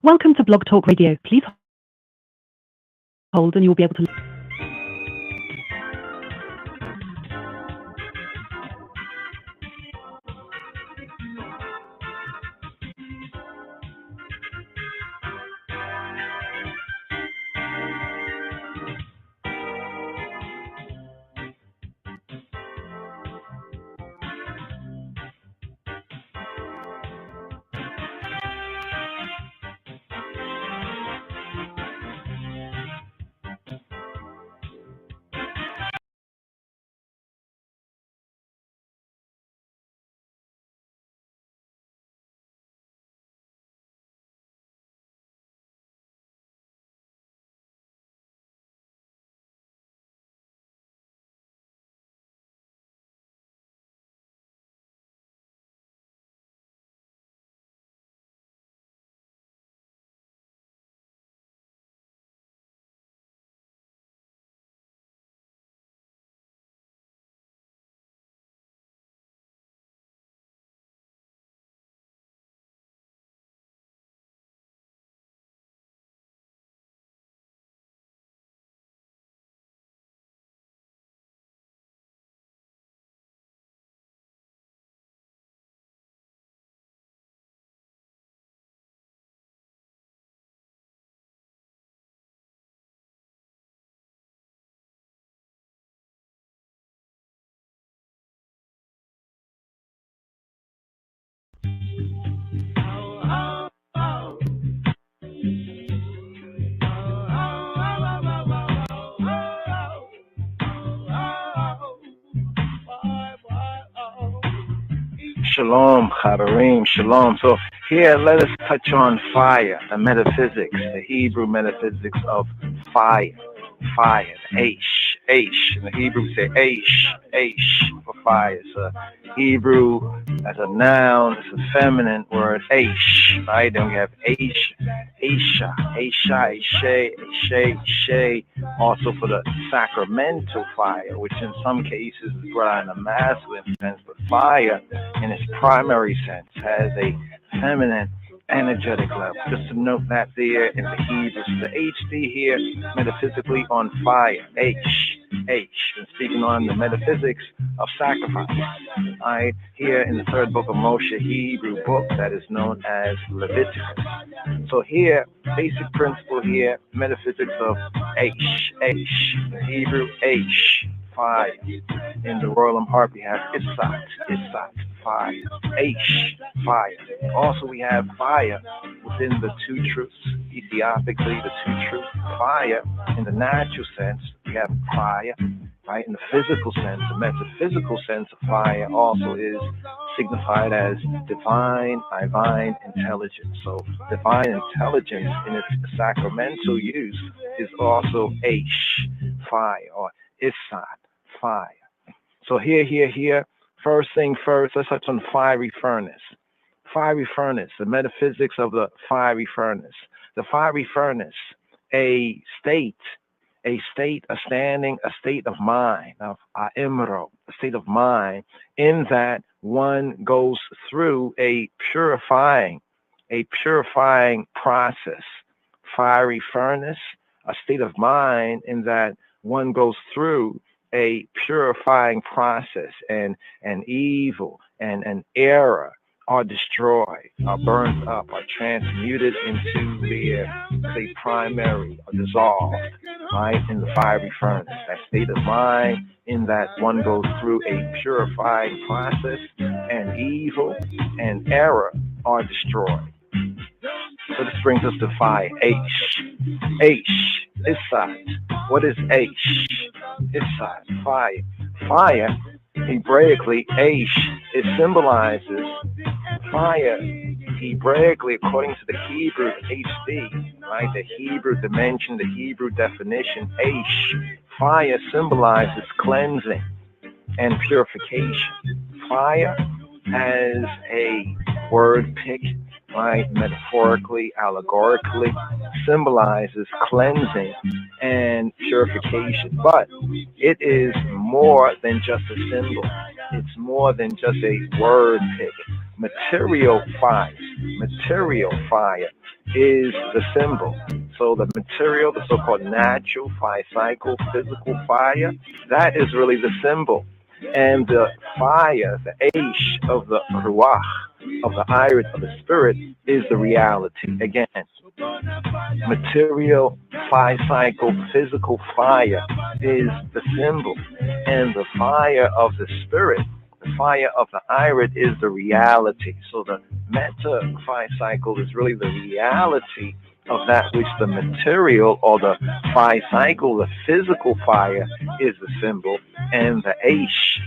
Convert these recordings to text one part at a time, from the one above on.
Welcome to Blog Talk Radio. Please hold and you'll be able to. Shalom, Chaverim, Shalom. So here, let us touch on fire, the metaphysics, the Hebrew metaphysics of fire, fire, Aish, Aish. In the Hebrew, we say Aish, Aish for fire. It's a Hebrew as a noun, it's a feminine word, Aish, right? Then we have Aish, Aisha, Aisha, Aisha, Aisha, Aisha, also for the sacramental fire, which in some cases is brought out in a masculine sense, but fire in its primary sense has a feminine energetic level. Just to note that there in the Hebrew, the HD here, metaphysically on fire, H, H, and speaking on the metaphysics of sacrifice. I here in the third book of Moshe, Hebrew book that is known as Leviticus. So here, basic principle here, metaphysics of H, H, Hebrew H, fire. In the Royal Harp, we have Isat, Isat, fire, H, fire. Also, we have fire within the two truths, Ethiopically, the two truths. Fire, in the natural sense, we have fire, right? In the physical sense, the metaphysical sense of fire also is signified as divine intelligence. So, divine intelligence in its sacramental use is also H, fire, or Isat, fire. So here, first thing first, let's touch on fiery furnace. Fiery furnace, the metaphysics of the fiery furnace. The fiery furnace, a state, a standing, a state of mind, of A'imro, a state of mind, in that one goes through a purifying process. Fiery furnace, a state of mind in that one goes through a purifying process, and evil and an error are destroyed, are burned up, are transmuted into their, say, primary, or dissolved, right, in the fiery furnace. That state of mind in that one goes through a purifying process, and evil and error are destroyed. So this brings us to fire, H. H, Isat. What is H? Isat, fire. Fire, Hebraically, H, it symbolizes fire. Hebraically, according to the Hebrew HD, right, the Hebrew dimension, the Hebrew definition, H, fire symbolizes cleansing and purification. Fire as a word pick, right, metaphorically, allegorically, symbolizes cleansing and purification. But it is more than just a symbol. It's more than just a word pick. Material fire, Material fire is the symbol. So the material, the so-called natural fire cycle, physical fire, that is really the symbol. And the fire, the Aish of the Ruach, of the iris of the spirit, is the reality. Again, material fire cycle, physical fire is the symbol. And the fire of the spirit, the fire of the iris, is the reality. So the meta fire cycle is really the reality of that which the material or the fire cycle, the physical fire, is the symbol. And the Aish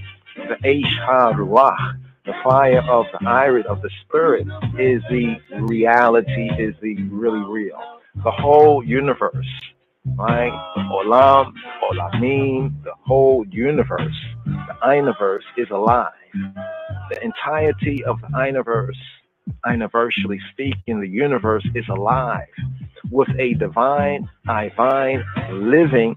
Ha-Ruach, the fire of the iris of the spirit, is the reality, is the really real. The whole universe, right? The Olam, Olamim, the whole universe, the universe is alive. The entirety of the universe, universally speaking, the universe is alive with a divine, living,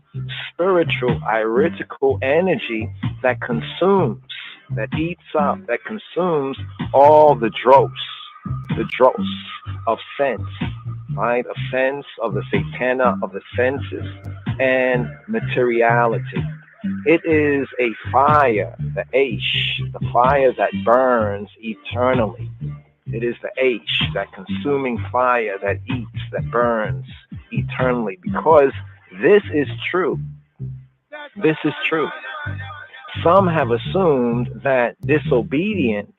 spiritual, iritical energy that consumes, that eats up, that consumes all the dross of sense, right? Of sense, of the satana, of the senses, and materiality. It is a fire, the Aish, the fire that burns eternally. It is the H, that consuming fire that eats, that burns eternally. Because this is true. This is true. Some have assumed that disobedient,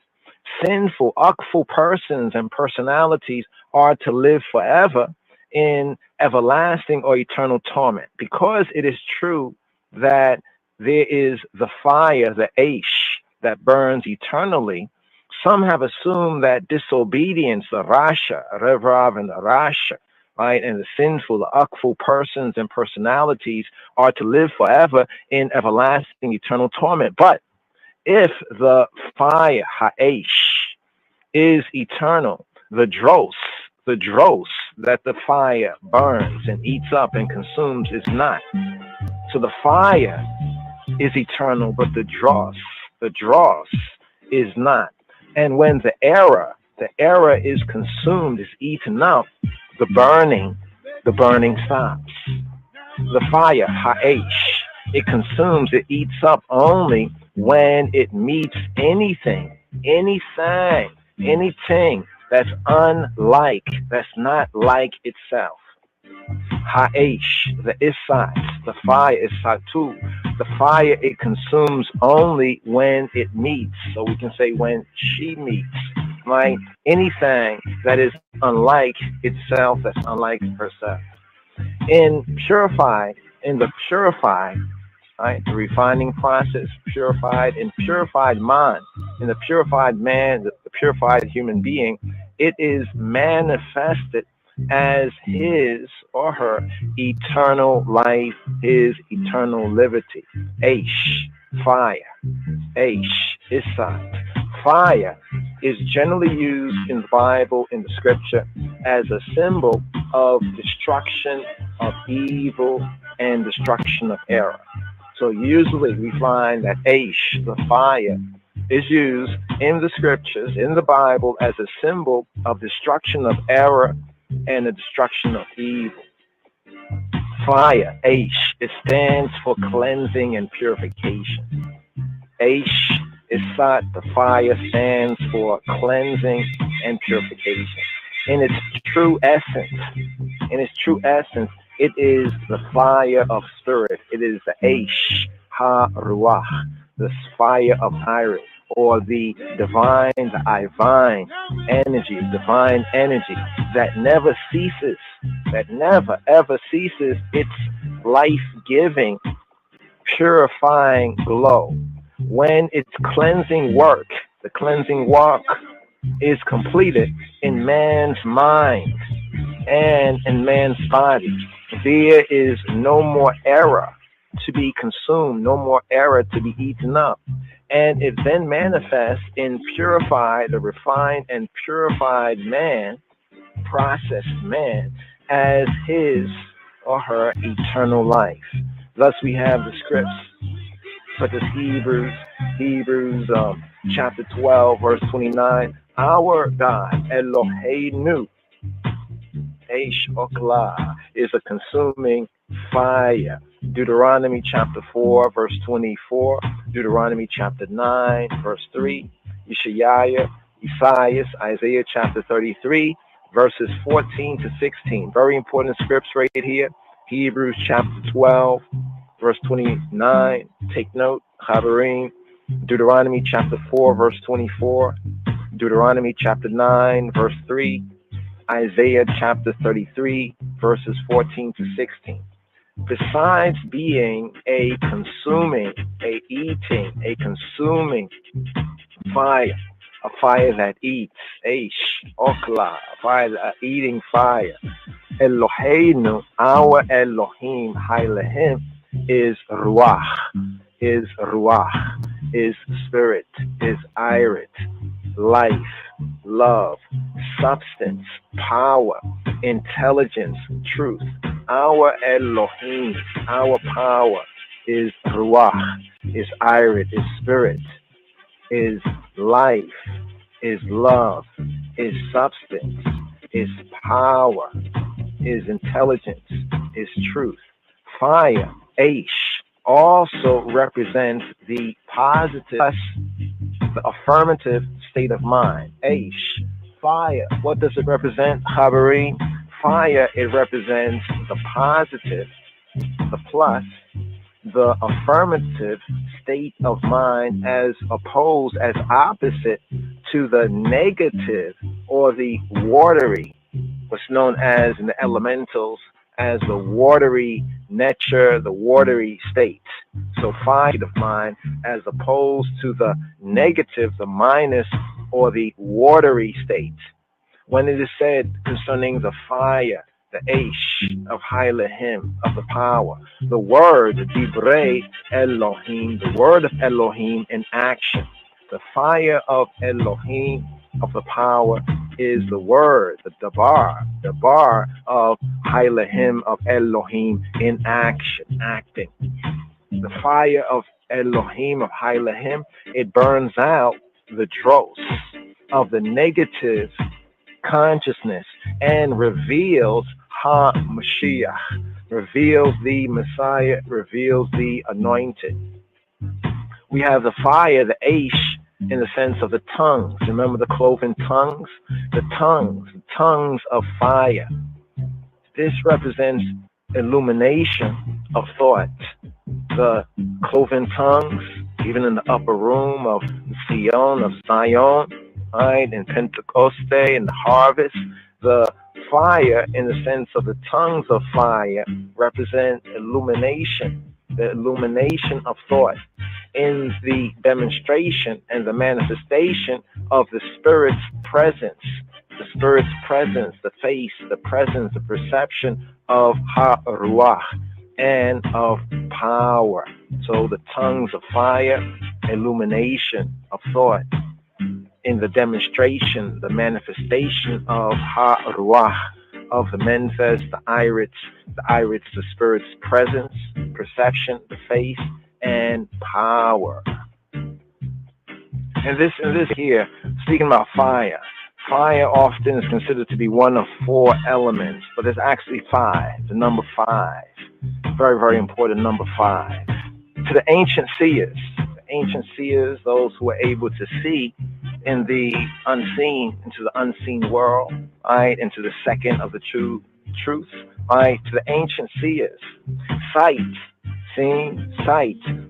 sinful, ukful persons and personalities are to live forever in everlasting or eternal torment. Because it is true that there is the fire, the Aish, that burns eternally, some have assumed that disobedience, the Rasha, Rev Rav and the Rasha, right, and the sinful, the ukful persons and personalities are to live forever in everlasting eternal torment. But if the fire, Ha'esh, is eternal, the dross that the fire burns and eats up and consumes is not. So the fire is eternal, but the dross is not. And when the error is consumed, is eaten up, the burning stops. The fire, Ha'esh, it consumes, it eats up only when it meets anything that's unlike, that's not like itself. Ha'esh, the Isat, the fire is Satu. The fire, it consumes only when it meets. So we can say when she meets, right? Anything that is unlike itself, that's unlike herself. In the purified, right? The refining process, purified mind, in the purified man, the purified human being, it is manifested as his or her eternal life, his eternal liberty. Aish, fire. Aish, Isat. Fire is generally used in the Bible, in the scripture, as a symbol of destruction of evil and destruction of error. So usually we find that Aish, the fire, is used in the scriptures, in the Bible, as a symbol of destruction of error and the destruction of evil. Fire, Aish, it stands for cleansing and purification. Aish, Isat, the fire, stands for cleansing and purification. In its true essence, it is the fire of spirit. It is the Aish Ha-Ruach, the fire of Iris, or the divine energy that never ceases, that never ever ceases its life-giving, purifying glow. When its the cleansing work is completed in man's mind and in man's body, there is no more error to be consumed, no more error to be eaten up. And it then manifests in purified, the refined and purified man, processed man, as his or her eternal life. Thus we have the scripts such as Hebrews chapter 12, verse 29, Our God, Eloheinu, Eish Okla, is a consuming fire. Deuteronomy chapter 4, verse 24, Deuteronomy chapter 9, verse 3, Yeshayiah, Isaiah chapter 33, verses 14 to 16. Very important scripts right here. Hebrews chapter 12, verse 29. Take note, Chaverim. Deuteronomy chapter 4, verse 24. Deuteronomy chapter 9, verse 3. Isaiah chapter 33, verses 14 to 16. Besides being a consuming, a eating, a consuming fire, a fire that eats, Aish, Okla, a fire that eating fire, Eloheinu, our Elohim, Hailehim, is Ruach, is Ruach, is spirit, is Irit, life, love, substance, power, intelligence, truth. Our Elohim, our power is Ruach, is Irit, is spirit, is life, is love, is substance, is power, is intelligence, is truth. Fire, Aish, also represents the positive, the affirmative state of mind. Aish, fire, what does it represent, Habari? Fire, it represents the positive, the plus, the affirmative state of mind as opposed, as opposite to the negative or the watery, what's known as in the elementals as the watery nature, the watery state. So fire of mind as opposed to the negative, the minus or the watery state. When it is said concerning the fire, the Aish of Hailehim, of the power, the word, Dibrei Elohim, the word of Elohim in action. The fire of Elohim, of the power, is the word, the Dabar of Hailehim, of Elohim in action, acting. The fire of Elohim, of Hailehim, it burns out the dross of the negative consciousness and reveals Ha-Mashiach, reveals the Messiah, reveals the anointed. We have the fire, the Aish, in the sense of the tongues. Remember the cloven tongues? The tongues of fire. This represents illumination of thought. The cloven tongues, even in the upper room of Zion, right, in Pentecoste, in the harvest, the fire, in the sense of the tongues of fire, represent illumination, the illumination of thought in the demonstration and the manifestation of the Spirit's presence, the face, the presence, the perception of Ha-Ruach and of power. So the tongues of fire, illumination of thought, in the demonstration, the manifestation of Ha-Ruach, of the manifest, the Irits, the Spirit's presence, perception, the face, and power. And this here, speaking about fire, fire often is considered to be one of four elements, but there's actually five, the number five. Very, very important number five. To the ancient seers, those who were able to see in the unseen, into the unseen world, right, into the second of the true truth, right, to the ancient seers, sight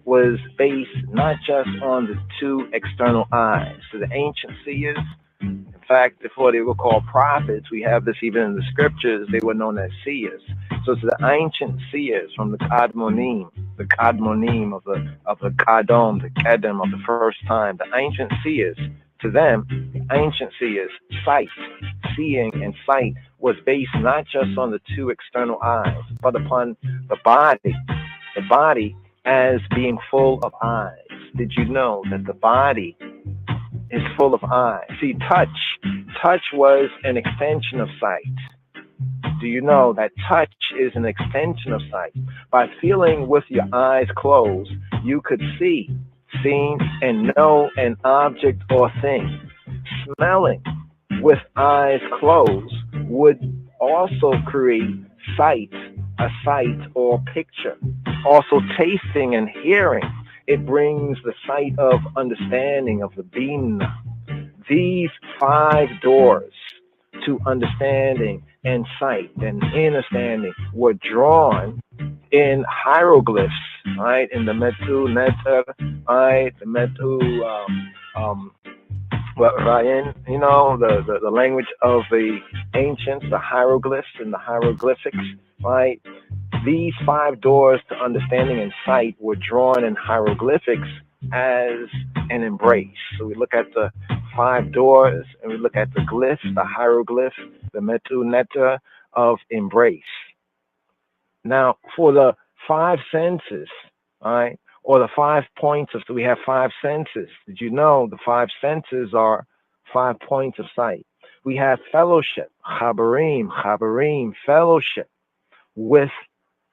was based not just on the two external eyes. To the ancient seers, in fact, before they were called prophets, we have this even in the scriptures, they were known as seers. So to the ancient seers from the Kadmonim of the Kadom, the Kedem of the first time, the ancient seers, to them, the ancient seers, sight, seeing and sight was based not just on the two external eyes, but upon the body as being full of eyes. Did you know that the body is full of eyes? See, touch was an extension of sight. Do you know that touch is an extension of sight? By feeling with your eyes closed, you could see and know an object or thing. smelling with eyes closed would also create sight, a sight or picture. Also, tasting and hearing, it brings the sight of understanding of the being. These five doors to understanding and sight and understanding were drawn in hieroglyphs, right? In the Metu Neter, right? The Metu, well, Ryan, the language of the ancients, the hieroglyphs and the hieroglyphics, right? These five doors to understanding and sight were drawn in hieroglyphics as an embrace. So we look at the five doors and we look at the glyphs, the hieroglyphs, the metu neta of embrace. Now, for the five senses, all right, or the 5 points of, so we have five senses. Did you know the five senses are 5 points of sight? We have fellowship, chabarim, fellowship with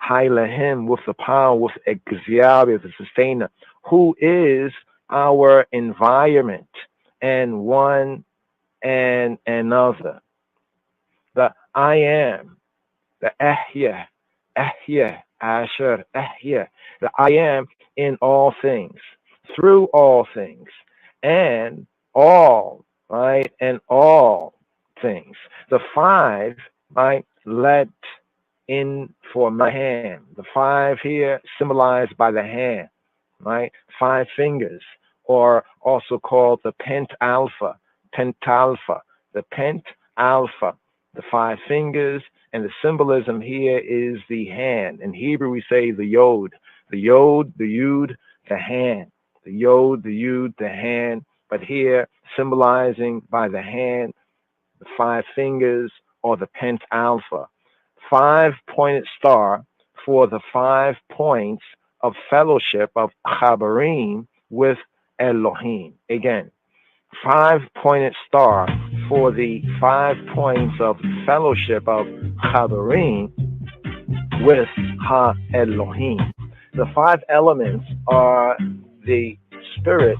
Hailahim, with the power, with Exhiabi, the sustainer, who is our environment and one and another. The I am, the Asher, the I am in all things, through all things, and all, right, and all things. The five, right, let in for my hand. The five here symbolized by the hand, right? Five fingers, or also called the pentalpha, the pentalpha, the five fingers, and the symbolism here is the hand. In Hebrew, we say the yod, the yud, the hand, the yod, the yud, the hand. But here, symbolizing by the hand, the five fingers, or the pentalpha. 5-pointed star for the 5 points of fellowship of Chabarim with Elohim. Again, 5-pointed star for the 5 points of fellowship of Chabarim with Ha Elohim. The five elements are the spirit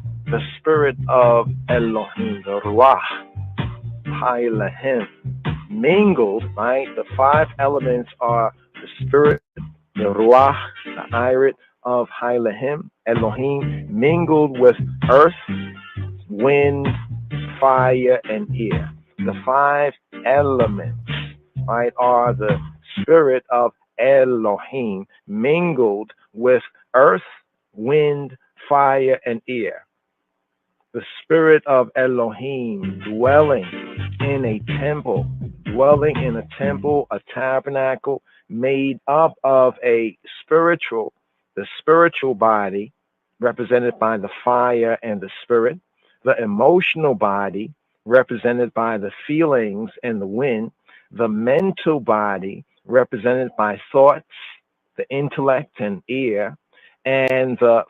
of Elohim, the Ruach, Ha Elohim, mingled, right? The five elements are the spirit, the Ruach, the Irit of Hailahim, Elohim, mingled with earth, wind, fire, and air. The five elements, right, are the spirit of Elohim, mingled with earth, wind, fire, and air. The spirit of Elohim dwelling in a temple, a tabernacle made up of the spiritual body represented by the fire and the spirit, the emotional body represented by the feelings and the wind, the mental body represented by thoughts, the intellect and ear, and the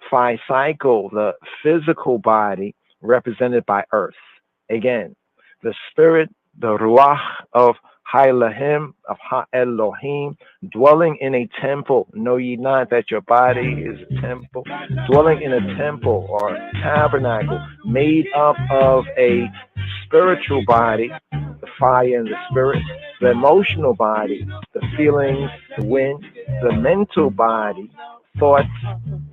cycle, the physical body represented by earth. Again, the spirit, the ruach of Hailahim, of Ha-Elohim, dwelling in a temple. Know ye not that your body is a temple? Dwelling in a temple or tabernacle made up of a spiritual body, the fire and the spirit, the emotional body, the feelings, the wind, the mental body, thoughts,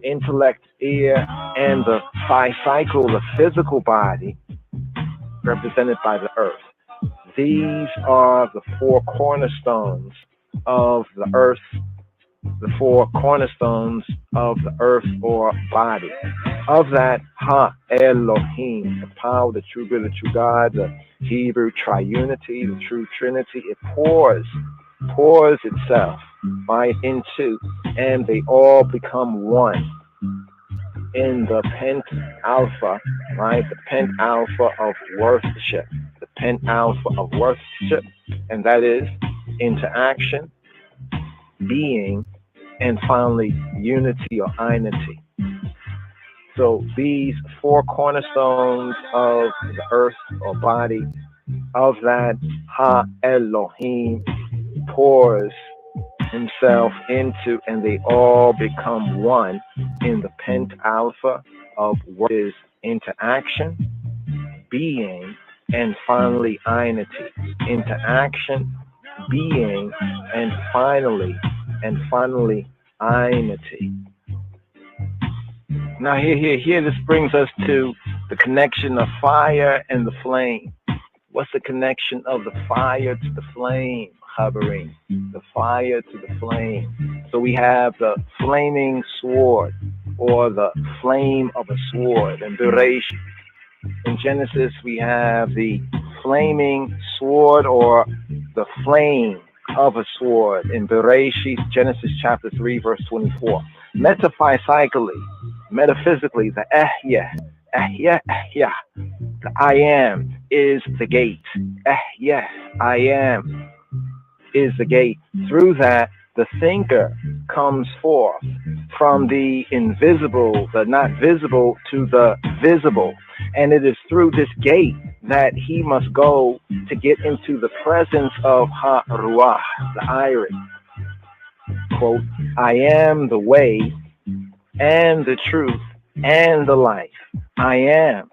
intellect, ear, and the cycle, the physical body, represented by the earth. These are the four cornerstones of the earth, the four cornerstones of the earth or body. Of that, Ha Elohim, the power, the true good, the true God, the Hebrew triunity, the true Trinity, it pours itself right into, and they all become one in the pent alpha, right? The pent alpha of worship, the pent alpha of worship, and that is interaction, being, and finally unity or einity. So these four cornerstones of the earth or body, of that Ha Elohim pours himself into, and they all become one in the pent alpha of what is interaction, being, and finally einity. Interaction, being, and finally einity. Now here, this brings us to the connection of fire and the flame. What's the connection of the fire to the flame, Habarim? The fire to the flame. So we have the flaming sword, or the flame of a sword. And Bereishit, in Genesis, we have the flaming sword, or the flame of a sword. In Bereishit, Genesis chapter 3, verse 24. Metaphysically, the Ehya, the I am is the gate. Yes, I am is the gate. Through that, the thinker comes forth from the invisible, the not visible, to the visible. And it is through this gate that he must go to get into the presence of Ha-Ruach, the Iris. Quote, I am the way and the truth and the life. I am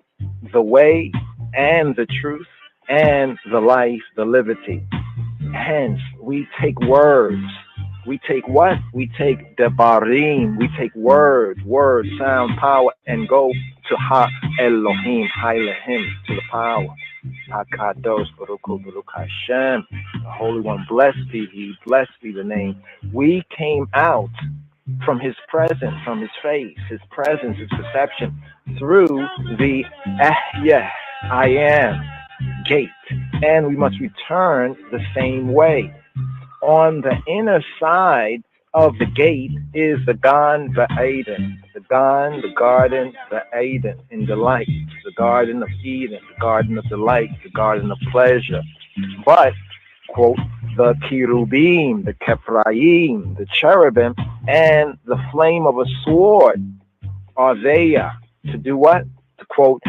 the way and the truth and the life, the liberty. Hence, we take words. We take what? We take debarim. We take words, sound, power, and go to Ha Elohim, Ha Elohim, to the power. HaKadosh Baruch Hu, Baruch Hashem, the Holy One, blessed be He, blessed be the name. We came out from His presence, from His face, His presence, His perception, through the I am gate, and we must return the same way. On the inner side of the gate is the Gan Eden, the Gan, the garden, the Eden, in delight, the garden of Eden, the garden of delight, the garden of pleasure. But, quote, the Kirubim, the Kephraim, the cherubim, and the flame of a sword are there to do what? To, quote,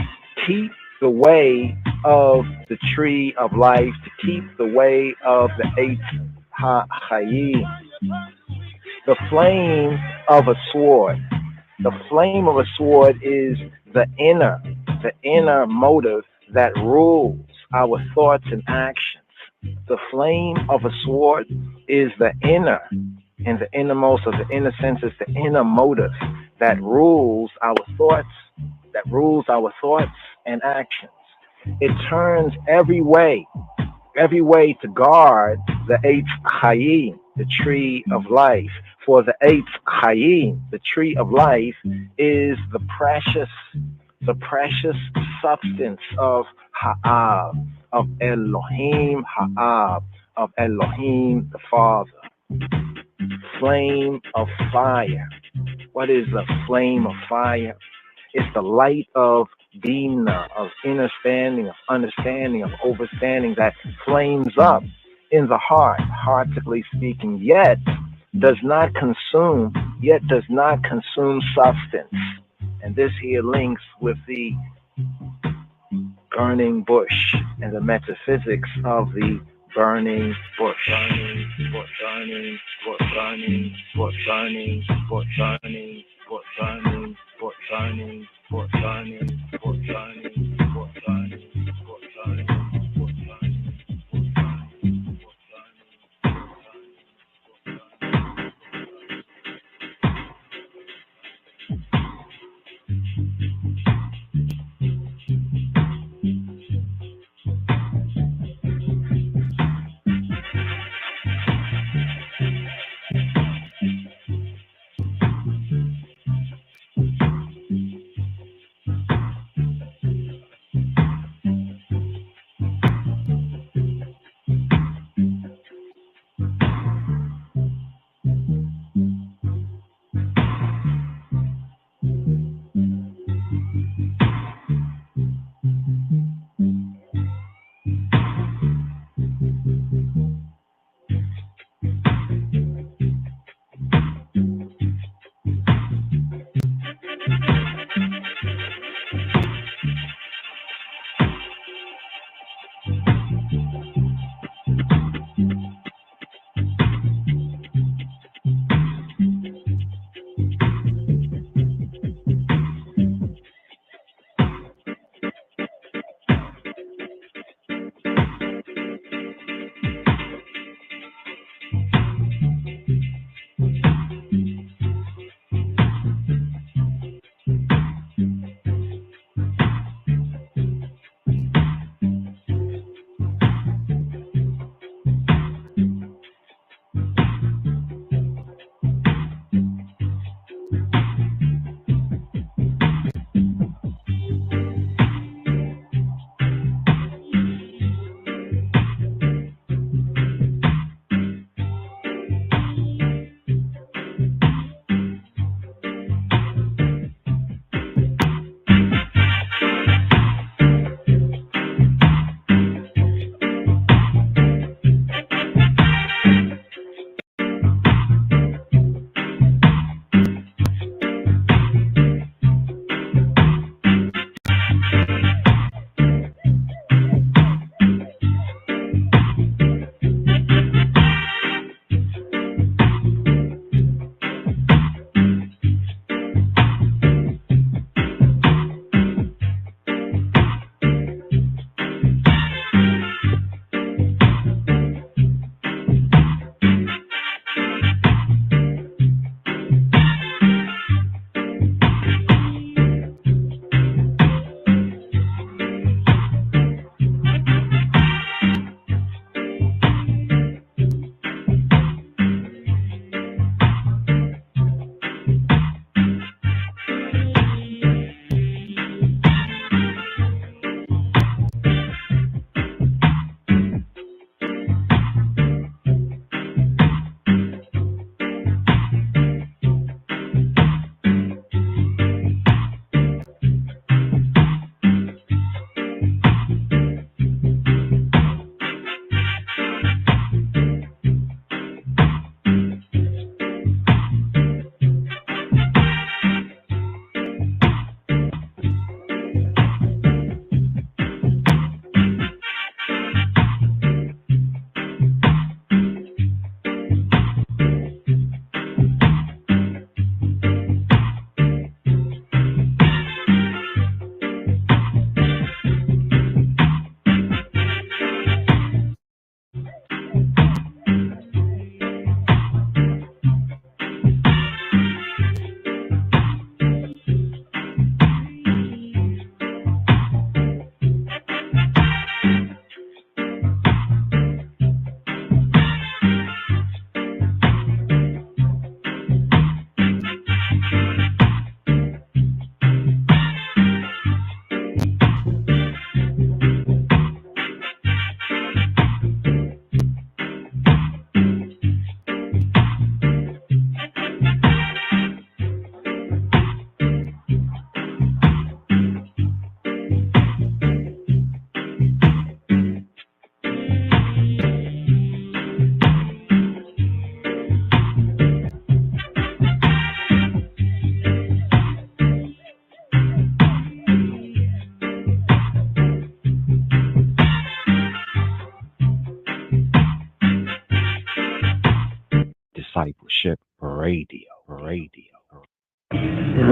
keep the way of the tree of life, to keep the way of the Eitz HaChayim. The flame of a sword. The flame of a sword is the inner motive that rules our thoughts and actions. The flame of a sword is the inner, and the innermost of the inner senses, the inner motive that rules our thoughts, and actions. It turns every way to guard the Eitz Chayim, the tree of life. For the Eitz Chayim, the tree of life, is the precious substance of Ha'ab, of Elohim Ha'ab, of Elohim the Father. Flame of fire. What is the flame of fire? It's the light of Dina, of understanding, of overstanding that flames up in the heart, heartedly speaking, yet does not consume substance. And this here links with the burning bush and the metaphysics of the burning bush.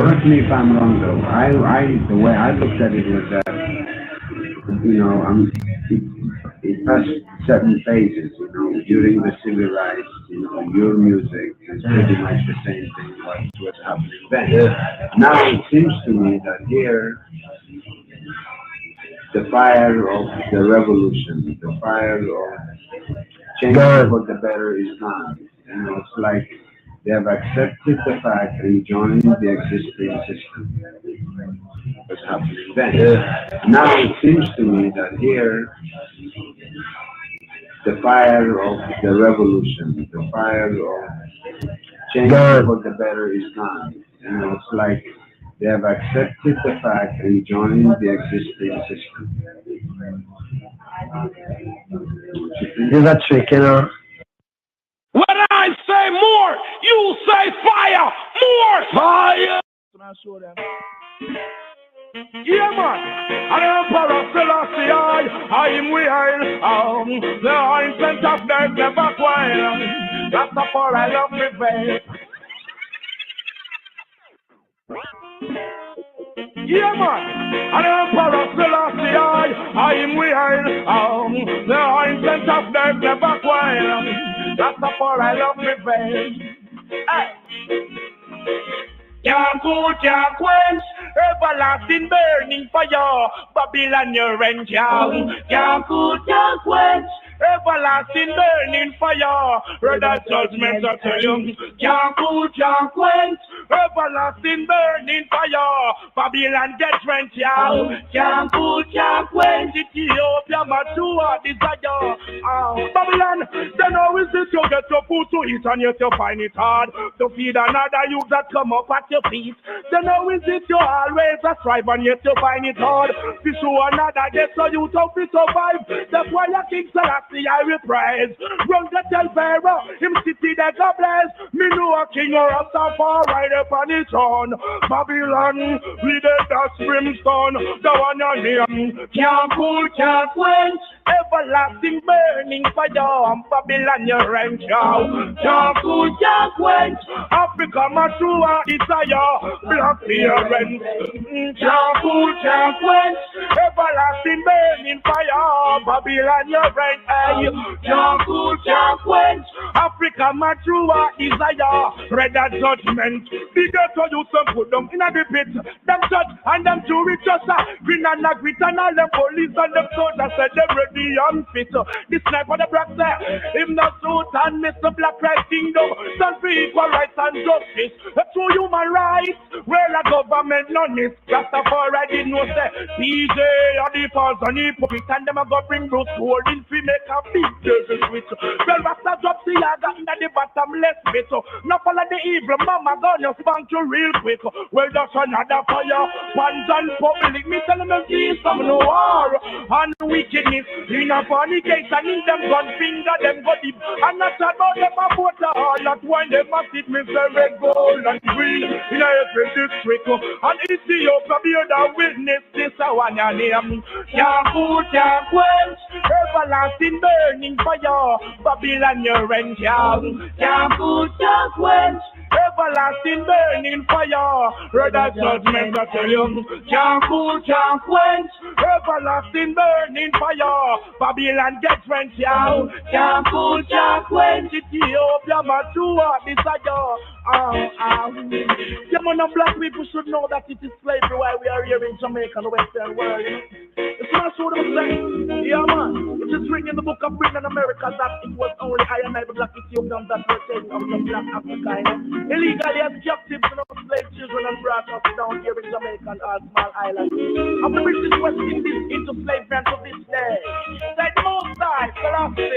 correct me if I'm wrong though. The way I looked at it was that, it passed certain phases, during the civil rights, your music is pretty much the same thing what was happening then. Now it seems to me that here, the fire of the revolution, the fire of change for the better is gone. It's like they have accepted the fact and joined the existing system that's happening then. Now it seems to me that here, the fire of the revolution, the fire of change for the better is gone. It's like they have accepted the fact and joined the existing system. There's a trick, When I say more, you say fire. More fire. Yeah, man. And the Emperor Selassie, I am weird. The ancient of death never quiet. Rastafari love prevail. Yeah, man. And the Emperor Selassie, I am weird. The ancient of death never quiet. Rastafari love prevail. Hey. Can't cool, can't quench, everlasting burning fire, Babylon your rent down. Can't cool, can't quench, everlasting burning fire, rather judgment I tell you. Can't cool, can't quench, everlasting burning fire, Babylon get rent down. Can't cool, can't quench, Ethiopia mature desire. Babylon, then always this you get your food to eat and yet you find it hard to feed another youth that come up at your feet. Then how is it you always a strive and yet you find it hard to show another get so you don't be survive. That's why your King Selassie I will praise. Run the tell Pharaoh, him city that God bless. Me know a king or a star right up on his throne. Babylon, we the dust brimstone, the one your name can't cool, can't quench. Everlasting burning fire, Babylon your rent out. Can't cool, can't quench. Africa mature desire. Black parents, can't cool, can't quench. Everlasting burning fire, Babylon your rent. Can't cool, can't quench. Africa mature desire. Redder judgment. Bigger to you some put them in a the pit. Them judge and them jury just green and a grit and all them police and them soldiers said them ready and fit. This night for the black there, him not suit and miss the black right kingdom. Stand for equal rights and justice. A true human rights. Well, a government none is Rastafari didn't know say PJ or the false and hypocrite and them a go bring those gold in fi make a big devil switch. Well, Rasta drop the yaga in the bottomless pit. Now follow the evil mama gonna spank you real quick. Well, that's another fire. One's on public, me tell them see some no war and wickedness. In a fornication, in them gun finger, them go deep. And not about them a water, not wine them a sit me say red, gold and green. In a every district, and Ethiopia be the witness this one your name. Can't cool, can't quench, everlasting burning fire, Babylon your rent down. Can't cool, can't quench, everlasting burning fire, rather judgment I tell you. Can't cool, can't quench, everlasting burning fire, Babylon get rent down. Can't cool, can't quench, Ethiopia mature desire. Yeah, man, black people should know that it is slavery why we are here in Jamaica and the Western world. It's not so them say, yeah, man. It is written in the book of Britain and America that it was only I and I, the black Ethiopians, that were taken out of black Africa, illegally as captives and slave children and brought us down here in Jamaica and our small island. And the British West Indies into slavery until this day. Like the most time, Selassie.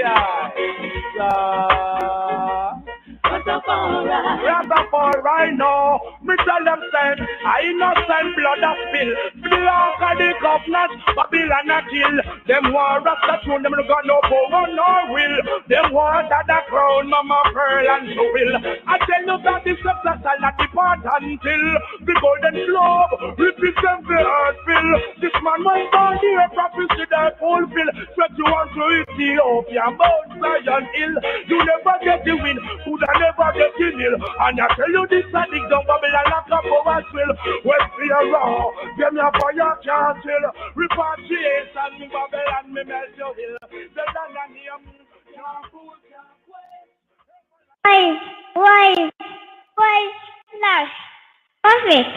Rastafari now, me tell them say, I innocent blood a spill. Block of the covenant, Babylon a kill. Them want Rasta throne, them no got no power nor will. Them want that the crown, mama pearl and jewel. I tell you that this success shall not depart until the golden globe represent the earth fill. This man was born here, prophecy that fulfill. Stretch You want to Ethiopia, Mount Zion Hill. You never get the win, could I never get the nil. And I tell you this, I dig down Babylon like a power drill. When we are raw, give me a fire can't chill. Repatriation, me Babylon, me melt your hill. The land and name, can't fool, can't quit. Why, slash, perfect,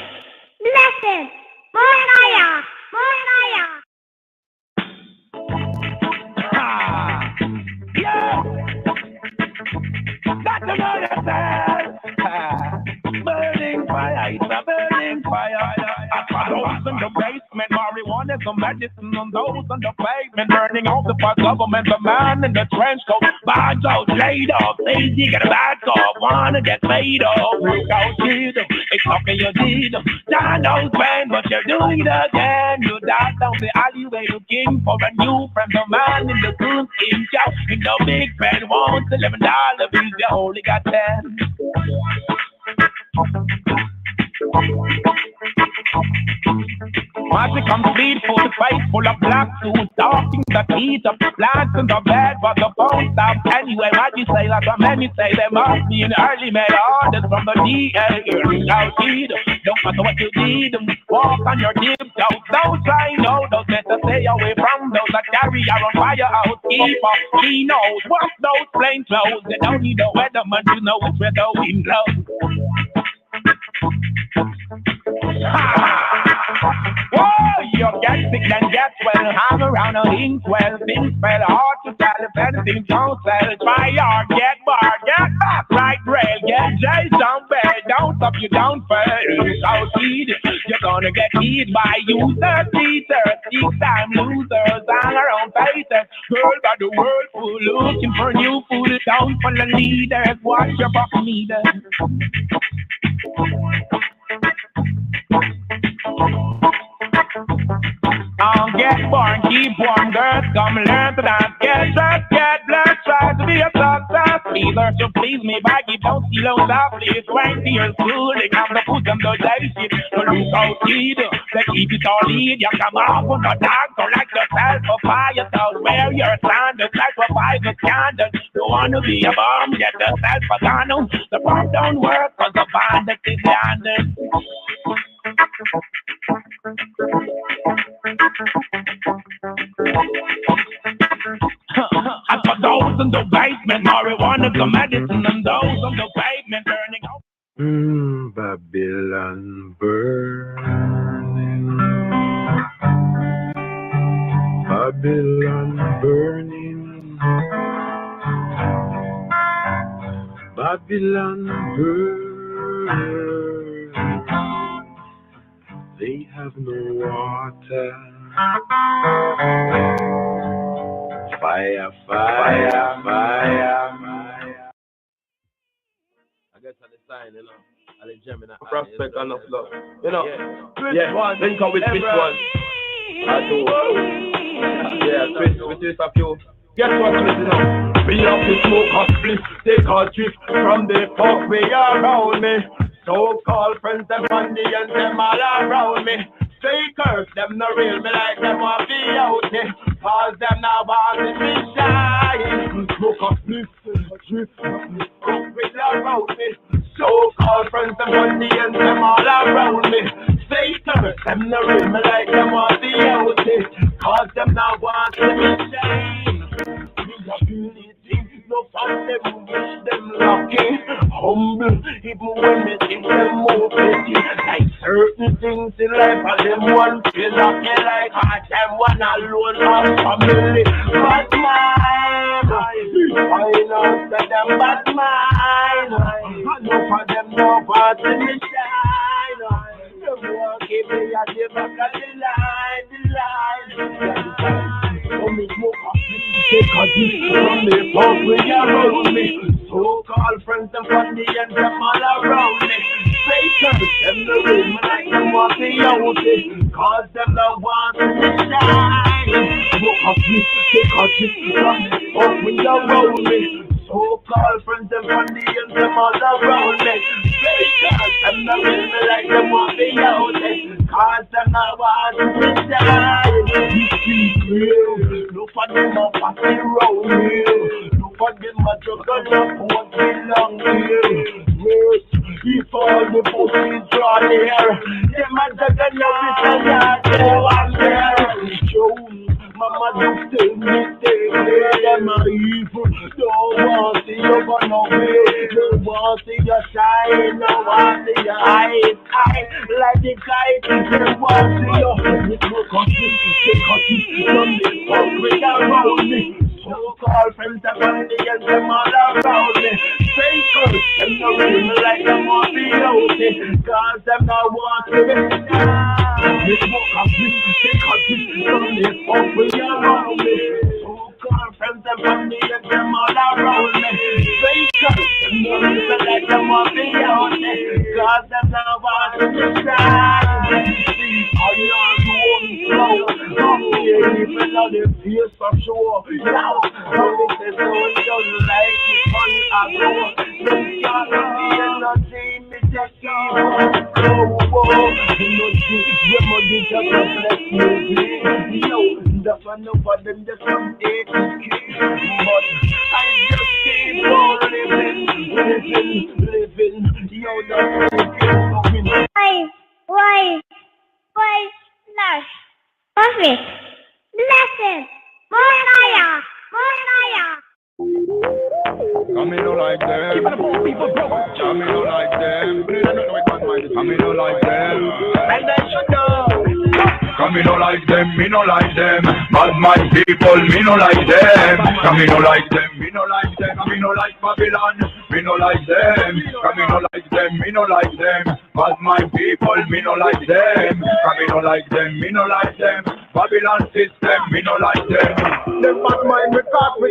blessed, Mosiah. Yeah! That's another cell! Burning fire, it's a burning fire. Those in the basement, marijuana is a medicine on those on the pavement. Burning out the fuck government, the man in the trench coat. Bad out, laid off, easy, get a back off. Wanna get laid off, look out, kid. It's okay, you did. Down those man, but you're doing it again. You died down the alleyway looking for a new friend. The man in the coon skin cow in the big bed wants $11 bills, you only got 10. Magic complete, full face, full of black suits, talking the teeth of plants in the bed, but the phone stops anyway. What you say, like many say, there must be an early mail orders from the DA. Don't matter what you did, walk on your tiptoes. Don't try, no, don't let us stay away from those that carry our firehouse. Keep up, he knows, wash those plain clothes. They don't need a weatherman to know which way the wind blows. Whoa, you get sick and get well, hang around a inkwell, things fell hard to tell if anything don't sell. Try hard, get barred, get back, right rail, get jail, don't bail, don't stop, you don't fail. So speed, you're gonna get beat by users, cheaters, six-time losers, hang around faces. Girl got the world full, looking for new food, don't follow leaders, watch your buck leaders. Get born, keep warm, girls, come learn to dance. Get dressed, get blessed, try to be a success. Either to please me by keep don't see low softly. 20 years schooling, I'm the food and the day shit. So look out, kid, they keep it all lead. You come off on the dog, so like yourself a fire. So wear your standards, sacrifice the scandals. You wanna be a bomb, get yourself a gun. The bomb don't work, cause the bandit is standard. And for those in the basement, marijuana's a medicine, and those on the pavement turning out. Babylon burning, Babylon burning, Babylon burning. They have no water. Fire, fire, fire, fire. I guess I decided, you know, I did Gemini. Prospect enough love. You know, yeah, one, then come with which one? I do. Yeah, with this a few. Guess what, you know? We have to smoke a split, take a drift from the fuck way around me. So-called friends, them on the and them all around me. Fakers, them no real, me like them want be out there. Cause them now want to be shy. Smoke a split, a drift, way around me. So-called friends, them on the and them all around me. Fakers, them no real, me like them want be out there. Cause them now want to be shy. No fun, them wish them lucky, humble, even when they think them more petty. Like certain things in life, and them one feel lucky, like them one alone have family. Bad mind, I know that them bad mind. I know for them no part in the shine. Them won't give me a give up the line. Me smoke up, take a deep from me, pump me around me. So-called friends and family and them all around me. Fakers, them the real, like them want to out it. Cause them the want to shine. Smoke up, take a deep from me, pump me around me. So-called friends and family and them all around me. Fakers, them the real, like them want to out it. Cause them the want to shine. No for of them are passing round here. Look at them a juggle up what belong here. Yes, if all the pussies draw near, them a juggle up it's a yard there and there. Show Mama just tell me, them are evil. Don't want to see you go nowhere. Don't want to see you shine. Don't want to see you hide. Like the kite. Don't want to see you. It's no country. Take a kiss from me. Come with around me. So-called friends are from the end. Them all around me. Straight good. Them no real like them want to be out there. Cause them not want to be down. It's no country. Take a kiss from me. Come with around me. So-called friends and family and them all around me. Straight up, no reason like them want to be out there. Cause them now want to be down. See, I know you won't slow. I'm here even on the face for sure. Now, how they say no one doesn't like the fun I go. Them can't see energy, me just keep on flow. You know, them are the just a flex movie. Yo, that's why nobody just from A to K. But I just keep on living. Yo, that's fucking Why, slash, perfect, blessed, more fire. Come in like them. Come in like them. Come in like them. And I should know. Come in like them, me no like them. Bad mind people, me no like them. Come in like them, me no like them. Come in like Babylon, me no like them. Come in like them, me no like them. Bad mind people, me no like them. Come in like them, me no like them. Babylon system, me no like them. Them bad mind, we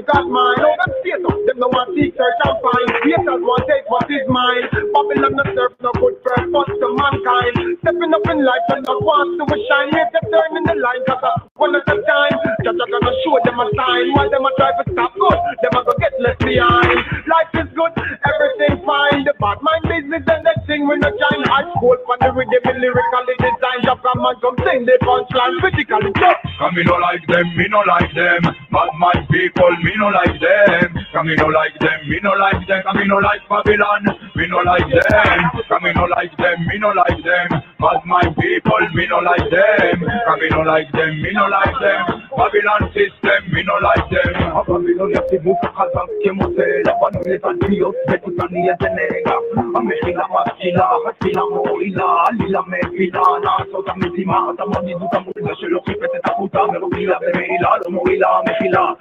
got mine. Oh, them state up, them no want seek, search and find. Haters want take what is mine. Babylon no serve no good purpose to mankind. Stepping up in life and not want to shine. Make them turn in the line, cause one at a time. Just gonna show them a sign. While them a try to stop good, them a go get left behind. Life is good, everything fine. The bad mind business and that thing when the shine. I school for the rhythm and lyrically designed. Just come and come sing the punchline physically. Come me no like them, me no like them. Bad mind people, me no like them. Come me no like them, me no like them. Come me no like Babylon, me no like them. Come me no like them, me no like them. Bad mind people, me no like them. Come me no like them, me no like them. Babylon system, me no like them. Babylon ya se busca calzan que mose la panole tan tío, de tu tanía de nega. Amehila masila moila, lila me filana, so tamitima, tamani du tamuda shelo ki pete taputa, me moila de meila, lo moila me fila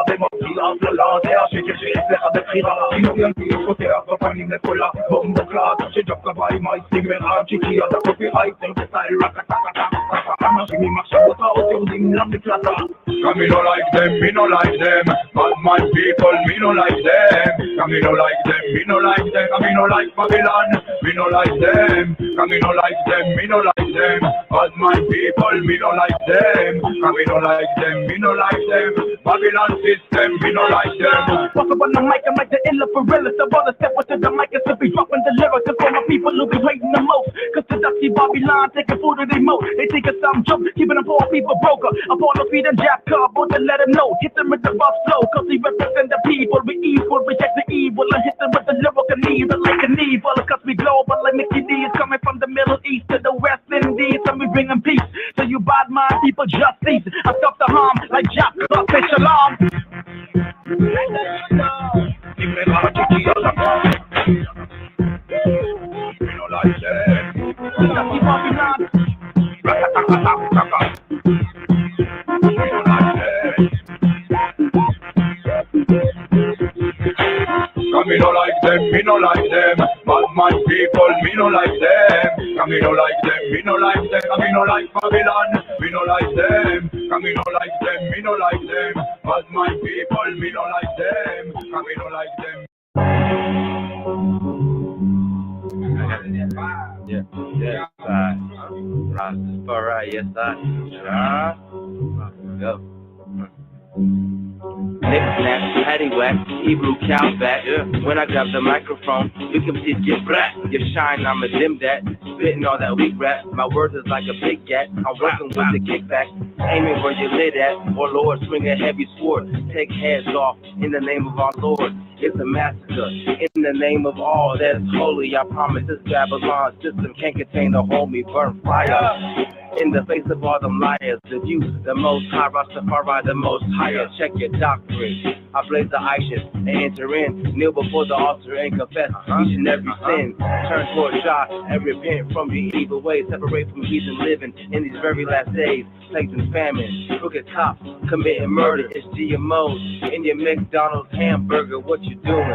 de moila, flola de ashe que je espera de frira. Si no bien que côté à pas ni me cola, bombo class, je job travail my stigma, chiqui à ta copyright, c'est style rakata. Me marche autour d'une lampe de plata. Come me no like them, me no like them. Bad man people, me no like them. Come me no like them, me no like them. Come me no like Babylon, me no like them. Come me no like them, me no like them. Bad man people, me no like them. Come me no like them, me no like them. Babylon system, me no like them. What's up on the mic? I'm like the illa for real. So wanna step into the mic and still be dropping the lyrics. For my people who be waiting the most. Cause the dusty Babylon taking food of their mouth. They think it's some joke, keeping them poor people broker. Up on the feet and jab cardboard to let them know. Hit them with the buff flow, cause we represent the people. We equal, reject the evil. And hit them with the lyrical needle like an evil. Cause we global like Mickey D is coming from the Middle East to the West Indies. And we bring them peace. So you bad mind people just cease. I stop the harm like Jack Clark, say shalom. Me no like them, me no like them. Bad man people, me no like them. Come me no like them, me no like them. Come me no like Babylon, me no like them. Come me no like them, me no like them. Bad man people, me no like them. Come me no like them. Yes, Rastafari, yes, sir. Go. Knick-knack, paddywhack, Hebrew cowback. When I grab the microphone, you can see get black. You shine, I'ma dim that. Spitting all that weak rap. My words is like a big gat. I'm working with the kickback, aiming where you lit at. Or Lord, swing a heavy sword. Take heads off in the name of our Lord. It's a massacre in the name of all that's holy. I promise this Babylon system can't contain the homie. Burn fire in the face of all them liars. If you the most high, Rastafari the most higher. Check your doctrine. I blaze the ashes and enter in. Kneel before the altar and confess each and every sin. Turn toward God and repent from your evil ways. Separate from heathen living in these very last days. Plagues and famine, crooked cops committing murder. It's GMOs in your McDonald's hamburger. What you doing?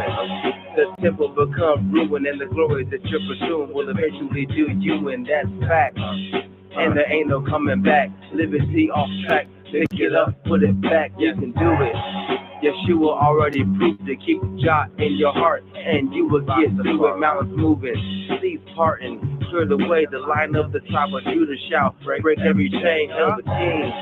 The temple become ruined, and the glory that you're pursuing will eventually do you, and that's fact. And there ain't no coming back. Liberty off track. Pick it up, put it back. You can do it. Yeshua already proved it. Keep Jah in your heart, and you will get through it. Mountains moving, seas parting, clear the way. The line of the tribe of Judah shall break every chain of the king.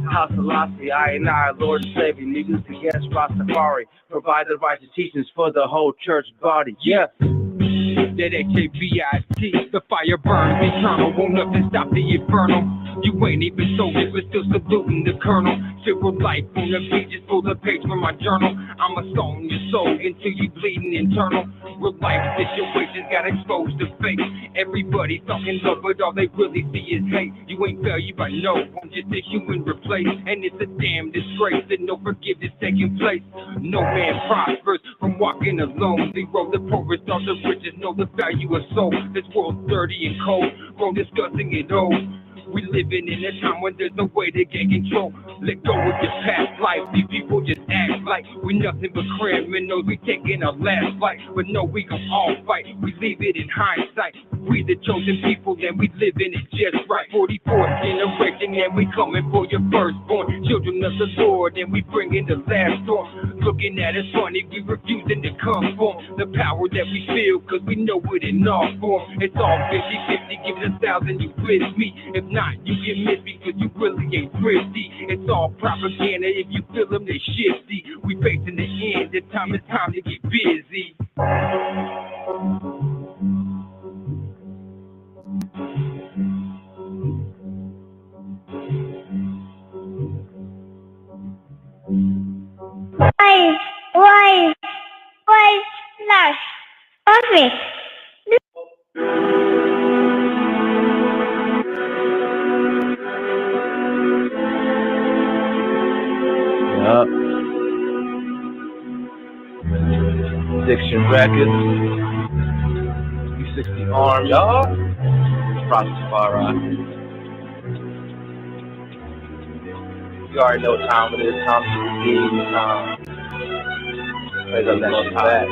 House Selassie, I and I, Lord and Savior, niggas against Rastafari. Provide the righteous teachings for the whole church body. Yes. That HABIT, the fire burns eternal, won't nothing stop the infernal. You ain't even sold it, but still saluting the colonel. Civil life on the pages, pull the page from my journal. I'm a stone your soul until you bleeding internal. Real life situations got exposed to fake. Everybody talking love, but all they really see is hate. You ain't value, I know, I'm just a human replaced. And it's a damn disgrace that no forgiveness taking place. No man prospers from walking alone. Zero the poorest, all the richest know the value of soul. This world's dirty and cold, we're discussing it all. We living in a time when there's no way to get control. Let go of your past life. These people just act like we nothing but criminals. We taking our last fight, but no, we gon' all fight. We leave it in hindsight. We the chosen people, and we living it just right. 44th generation, and we coming for your firstborn. Children of the Lord, and we bringing the last storm. Looking at us funny, we refusing to conform. The power that we feel, cause we know it in all form. It's all 50-50, give it 1,000, you blitz me. If not, you get missed because you really ain't thrifty. It's all propaganda, if you feel them, they shifty. We facing the end, the time is time to get busy. Why, slash, office. Yup. Diction Records. E60 Arm, y'all. Rastafari. You already know what time it is. Time to redeem. Play the that shit back.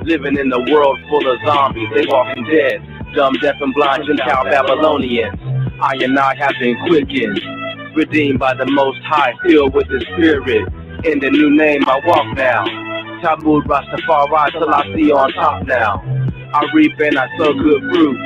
Living in a world full of zombies, they walking dead. Dumb, deaf, and blind Gentile Babylonians. I and I have been quickened, redeemed by the Most High, filled with His Spirit. In the new name I walk now. Taboo Rastafari, Selassie on top now. I reap and I sow good fruit.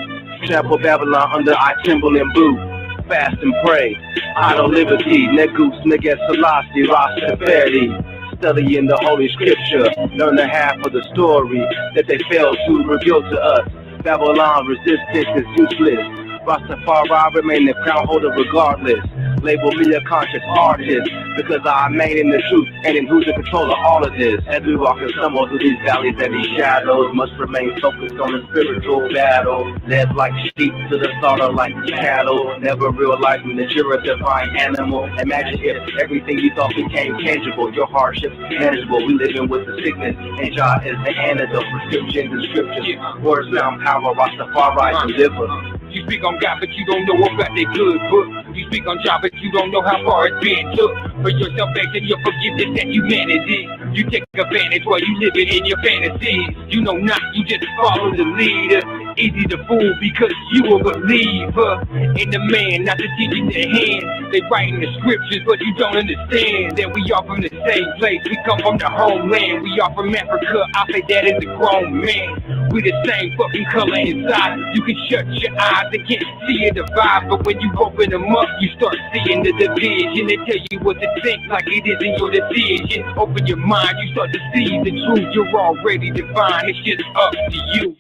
Trample Babylon under I tremble and boot. Fast and pray, idle liberty. Negus, Neges, Selassie, Rastafari. Study in the Holy Scripture, learn the half of the story that they failed to reveal to us. Babylon resistance is useless. Rastafari remain the crown holder regardless. Label me a conscious artist because I remain in the truth and in who's in control of all of this. As we walk and stumble through these valleys and these shadows, must remain focused on the spiritual battle. Led like sheep to the slaughter like cattle, never realizing that you're a divine animal. Imagine if everything you thought became tangible, your hardships manageable. We living with the sickness, and Jah is the antidote. Prescriptions and scriptures, words found power, Rastafari deliver. You speak on God, but you don't know about that good book. You speak on Jah, but you don't know how far it's been took. For your salvation, your forgiveness, and humanity. You take advantage while you living in your fantasies. You know not, you just follow the leader. easy to fool because you a believer in the man, not the teaching their hand. They writing the scriptures, but you don't understand that we all from the same place. We come from the homeland. We all from Africa. I say that as a grown man. We the same fucking color inside. You can shut your eyes and can't see the vibe, but when you open them up, you start seeing the division. They tell you what to think like it isn't your decision. Open your mind, you start to see the truth. You're already divine. It's just up to you.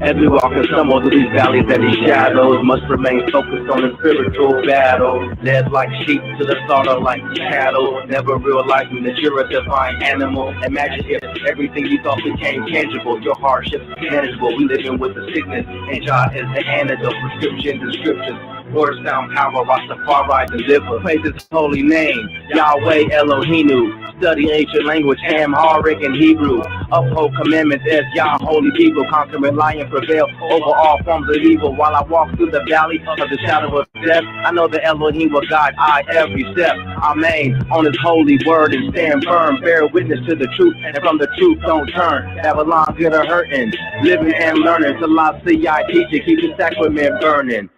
As we walk and stumble through these valleys and these shadows, must remain focused on the spiritual battle. Led like sheep to the slaughter like cattle, never realizing that you're a divine animal. Imagine if everything you thought became tangible, your hardships manageable. We living with the sickness, and God is the antidote. Prescriptions and scriptures, words sound power, Rastafari deliver. Praise His holy name, Yahweh Elohinu. Study ancient language, Amharic and Hebrew. Uphold commandments as Yah holy people. Conquering lion prevail over all forms of evil. While I walk through the valley of the shadow of death, I know the Elohim will guide I every step. Amen. On His holy word and stand firm. Bear witness to the truth, and from the truth don't turn. Babylon good or hurting, living and learning. Till I see I teach it, keep the sacrament burning.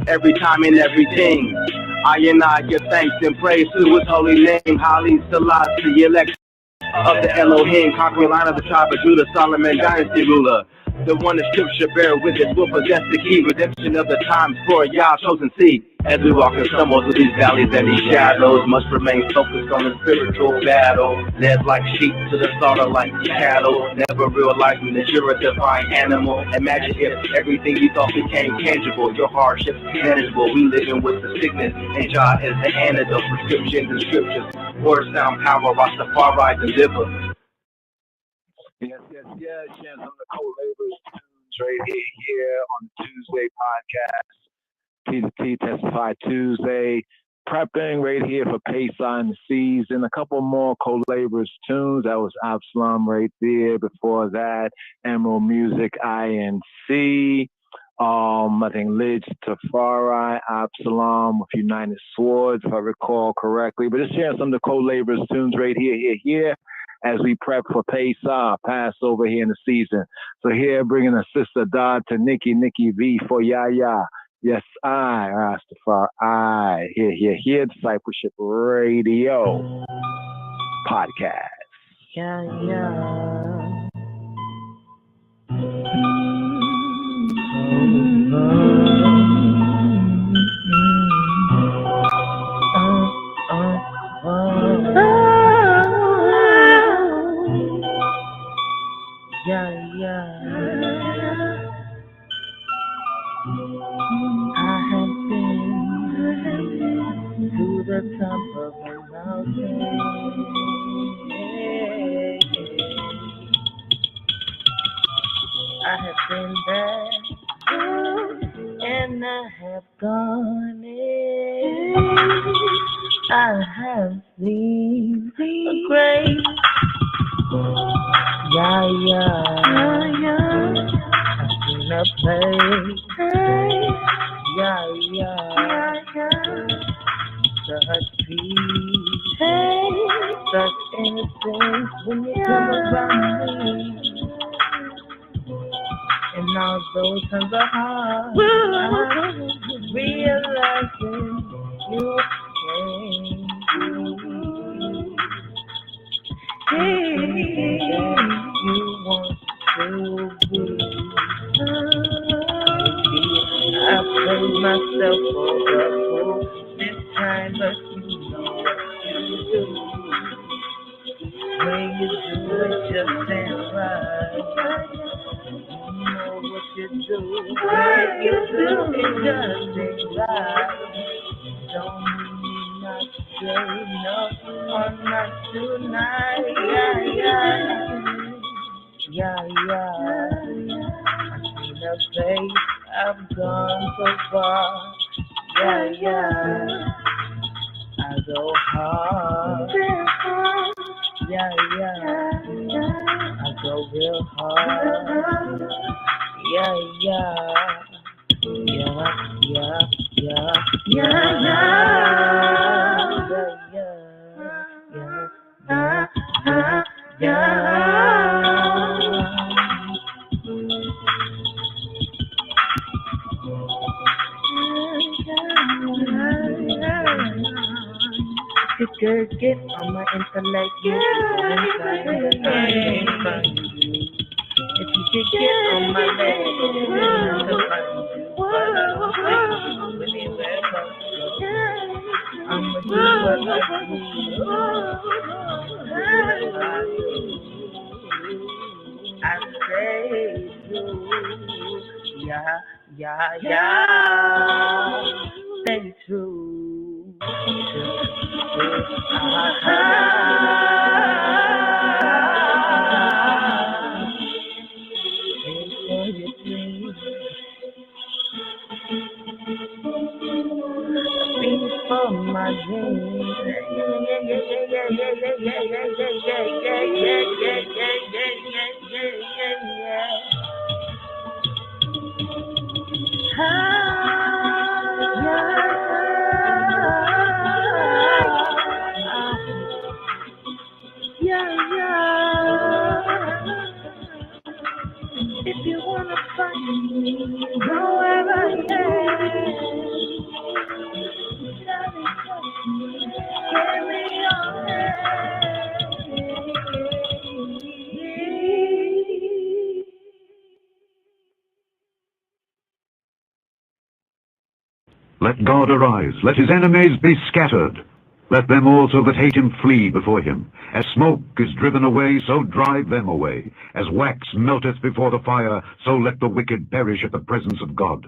Every time and everything, I give thanks and praise to His holy name. Haile Selassie, elect of the Elohim, conquering line of the tribe of Judah, Solomon dynasty ruler. The one that scripture bear witness will possess the key, redemption of the times for Yah's chosen seed. As we walk and stumble through these valleys and these shadows, must remain focused on the spiritual battle. Led like sheep to the slaughter like cattle, never realizing that you're a divine animal. Imagine if everything you thought became tangible, your hardships manageable. We living with the sickness, and God is the antidote. Prescriptions and scriptures, words sound power, Rastafari deliver. Yes. Chance on the co-labors tunes right here on the Tuesday podcast. T to T Testify Tuesday. Prepping right here for Payson Season. A couple more co-labors tunes. That was Absalom right there. Before that, Emerald Music INC. I think Lidge Tafari, Absalom with United Swords, if I recall correctly. But just sharing some of the co-labors tunes right here. As we prep for Passover here in the season. So here, bringing a sister Dodd to Nikki V for Yaya. Yes, I, Rastafari. Here, Discipleship Radio podcast. I have been to the top of the mountain. I have been there and I have gone in. I have seen a great in a place, such peace, such innocence when you come around me, and all those times are hard, realizing you came through. You want to be. I played myself for the fool this time, but you know what you do. When you do it, just ain't right. You know what you do. When you do it, just ain't right. Don't mean not today, no, or not tonight. In a place I've gone so far. I go hard. I go real hard. just get on my intellect, get if you could get on my leg, I'ma do what I do. I say yeah, stay true. For my dreams. If you wanna fight me, go where I Let God arise, let his enemies be scattered. Let them also that hate him flee before him. As smoke is driven away, so drive them away. As wax melteth before the fire, so let the wicked perish at the presence of God.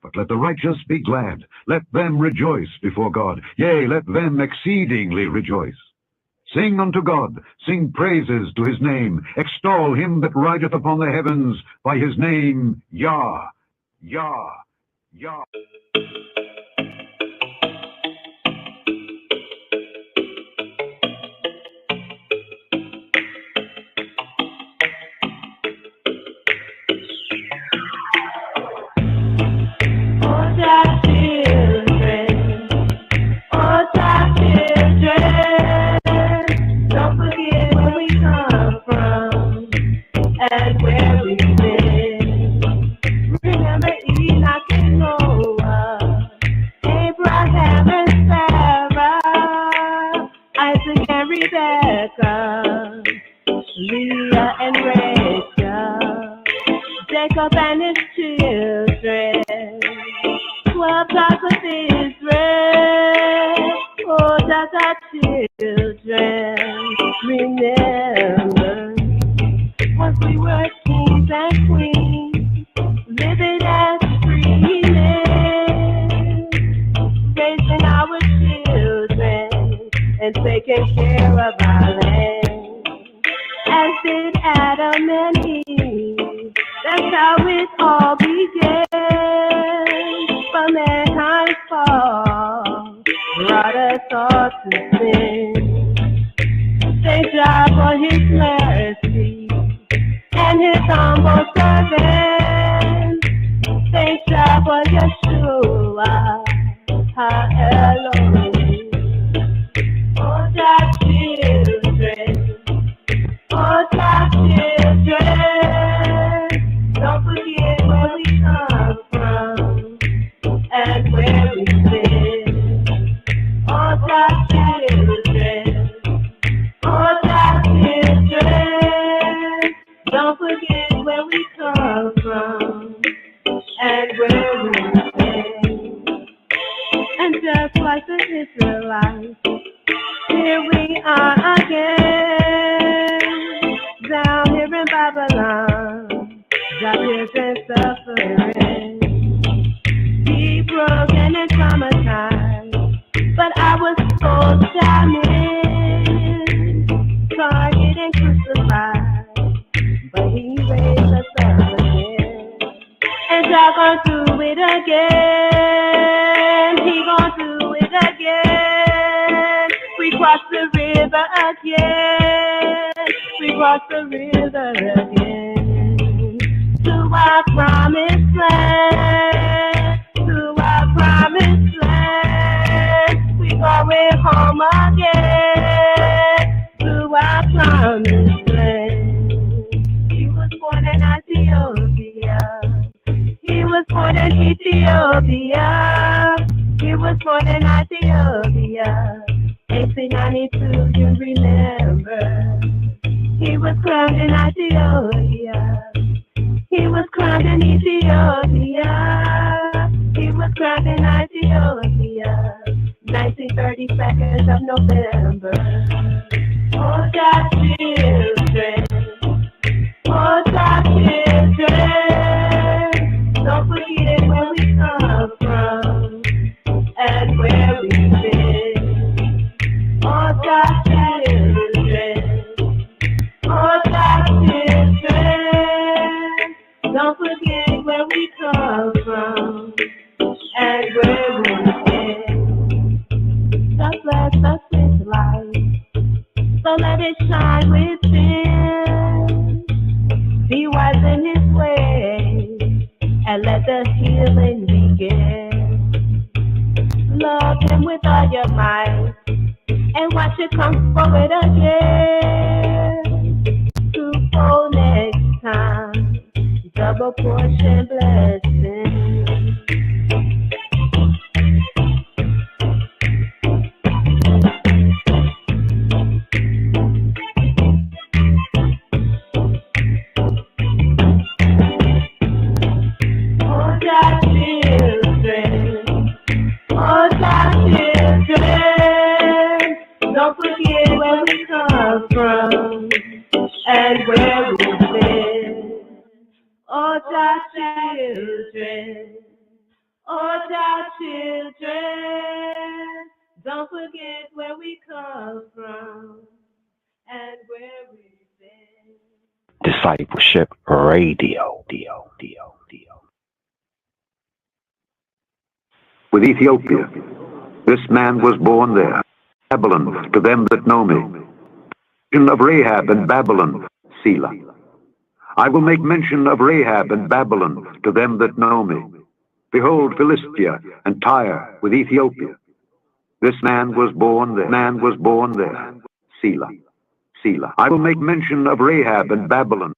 But let the righteous be glad, let them rejoice before God. Yea, let them exceedingly rejoice. Sing unto God, sing praises to his name. Extol him that rideth upon the heavens by his name, Yah, Yah, Yah. Leah and Rachel, Jacob and his children, 12 tribes of Israel, oh, that children, remember, once we were kings and queens, living as free men, raising our children, and taking care of our land. As did Adam and Eve, that's how it all began. For mankind's fall brought us all to sin. Thank God for his mercy and his humble servant. Thank God for Yeshua, Elohim. Oh, that children. Oh, our children, don't forget where we come from and where we've been. Oh, our children, don't forget where we come from and where we've been. And just like the Israelites, here we are again. Down here in Babylon, God is in suffering. He broken and traumatized, but I was so damaged, targeted and crucified, but he raised us up again. And God gonna do it again, he gonna do it again. We cross the river again. We cross the river again to our promised land, to our promised land. We going home again to our promised land. He was born in Ethiopia. He was born in Ethiopia. He was born in Ethiopia. 18 found in Ethiopia. He was crowned in Ethiopia. 1932nd of November. Oh, God, children. Oh, God, children. Don't forget where we come from and where we've been. Oh, God, children. Oh, God, children. Don't forget where we come from and where we've been. God bless us with light, so let it shine within. Be wise in His ways, and let the healing begin. Love Him with all your might, and watch it come forward again. To next time, double portion blessing. Don't forget where we come from and where we've been. Oh, our children. Oh, our children. Don't forget where we come from and where we've been. Discipleship Radio. With Ethiopia, this man was born there. Babylon, to them that know me. Mention of Rahab and Babylon, Selah. I will make mention of Rahab and Babylon to them that know me. Behold, Philistia and Tyre with Ethiopia. This man was born there. Selah. Selah. I will make mention of Rahab and Babylon.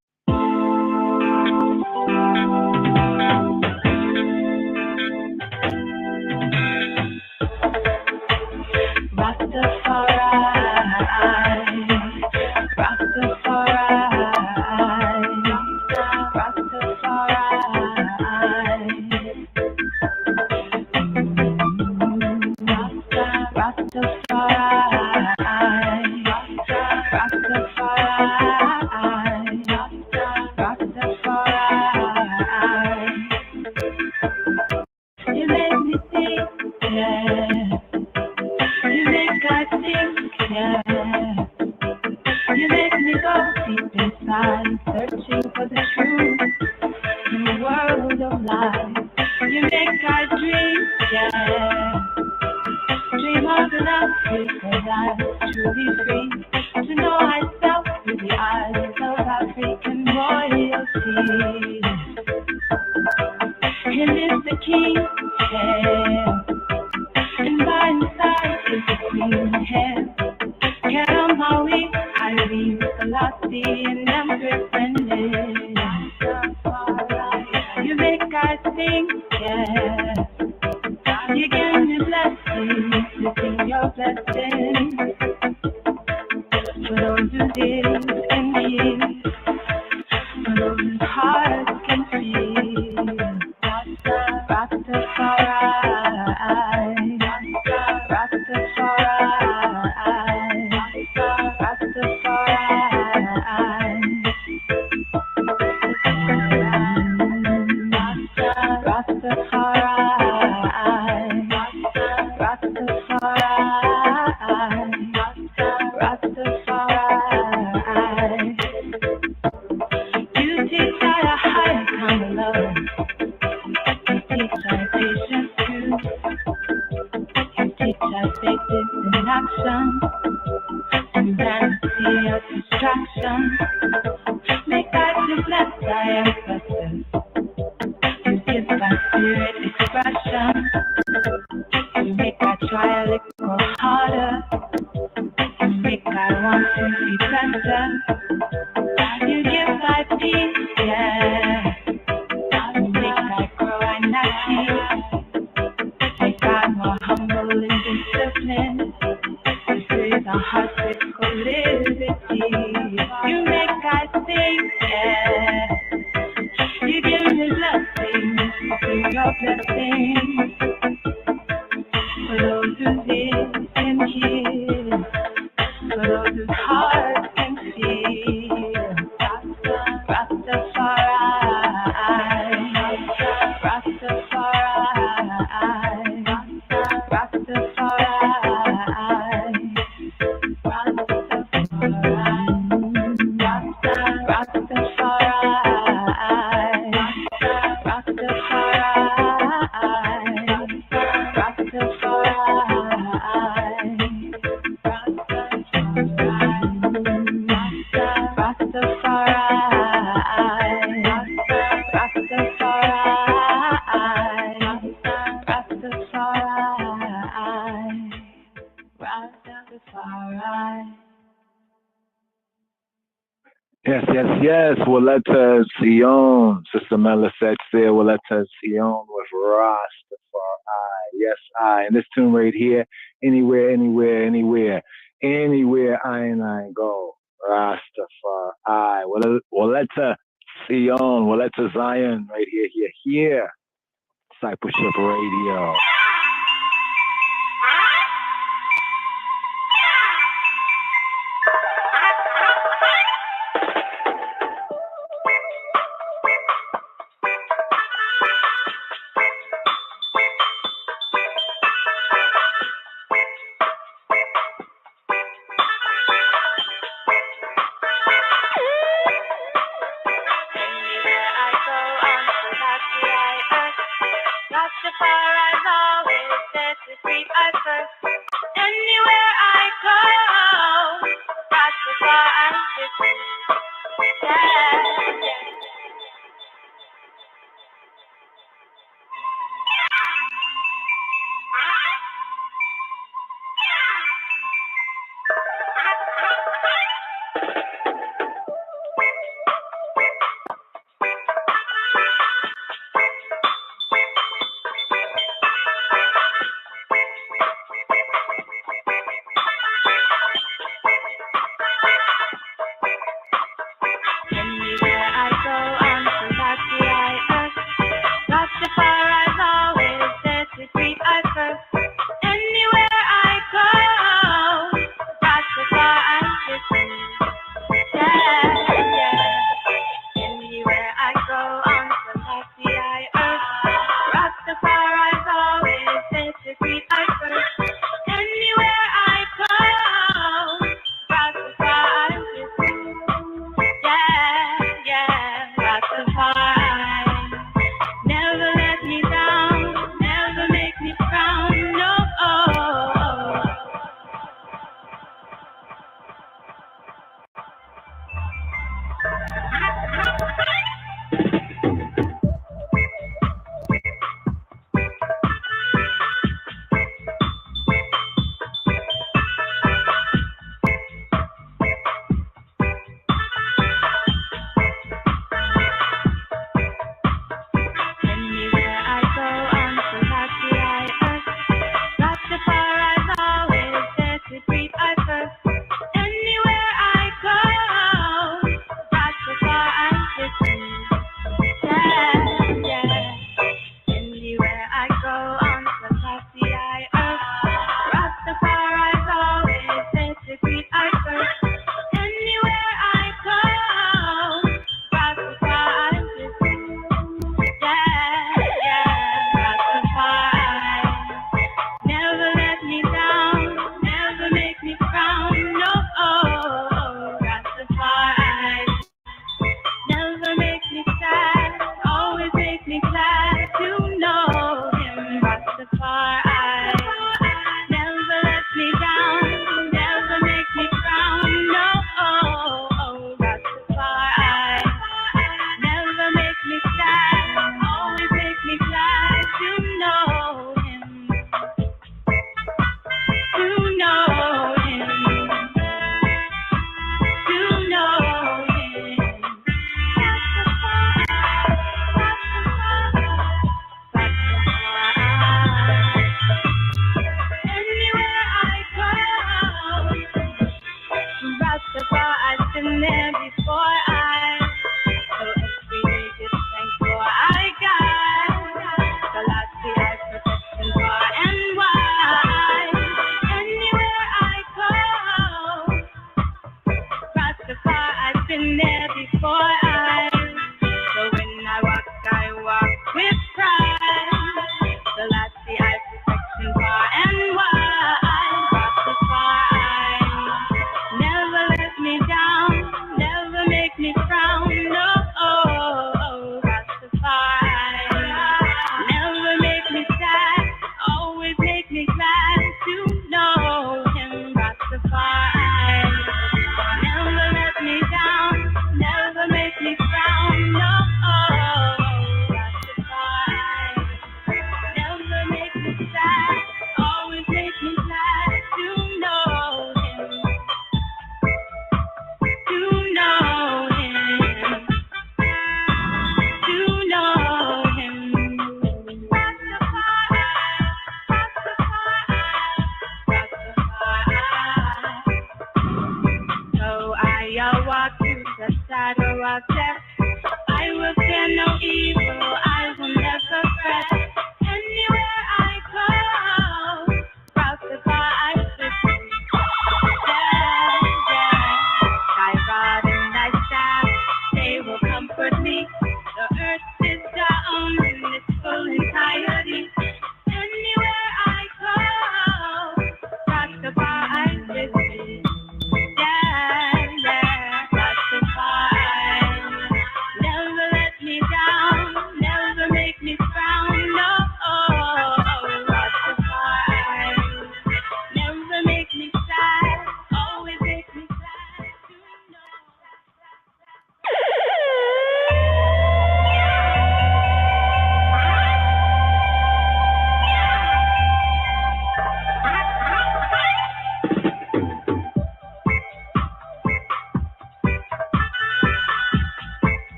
your blessings for those who live and hear, for those whose hearts can feel. Rastafari, Rastafari, Rastafari. Yes, yes, yes. Waleta Sion. Sister Mela said there, Waleta Sion with Rastafari. Yes, I. And this tune right here, anywhere, anywhere, anywhere. Anywhere I and I go. Rastafari. Waleta Sion. Waleta Zion right here, here. Discipleship Radio. Rastafari's always there to keep us first. Anywhere I go, Rastafari is yeah.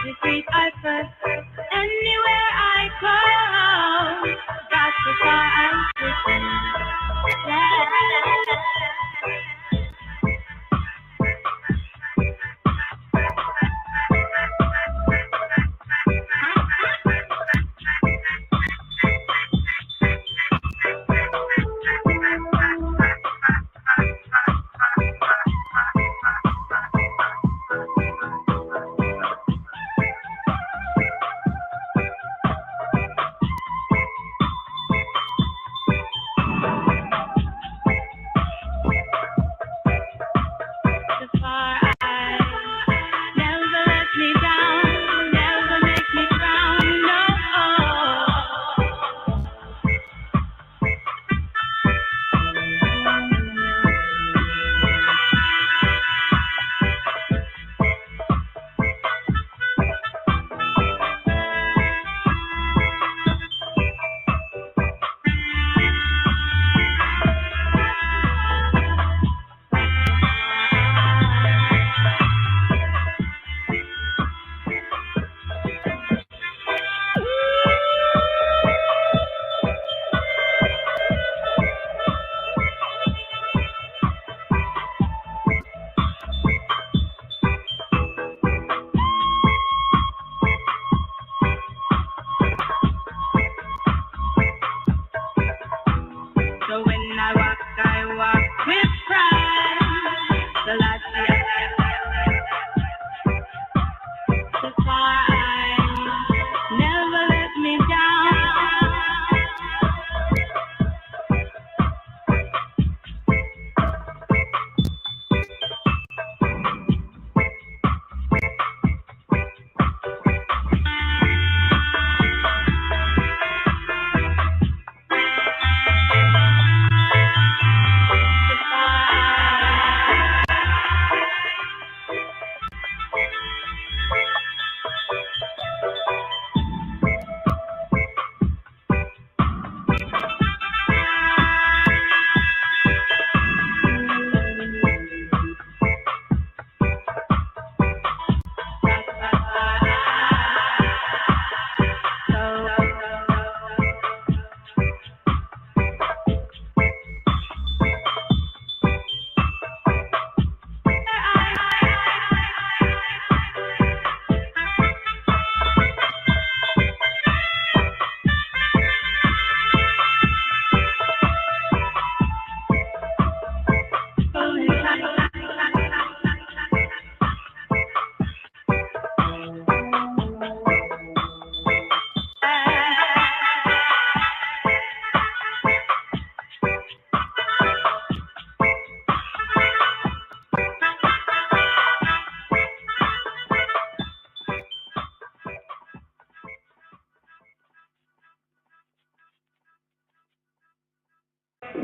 me sweet I first. Anywhere I go, that's the far I'm taking.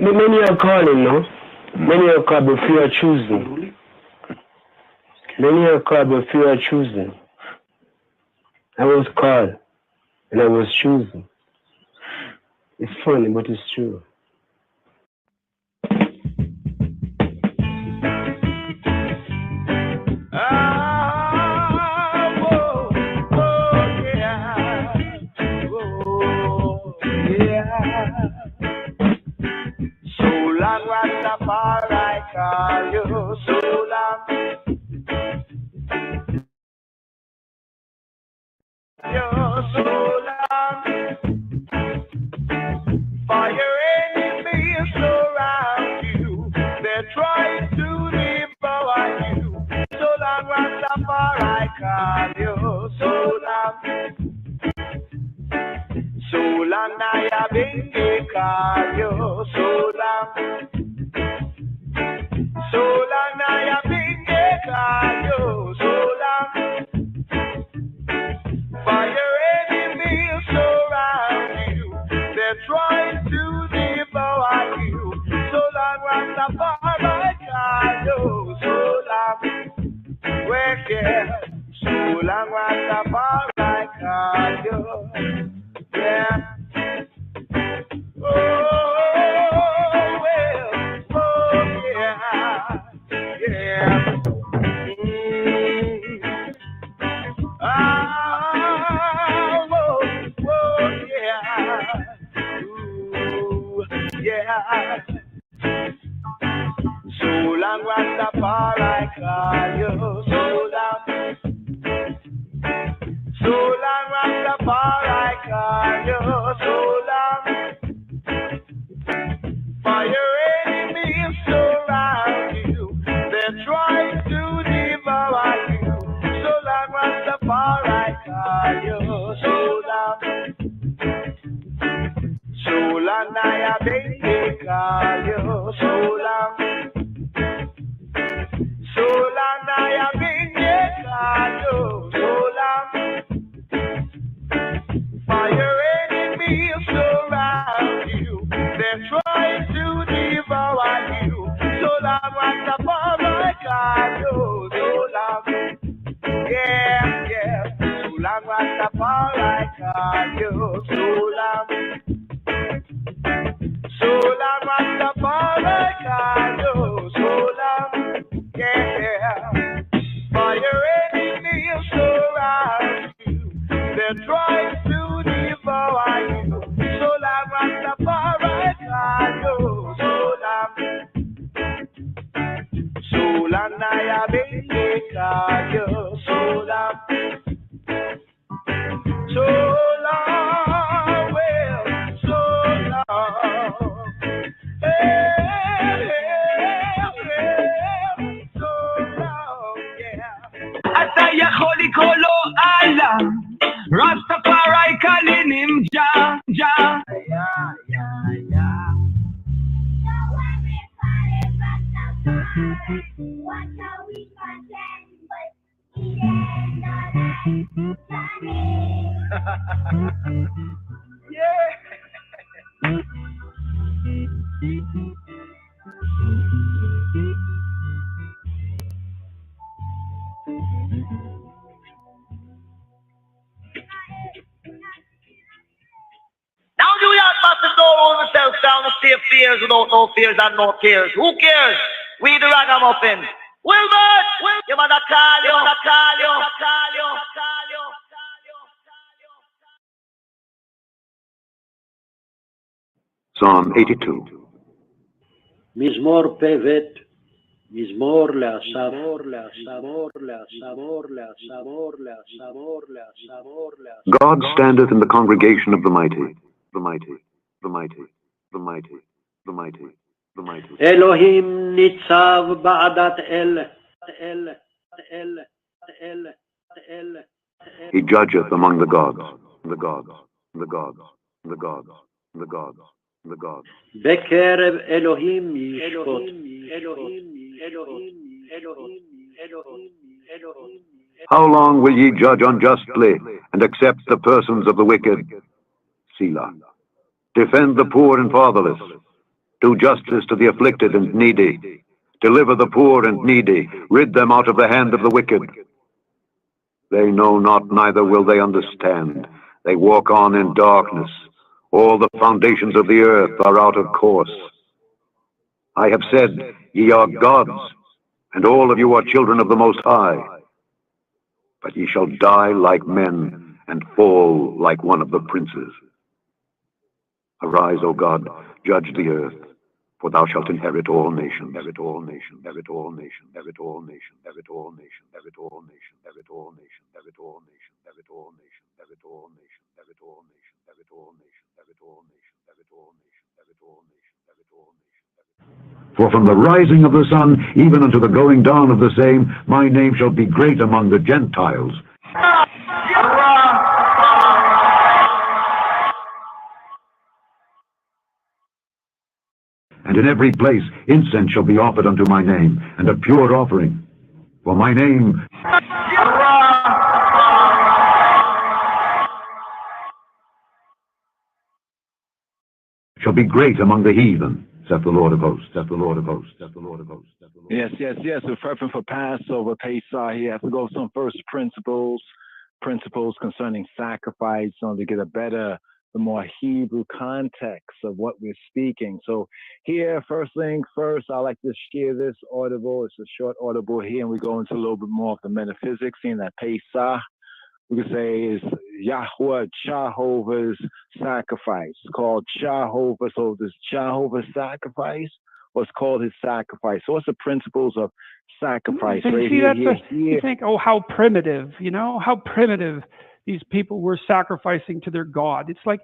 Many are calling, no? Many are called, but few are choosing. Many are called, but few are choosing. I was called, and I was choosing. It's funny, but it's true. Rastafari call you so long. You're so long. For your enemies surround you. They're trying to devour you. So long, Rastafari call you so long. So long, I have been call you so long. So long I have been call you so long. For your enemies surround you. They're trying to devour you. So long Rastafari call you so long. Wake up. So long Rastafari call you. Yeah. Oh, well, oh, yeah, yeah. Ah, whoa, whoa, yeah. Ooh, yeah. So long Rastafari call you. So long Rastafari call you. So long for your enemies surround you. They're trying to devour you. So long Rastafari call you. So long I beg you call you. So long I beg you call you. So long for your enemies surround you. They're trying to devour you. So long Rastafari call you. So long, yeah, yeah. So long Rastafari call you. So long Rastafari call you. So long, yeah. For your enemies surround you. They're trying to devour you. So long Rastafari call you. So long I beg you call you. So long, well, so long. So long, yeah. Ataya Holy Kolo Allah, Rastafari calling him Jah, Jah. Yeah, yeah, yeah. Yeah. Now do that massive door on yourself down the stay fears without no fears and no cares. Who cares? We the ragamuffin. Wilbert! You mother call you, call you, call you, call you. Psalm 82. מזמור פבט, מזמור לאסף, מזמור לאסף. God standeth in the congregation of the mighty, the mighty, the mighty, the mighty, the mighty, the mighty. אלוהים ניצב בעדת אל. He judgeth among the gods, the gods, the gods, the gods, the gods, the gods. בקרב אלוהים ישפוט. How long will ye judge unjustly and accept the persons of the wicked? Selah. Defend the poor and fatherless. Do justice to the afflicted and needy. Deliver the poor and needy. Rid them out of the hand of the wicked. They know not, neither will they understand. They walk on in darkness. All the foundations of the earth are out of course. I have said, ye are gods, and all of you are children of the Most High. But ye shall die like men, and fall like one of the princes. Arise, O God, judge the earth, for thou shalt inherit all nations, inherit all nations, inherit all nations, inherit all nations, inherit all nations, inherit all nations, inherit all nations, inherit all nations, inherit all nations, inherit all nations, inherit all nations, inherit all nations, inherit all nations, inherit all nations, inherit all nations, inherit all nations. For from the rising of the sun even unto the going down of the same, my name shall be great among the Gentiles. And in every place incense shall be offered unto my name, and a pure offering. For my name shall be great among the heathen, saith the Lord of hosts, saith the Lord of hosts, saith the Lord of hosts, saith the Lord of hosts. Yes. We're prepping for Passover, Pesach. Here, have to go with some first principles concerning sacrifice, to get the more Hebrew context of what we're speaking. So here, first thing first, I like to share this audible. It's a short audible here, and we go into a little bit more of the metaphysics, seeing that Pesach, we could say is Yahweh Jehovah's sacrifice. It's called Jehovah. So this Jehovah's sacrifice was called his sacrifice. So what's the principles of sacrifice? So you Right see, here, you think, oh, how primitive, how primitive these people were sacrificing to their God. It's like,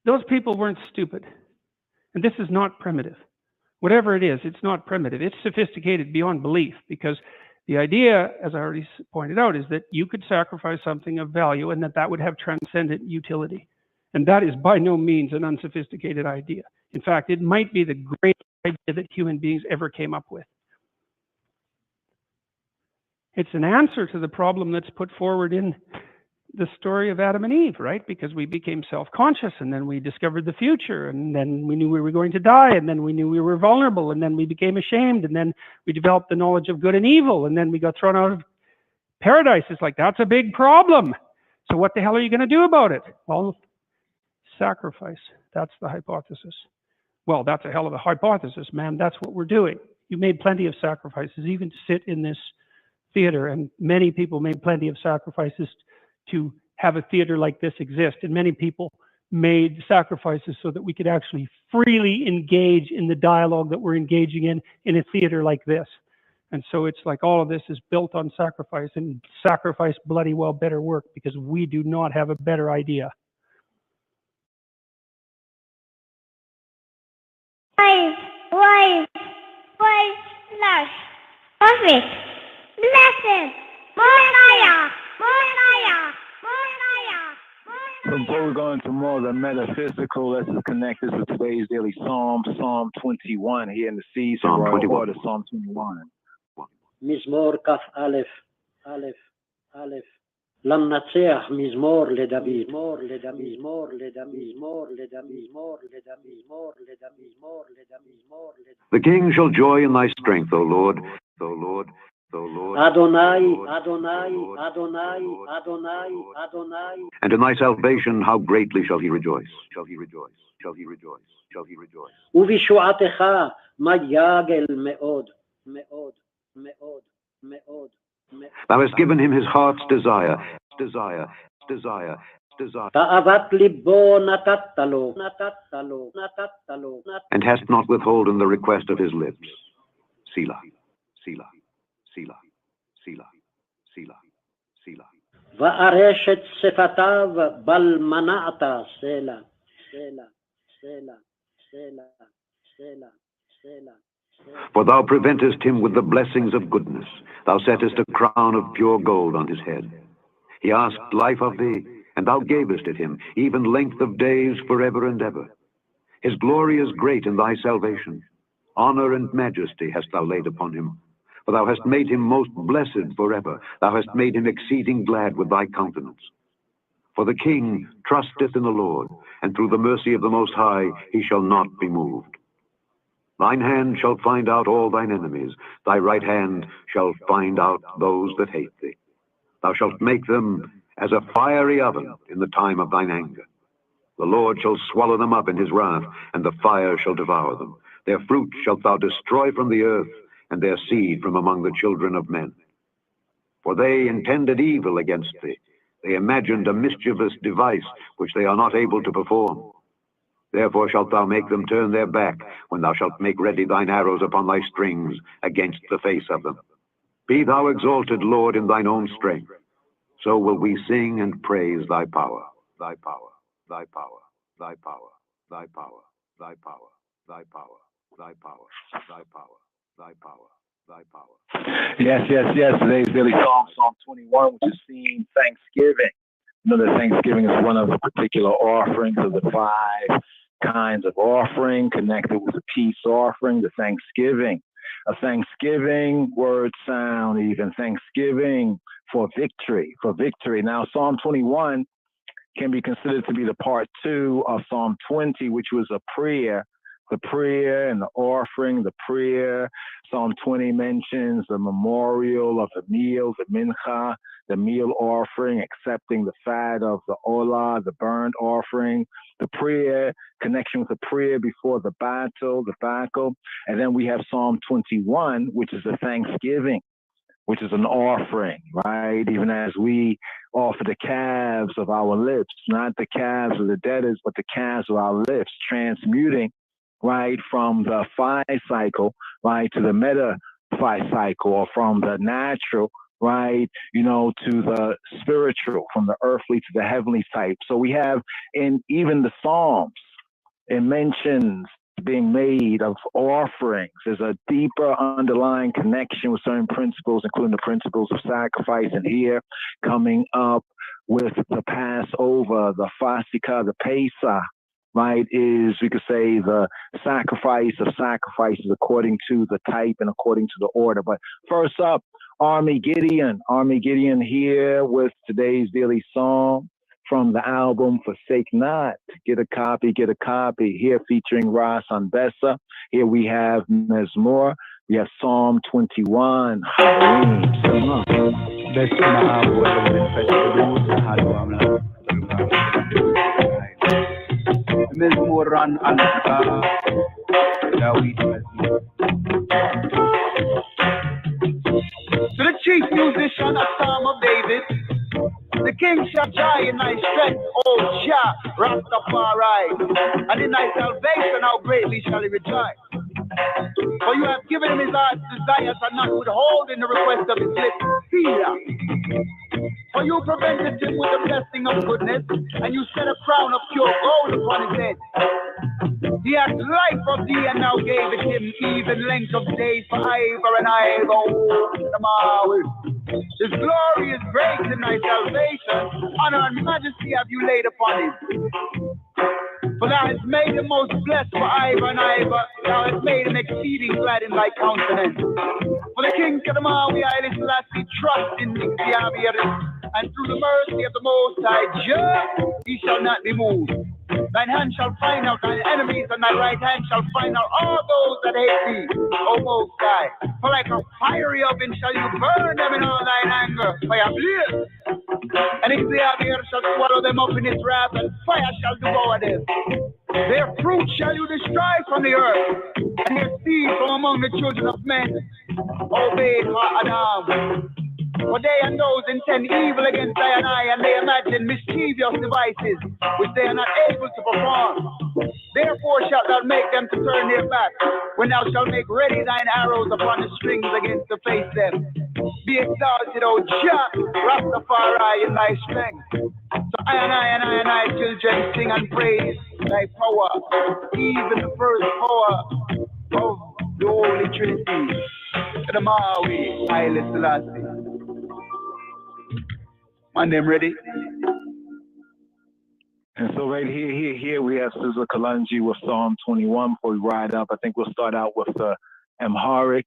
those people weren't stupid. And this is not primitive. Whatever it is, it's not primitive. It's sophisticated beyond belief, because the idea, as I already pointed out, is that you could sacrifice something of value and that would have transcendent utility. And that is by no means an unsophisticated idea. In fact, it might be the greatest idea that human beings ever came up with. It's an answer to the problem that's put forward in the story of Adam and Eve, right? Because we became self-conscious, and then we discovered the future, and then we knew we were going to die, and then we knew we were vulnerable, and then we became ashamed, and then we developed the knowledge of good and evil, and then we got thrown out of paradise. It's like, that's a big problem. So what the hell are you going to do about it? Well, sacrifice. That's the hypothesis. Well, that's a hell of a hypothesis, man. That's what we're doing. You made plenty of sacrifices, even to sit in this theater, and many people made plenty of sacrifices to have a theater like this exist. And many people made sacrifices so that we could actually freely engage in the dialogue that we're engaging in a theater like this. And so it's like all of this is built on sacrifice, and sacrifice bloody well better work, because we do not have a better idea. Wise, lush, perfect, blessed, Messiah. So before we go into more of the metaphysical, let's just connect this with today's daily Psalm, Psalm 21 here in the Seas of Royal Order, Psalm 21. מזמור כ"א, א', למנצח מזמור לדוד, מזמור לדוד, מזמור לדוד, מזמור לדוד, מזמור לדוד, מזמור לדוד, מזמור לדוד, מזמור לדוד. The king shall joy in thy strength, O Lord, O Lord. Adonai, Adonai, Adonai, Adonai, Adonai. And in thy salvation, how greatly shall he rejoice? Shall he rejoice? Shall he rejoice? Shall he rejoice? ובשועתך מייגל מאוד, מאוד, מאוד, מאוד. Thou hast given him his heart's desire. תאוות ליבו נתת לו, נתת לו, נתת לו. And hast not withholden the request of his lips. Selah, Selah, Selah, Selah, Selah, Selah. וארשת שפתיו בל מנעת, סלע, סלע, סלע, סלע, סלע, סלע. For thou preventest him with the blessings of goodness. Thou settest a crown of pure gold on his head. He asked life of thee, and thou gavest it him, even length of days forever and ever. His glory is great in thy salvation. Honor and majesty hast thou laid upon him. For thou hast made him most blessed forever. Thou hast made him exceeding glad with thy countenance. For the king trusteth in the Lord, and through the mercy of the Most High he shall not be moved. Thine hand shall find out all thine enemies. Thy right hand shall find out those that hate thee. Thou shalt make them as a fiery oven in the time of thine anger. The Lord shall swallow them up in his wrath, and the fire shall devour them. Their fruit shalt thou destroy from the earth, and their seed from among the children of men. For they intended evil against thee. They imagined a mischievous device which they are not able to perform. Therefore shalt thou make them turn their back, when thou shalt make ready thine arrows upon thy strings against the face of them. Be thou exalted, Lord, in thine own strength. So will we sing and praise thy power, thy power, thy power, thy power, thy power, thy power, thy power, thy power, thy power, thy power, thy power. Yes. Today's daily Psalm, Psalm 21, which is seen Thanksgiving. You know that Thanksgiving is one of the particular offerings of the 5 kinds of offering connected with the peace offering, the Thanksgiving. A Thanksgiving word sound, even Thanksgiving for victory, Now, Psalm 21 can be considered to be the part 2 of Psalm 20, which was a prayer. The prayer and the offering, the prayer. Psalm 20 mentions the memorial of the meal, the mincha, the meal offering, accepting the fat of the olah, the burnt offering, the prayer, connection with the prayer before the battle. And then we have Psalm 21, which is a thanksgiving, which is an offering, right? Even as we offer the calves of our lips, not the calves of the debtors, but the calves of our lips, transmuting, right, from the phi cycle, right, to the meta phi cycle, or from the natural, right, to the spiritual, from the earthly to the heavenly type. So we have in even the Psalms, it mentions being made of offerings. There's a deeper underlying connection with certain principles, including the principles of sacrifice. And here, coming up with the Passover, the Fasika, the Pesach, right, is, we could say, the sacrifice of sacrifices according to the type and according to the order. But first up, Army Gideon here with today's daily psalm from the album Forsake Not. Get a copy. Here featuring Ras Anbessa. Here we have Mezmor. We have Psalm 21. To the chief musician, a Psalm of David, the king shall joy in thy strength, O Jah, Rastafari, and in thy salvation how greatly shall he rejoice. For you have given him his heart's desires and not withholding the request of his lips. Selah. For you prevented him with the blessing of goodness, and you set a crown of pure gold upon his head. He hath life of thee, and now gave it him even length of days for ever and ever. His glory is great in thy salvation. Honor and majesty have you laid upon him. For thou hast made him most blessed for ever and ever. Thou hast made him exceeding glad in thy countenance. For the King Kadamawi Haile Selassie trust in thee, and through the mercy of the Most High Jah, he shall not be moved. Thine hand shall find out thine enemies, and thy right hand shall find out all those that hate thee, O Most High. For like a fiery oven shall you burn them in all thine anger. Fire blaze. And if they have ear shall swallow them up in his wrath, and fire shall devour them. Their fruit shall you destroy from the earth, and their seed from among the children of men. Obey Adam. For they and those intend evil against thy and I, and they imagine mischievous devices, which they are not able to perform. Therefore shalt thou make them to turn their back, when thou shalt make ready thine arrows upon the strings against to face them. Be exalted, O Jah, Rastafari, in thy strength. So I and I, children, sing and praise thy power, even the first power of the Holy Trinity. The Maui, Haile Selassie. Man, them ready? And so right here we have Sizzla Kalonji with Psalm 21. Before we ride up, I think we'll start out with the Amharic,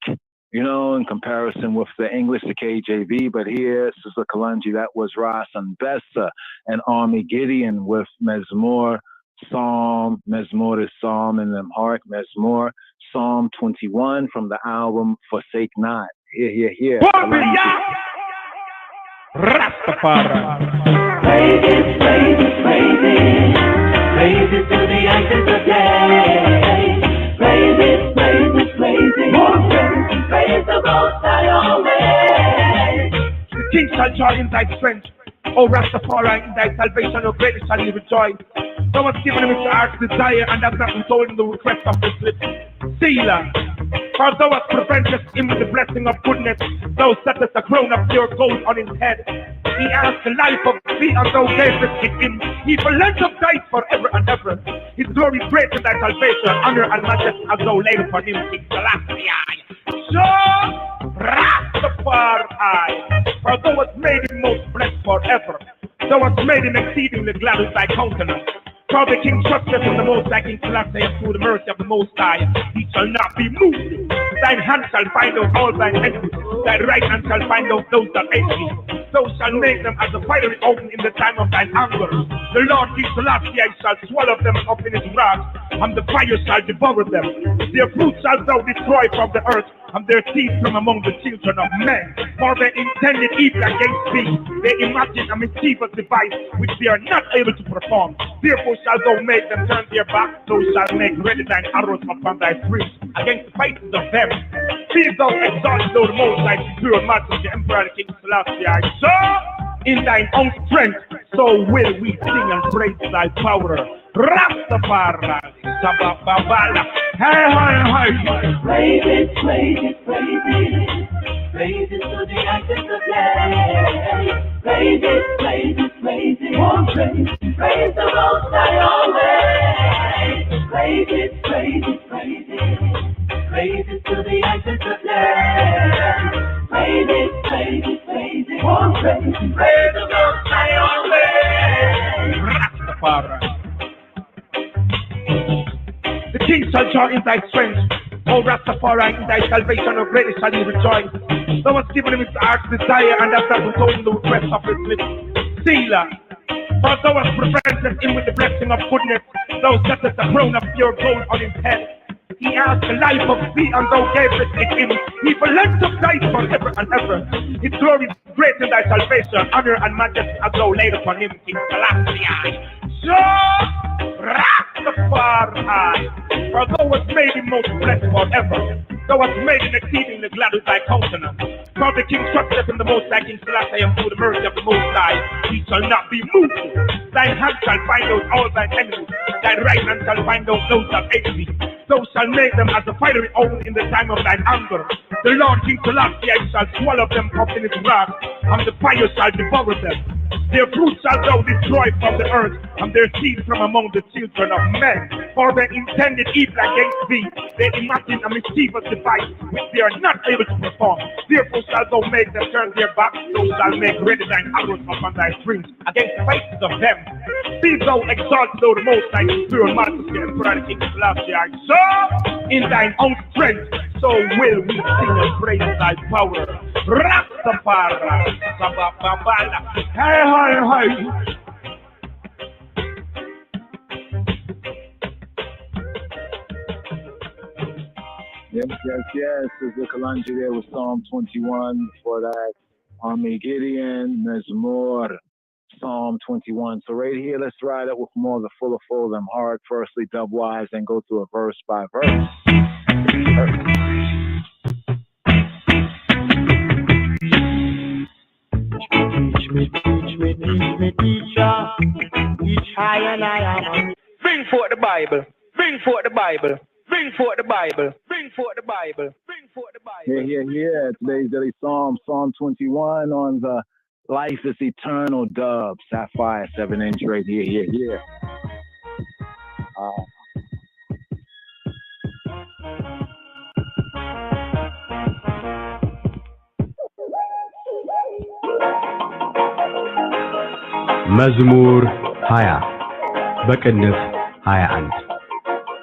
in comparison with the English, the KJV. But here, Sizzla Kalonji, that was Ras Anbessa and Army Gideon with Mezmor, Psalm, Mezmor is Psalm, and Amharic Mezmor, Psalm 21 from the album Forsake Not. Here. Rastafari. Praise it to the ancient of days. Praise it. Praise the Most High always. The King shall joy in thy strength, O Rastafari, in thy salvation, O greatly shall he rejoice. Thou hast given him his heart's desire, and hast not withholden the request of his lips. Selah. For thou hast prevented him with the blessing of goodness. Thou settest a crown of pure gold on his head. He asked the life of thee, and thou gavest it him. He for length of days forever and ever. His glory great in thy salvation, honor and majesty as thou laid upon him. King Selassie. So Rastafari. For thou hast made him most blessed forever. Thou hast made him exceedingly glad with thy countenance. For the King trusted in the Most High, King Selassie, through the mercy of the Most High, he shall not be moved. Thine hand shall find out all thine enemies. Thy right hand shall find out those that hate thee. Thou shalt make them as a fiery oven in the time of thine anger. The Lord King Selassie shall swallow them up in his wrath, and the fire shall devour them. Their fruit shall thou destroy from the earth, and their seed from among the children of men. For they intended evil against thee. They imagined a mischievous device which they are not able to perform. Therefore shall thou make them turn their back. Thou shalt make ready thine arrows upon thy strings against the fighters of them. Please don't exalt thou the most like pure majesty, Emperor King Selassie. So, in thine own strength, so will we sing and praise thy power. Rastafari, Sabababala. Hey, hey, hey. Praise it, praise it, praise it. Praise it to the access of life. Praise it, praise it, praise it. Oh, praise the Most High always. Praise it, praise it, praise it. Praise it to the access of life. Praise it, praise it, praise it. Oh, praise the Most High always. Rastafari. The king shall join in thy strength. O Rastafari, in thy salvation of greatness shall he rejoice. Thou hast given him his heart's desire, and hast not told him the request of his lips. Selah. For thou hast presented him with the blessing of goodness. Thou settest the crown of pure gold on his head. He asked the life of thee, and thou gavest it him. He will lend up life forever and ever. His glory is great in thy salvation. Honor and majesty as thou laid upon him, King Selassie. So, Rastafari, for thou hast made him most blessed forever. Thou hast made him exceedingly glad with thy countenance. For the king trusteth in the Most High, King Selassie, and through the mercy of the Most High, he shall not be moved. Thine hand shall find out all thine enemies. Thine right hand shall find out those that hate thee. Thou shalt make them as a fiery oven in the time of thine anger. The Lord King Selassie shall swallow them up in his wrath, and the fire shall devour them. Their fruit shall thou destroy from the earth, and their seed from among the children of men. For they intended evil against thee. They imagine a mischievous device which they are not able to perform. Therefore shalt thou make them turn their backs. Thou shalt make ready thine arrows upon thy strings against the faces of them. Be thou exalted, thou the Most High, pure majesty, Emperor King Selassie. So, in thine own strength, so will we sing and praise thy power. Rastafari, Sabababala. Hey, hey, hey. Yes. There's a Kalonji there with Psalm 21. Before that, Army Gideon, Mezmor, Psalm 21. So right here, let's ride it with more of the full of them hard. Firstly, dubwise, and go through a verse by verse. Teach me, teacher. Teach high and I am. Bring forth the Bible. Bring forth the Bible. Bring forth the Bible. Bring forth the Bible. Bring forth the Bible. Yeah. Today's daily Psalm 21 on the Life is Eternal dub. Sapphire 7-inch right here. መዝሙር 20 በቅንፍ 21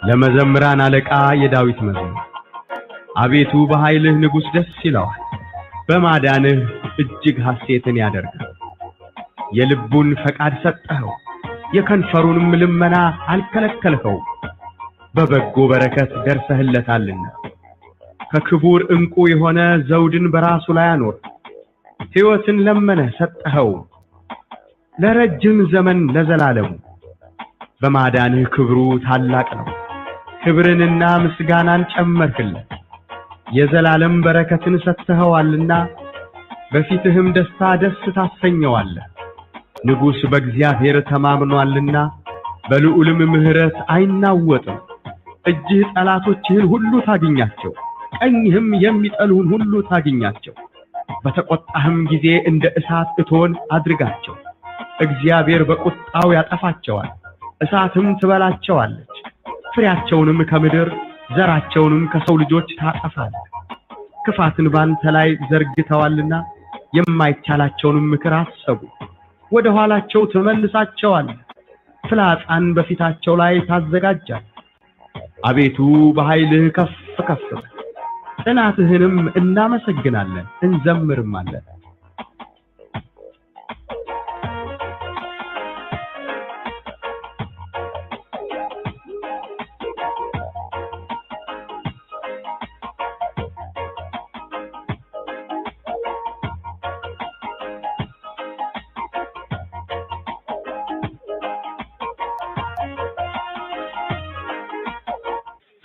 ለመዘምራን አለቃ የዳዊት መዝሙር። አቤቱ በኃይልህ ንጉሥ ደስ ይለዋል፣ በማዳንህ እጅግ ሐሴትን ያደርጋል። የልቡን ፈቃድ ሰጠኸው፣ የከንፈሩንም ልመና አልከለከልኸው። በበጎ በረከት ደርሰህለታልና ከክቡር ዕንቁ የሆነ ዘውድን በራሱ ላይ አኖር። ሕይወትን ለመነ ሰጠኸው፣ ለረጅም ዘመን ለዘላለሙ። በማዳንህ ክብሩ ታላቅ ነው፣ ክብርንና ምስጋናን ጨመርክለት። የዘላለም በረከትን ሰጥተኸዋልና በፊትህም ደስታ ደስ ታሰኘዋለህ። ንጉሥ በእግዚአብሔር ተማምኗልና በልዑልም ምሕረት አይናወጥም። እጅህ ጠላቶችህን ሁሉ ታግኛቸው፣ ቀኝህም የሚጠሉህን ሁሉ ታግኛቸው። በተቆጣህም ጊዜ እንደ እሳት እቶን አድርጋቸው። እግዚአብሔር በቁጣው ያጠፋቸዋል፣ እሳትም ትበላቸዋለች። ፍሬያቸውንም ከምድር ዘራቸውንም ከሰው ልጆች ታጠፋለህ። ክፋትን ባንተ ላይ ዘርግተዋልና የማይቻላቸውንም ምክር አሰቡ። ወደ ኋላቸው ትመልሳቸዋለህ፣ ፍላጻን በፊታቸው ላይ ታዘጋጃለህ። አቤቱ በኃይልህ ከፍ ከፍ በል፣ ጽናትህንም እናመሰግናለን እንዘምርማለን።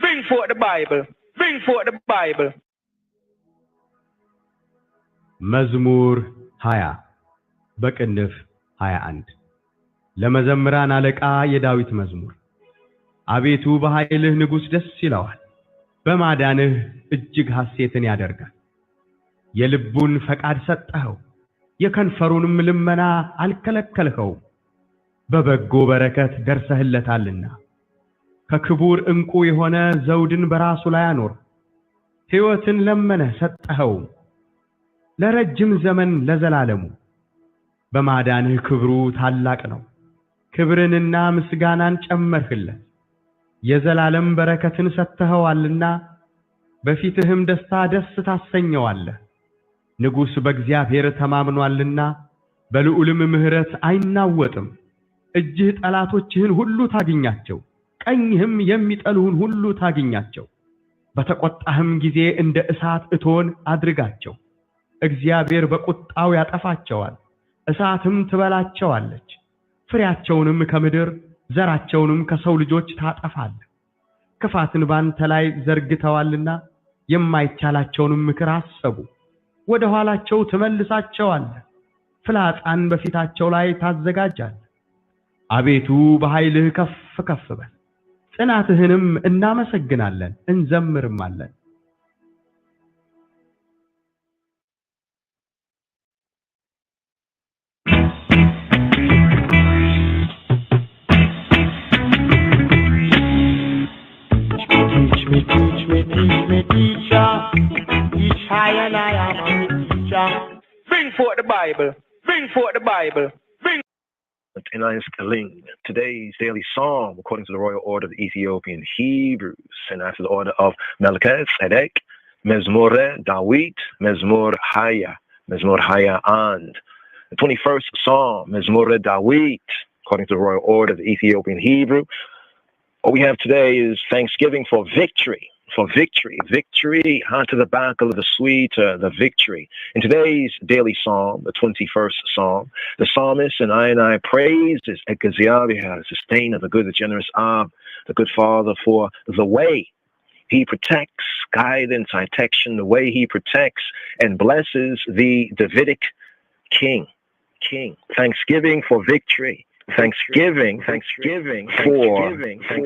Bring forth the Bible. Bring forth the Bible. መዝሙር 20 በቅንፍ 21 ለመዘምራን አለቃ የዳዊት መዝሙር። አቤቱ በኃይልህ ንጉሥ ደስ ይለዋል፣ በማዳንህ እጅግ ሐሴትን ያደርጋል። የልቡን ፈቃድ ሰጠኸው፣ የከንፈሩንም ልመና አልከለከልኸው። በበጎ በረከት ደርሰህለታልና ከክቡር ዕንቁ የሆነ ዘውድን በራሱ ላይ አኖር። ሕይወትን ለመነህ ሰጠኸው፣ ለረጅም ዘመን ለዘላለሙ። በማዳንህ ክብሩ ታላቅ ነው፣ ክብርንና ምስጋናን ጨመርህለት። የዘላለም በረከትን ሰጥተኸዋልና በፊትህም ደስታ ደስ ታሰኘዋለህ። ንጉሥ በእግዚአብሔር ተማምኗልና በልዑልም ምሕረት አይናወጥም። እጅህ ጠላቶችህን ሁሉ ታግኛቸው፣ ቀኝህም የሚጠሉህን ሁሉ ታግኛቸው። በተቆጣህም ጊዜ እንደ እሳት እቶን አድርጋቸው። እግዚአብሔር በቁጣው ያጠፋቸዋል፣ እሳትም ትበላቸዋለች። ፍሬያቸውንም ከምድር ዘራቸውንም ከሰው ልጆች ታጠፋለህ። ክፋትን ባንተ ላይ ዘርግተዋልና የማይቻላቸውንም ምክር አሰቡ። ወደ ኋላቸው ትመልሳቸዋለህ፣ ፍላጻን በፊታቸው ላይ ታዘጋጃለህ። አቤቱ በኃይልህ ከፍ ከፍ በል፣ ጽናትህንም እናመሰግናለን እንዘምርማለን። Bring forth the Bible. Bring forth the Bible. Bring. Today's daily psalm, according to the royal order of the Ethiopian Hebrews, and after the order of Melchizedek, Mezmor Dawit, Mezmor Haya and the 21st psalm, Mezmor Dawit, according to the royal order of the Ethiopian Hebrew. What we have today is thanksgiving for victory. Victory, onto the back of the sweet, the victory. In today's daily psalm, the 21st psalm, the psalmist and I praises Ekaziyah, the sustainer, the good, the generous Ab, the good Father, for the way he protects, guidance, protection, the way he protects and blesses the Davidic king. Thanksgiving for victory. Thanksgiving for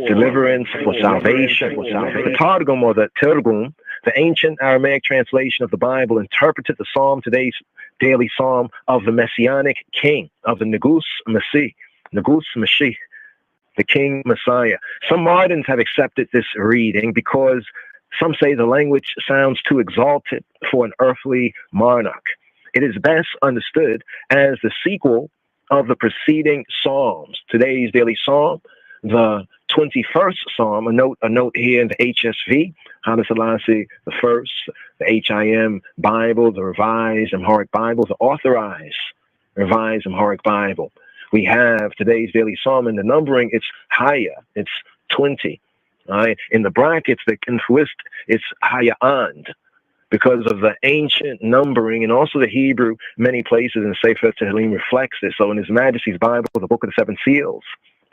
deliverance, for salvation. The Targum or the Tirgum, the ancient Aramaic translation of the Bible, interpreted the psalm, today's daily psalm, of the Messianic king, of the Negus Mashiach, the King Messiah. Some moderns have accepted this reading because some say the language sounds too exalted for an earthly monarch. It is best understood as the sequel of the preceding psalms. Today's daily psalm, the 21st psalm, a note here in the HSV, Haile Selassie the First, the HIM Bible, the Revised Amharic Bible, the Authorized Revised Amharic Bible. We have today's daily psalm, and the numbering, it's higher, it's 20. Right? In the brackets, the confused, it's higher and, because of the ancient numbering, and also the Hebrew, many places in Sefer Tehillim reflects this. So in His Majesty's Bible, the Book of the Seven Seals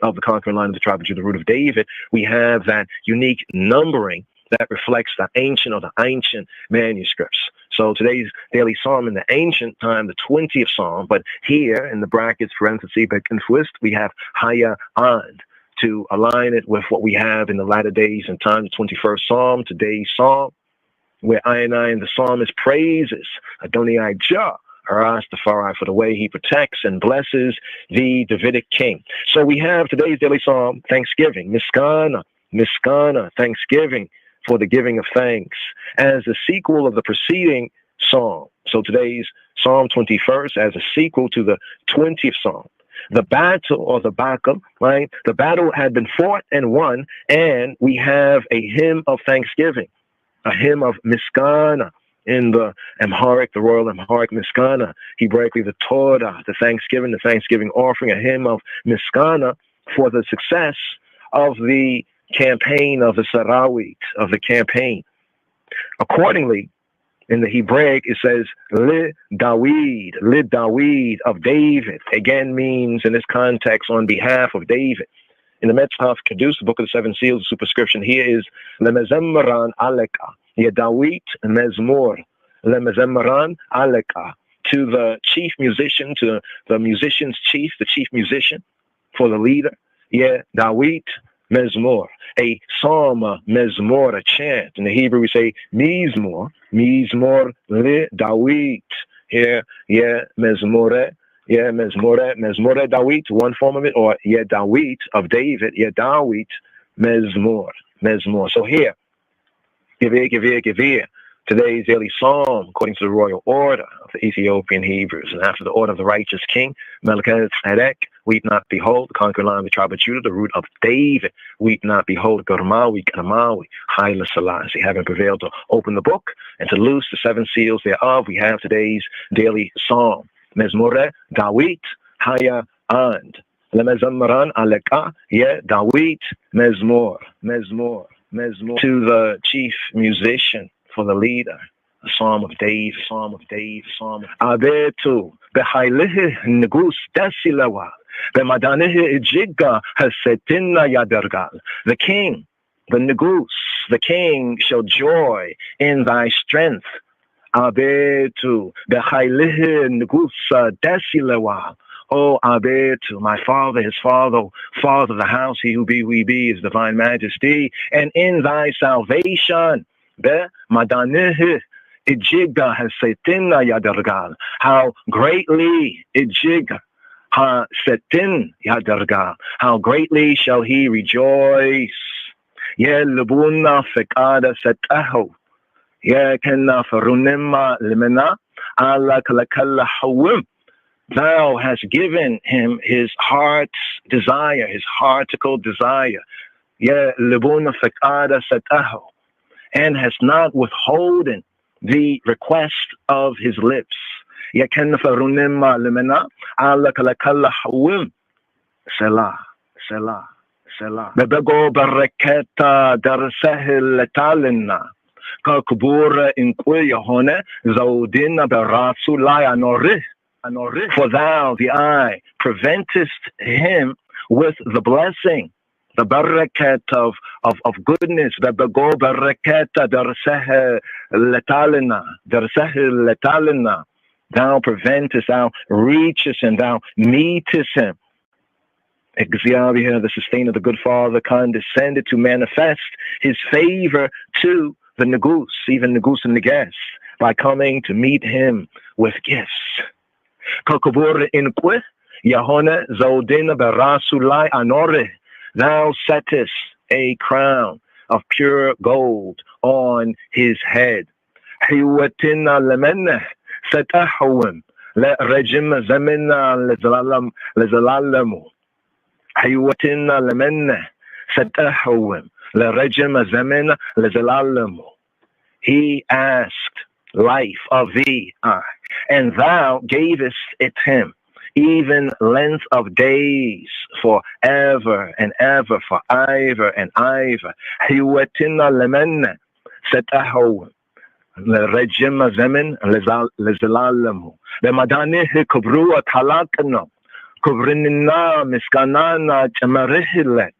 of the conquering line of the tribe of Judah, the root of David, we have that unique numbering that reflects the ancient manuscripts. So today's daily psalm in the ancient time, the 20th psalm, but here in the brackets, parentheses, but confused, we have Haya and, to align it with what we have in the latter days and time, the 21st psalm, today's psalm, where I and the psalmist praises Adonai Jah, Rastafari, for the way he protects and blesses the Davidic king. So we have today's daily psalm, thanksgiving, Miskana, thanksgiving for the giving of thanks, as the sequel of the preceding psalm. So today's Psalm 21st as a sequel to the 20th psalm. The battle, or the Bakum, right? The battle had been fought and won, and we have a hymn of thanksgiving. A hymn of Miskana in the Amharic, the royal Amharic Miskana, Hebraically the Torah, the Thanksgiving offering, a hymn of Miskana for the success of the campaign of the Sarawit, of the campaign. Accordingly, in the Hebraic, it says, Lid Dawid of David, again means in this context on behalf of David. In the Metzhaf Kedus, the Book of the Seven Seals, the superscription here is Lemezemran Aleka, Yedawit Mezmor, lemezemran aleka, to the chief musician, to the musician's chief, the chief musician, for the leader. Yeah, Dawit mezmor, a psalm, mezmor, a chant. In the Hebrew we say mizmor, mizmor le Dawit. Here, yeah, mezmore, yeah, mezmore Dawit, one form of it, or yeah, Dawit of David, yeah, Dawit mezmor. So here, Givir. Today's daily psalm, according to the royal order of the Ethiopian Hebrews, and after the order of the righteous king, Melchizedek, weep not, behold, the conquering lion of the tribe of Judah, the root of David, weep not, behold, Gormawi, Kanamawi, Haile Selassie, having prevailed to open the book and to loose the seven seals thereof, we have today's daily psalm. Mezmore, Dawit, Haya, and. Lemezamran aleka, yeah, Dawit, mezmor. To the chief musician, for the leader, a psalm of David. Abetu, behailihi negus desilawa, bemadanihi ijiga hasetina yadergal. The king, the negus, the king shall joy in thy strength. Abetu, behailihi negus desilawa. Oh, Abetu, my father, his father, father of the house, he who be, we be, is divine majesty, and in thy salvation, be madanihi ijiga hasetina yadargal. How greatly ijiga hasetin yadargal. How greatly shall he rejoice. Ye libuna fekada setaho. Ye kenna farunima limena ala kalakalla hawim. Thou hast given him his heart's desire, his heartical desire. Yeah, libuna fekada setaho. And has not withholden the request of his lips. Yaken farunima limena ala kalakalla hawim. Selah. Bebego baraketa darsehil talina. Kakbura inquia hone zaudina berasulai anorih. For thou, the eye, preventest him with the blessing, the barakat of goodness, the bego barakata darseh letalina. Thou preventest, thou reachest him, thou meetest him. Exhiabia, the sustainer, the good father, condescended to manifest his favor to the negus, even negus and neges, by coming to meet him with gifts. Kokobur inque, Yahone Zodina Berasulai Anore, thou settest a crown of pure gold on his head. Hiwatina lemene setahawim le regim zemina lezalalamu. Hiwatina lemene setahawim le regim zemina lezalalamu. He asked life of thee, and thou gavest it him, even length of days, forever and ever, for ever and ever. Hiwatina lemene setahawim le regim zemin lezalalamu. Le madani hikubru talakno kubrinina miskanana chamarihilet.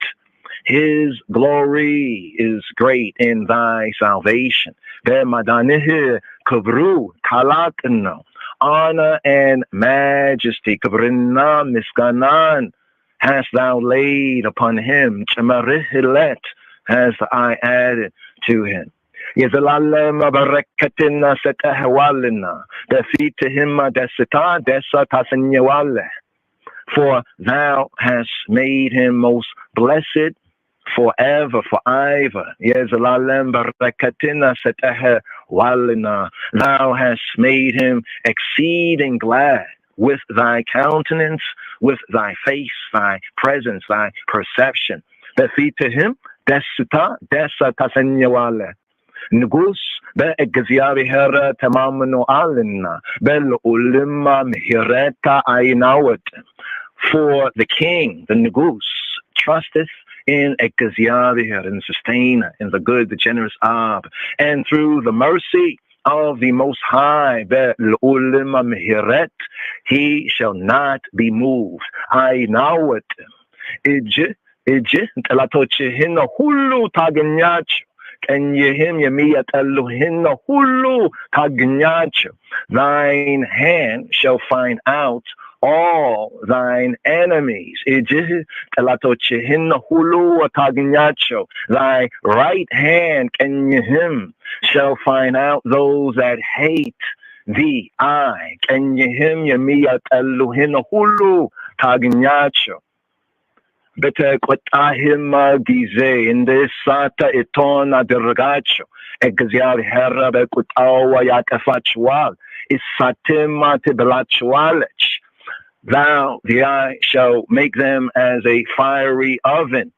His glory is great in thy salvation. Be'madanihi kabru kalakno. Honor and majesty, kabrina miskanan, hast thou laid upon him. Chamarihilet, has I added to him. Yezalalem barakatina setahwalina. Defitihim desita desa tasanyawale. For thou hast made him most blessed forever, forever. Yezalalem barakatina setahwalina. Thou hast made him exceeding glad with thy countenance, with thy face, thy presence, thy perception. Defitihim desita desa tasanyawale. Nugus be egziabihera tamamno alina bel ulima mihireta ainawat. For the king, the Nugus, trusteth in Ekaziyabihir, in the sustainer, in the good, the generous Ab, and through the mercy of the Most High, ulima mihiret, he shall not be moved. Ainawat ij telatochihina hulu taganyach ቀኝህም የሚያጠሉህን ሁሉ ታገኛቸው. Thine hand shall find out all thine enemies. እጅህ ጠላቶችህን ሁሉ ታገኛቸው. Thy right hand ቀኝህም shall find out those that hate thee. ቀኝህም የሚያጠሉህን ሁሉ ታገኛቸው. በተቆጣህም ጊዜ እንደ እሳት እቶን አደረጋቸው. እግዚአብሔር በቁጣው ያጠፋቸዋል፣ እሳትም ትበላቸዋለች. Thou, the eye, shall make them as a fiery oven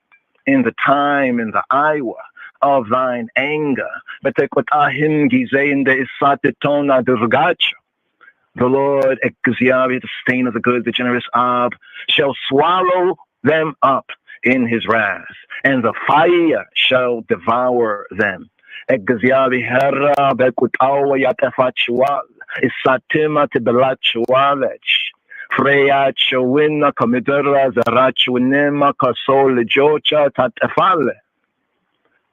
in the time, in the hour of thine anger. በተቆጣህም ጊዜ እንደ እሳት እቶን አደረጋቸው. The Lord, እግዚአብሔር, the sustainer of the good, the generous of, shall swallow them up in his wrath, and the fire shall devour them. እግዚአብሔር በቁጣው ያጠፋቸዋል፣ እሳትም ትበላቸዋለች። ፍሬያቸውን ከምድር ዘራቸውንም ከሰው ልጆች ታጠፋለህ.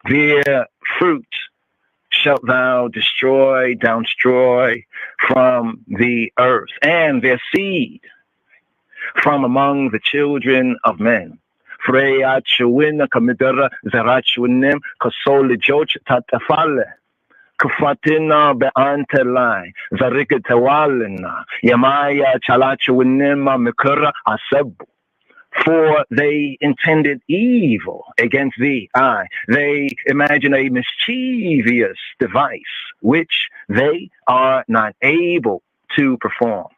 Their fruit shalt thou destroy from the earth, and their seed from among the children of men. ፍሬያቸውን ከምድር ዘራቸውንም ከሰው ልጆች ታጠፋለህ። ክፋትን በአንተ ላይ ዘርግተዋልና የማይቻላቸውንም ምክር አሰቡ. For they intended evil against thee. They imagine a mischievous device which they are not able to perform.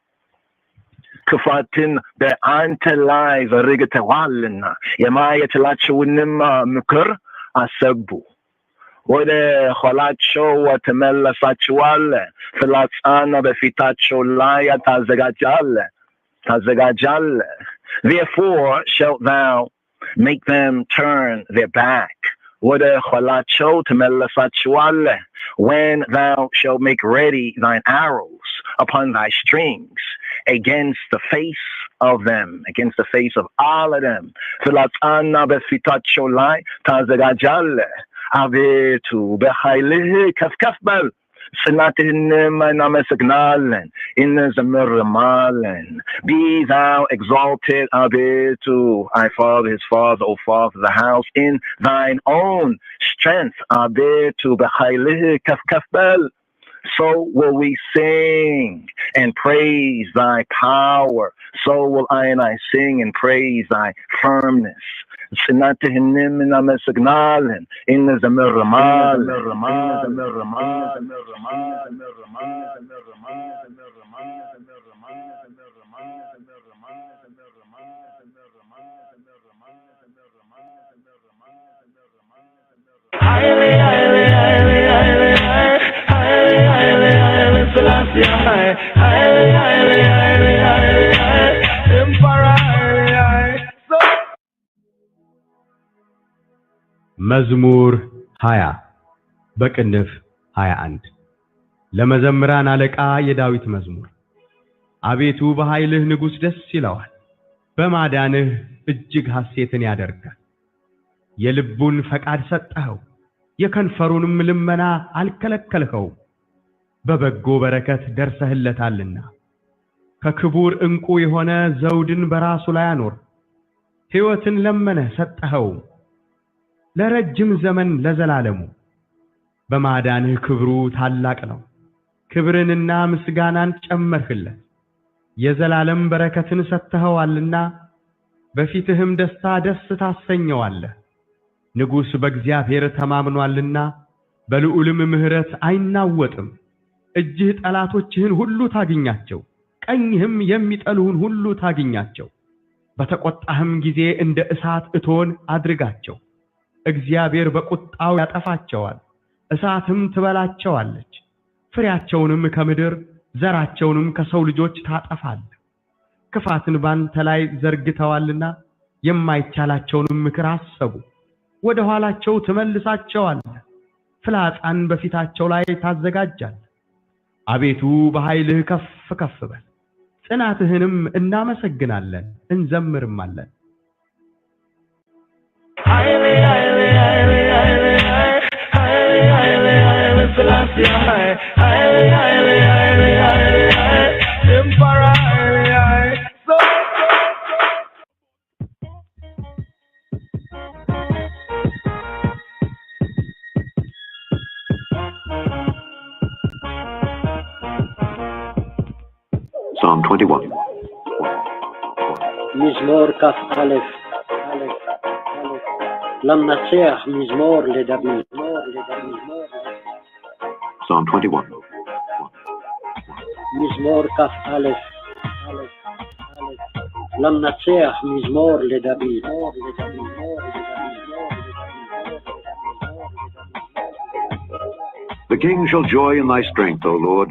ክፋትን በአንተ ላይ ዘርግተዋልና የማይቻላቸውንም ምክር አሰቡ. ወደ ኋላቸው ትመለሳቸዋለህ፣ ፍላጻን በፊታቸው ላይ ታዘጋጃለህ. Therefore shalt thou make them turn their back. ወደ ኋላቸው ትመለሳቸዋለህ, when thou shalt make ready thine arrows upon thy strings against the face of them, against the face of all of them. ፍላጻን በፊታቸው ላይ ታዘጋጃለህ. አቤቱ በኃይልህ ከፍ በል፣ ጽናትህንም እናመሰግናለን እንዘምርማለን. Be thou exalted, አቤቱ, our Father, his Father, O Father of the house, in thine own strength. አቤቱ በኃይልህ ከፍ በል. So will we sing and praise thy power. So will I and I sing and praise thy firmness. ጽናትህንም እናመሰግናለን እንዘምርማለን. መዝሙር 20 በቅንፍ 21 ለመዘምራን አለቃ የዳዊት መዝሙር። አቤቱ በኃይልህ ንጉሥ ደስ ይለዋል፣ በማዳንህ እጅግ ሐሴትን ያደርጋል። የልቡን ፈቃድ ሰጠኸው፣ የከንፈሩንም ልመና አልከለከልኸው። በበጎ በረከት ደርሰህለታልና ከክቡር ዕንቁ የሆነ ዘውድን በራሱ ላይ አኖር። ሕይወትን ለመነ ሰጠኸው፣ ለረጅም ዘመን ለዘላለሙ። በማዳንህ ክብሩ ታላቅ ነው፣ ክብርንና ምስጋናን ጨመርህለት። የዘላለም በረከትን ሰጥተኸዋልና በፊትህም ደስታ ደስ ታሰኘዋለህ። ንጉሥ በእግዚአብሔር ተማምኗልና በልዑልም ምሕረት አይናወጥም። እጅህ ጠላቶችህን ሁሉ ታግኛቸው፣ ቀኝህም የሚጠሉህን ሁሉ ታግኛቸው። በተቆጣህም ጊዜ እንደ እሳት እቶን አድርጋቸው። እግዚአብሔር በቁጣው ያጠፋቸዋል፣ እሳትም ትበላቸዋለች። ፍሬያቸውንም ከምድር ዘራቸውንም ከሰው ልጆች ታጠፋለህ። ክፋትን ባንተ ላይ ዘርግተዋልና የማይቻላቸውንም ምክር አሰቡ። ወደ ኋላቸው ትመልሳቸዋለህ፣ ፍላጻን በፊታቸው ላይ ታዘጋጃለህ። አቤቱ በኃይልህ ከፍ ከፍ በል፣ ጽናትህንም እናመሰግናለን እንዘምርማለን። Selassie, Emperor, so. Psalm 21. מזמור כ"א, למנצח מזמור לדוד. Psalm 21. מזמור כ"א, למנצח מזמור לדוד. The king shall joy in thy strength, O Lord.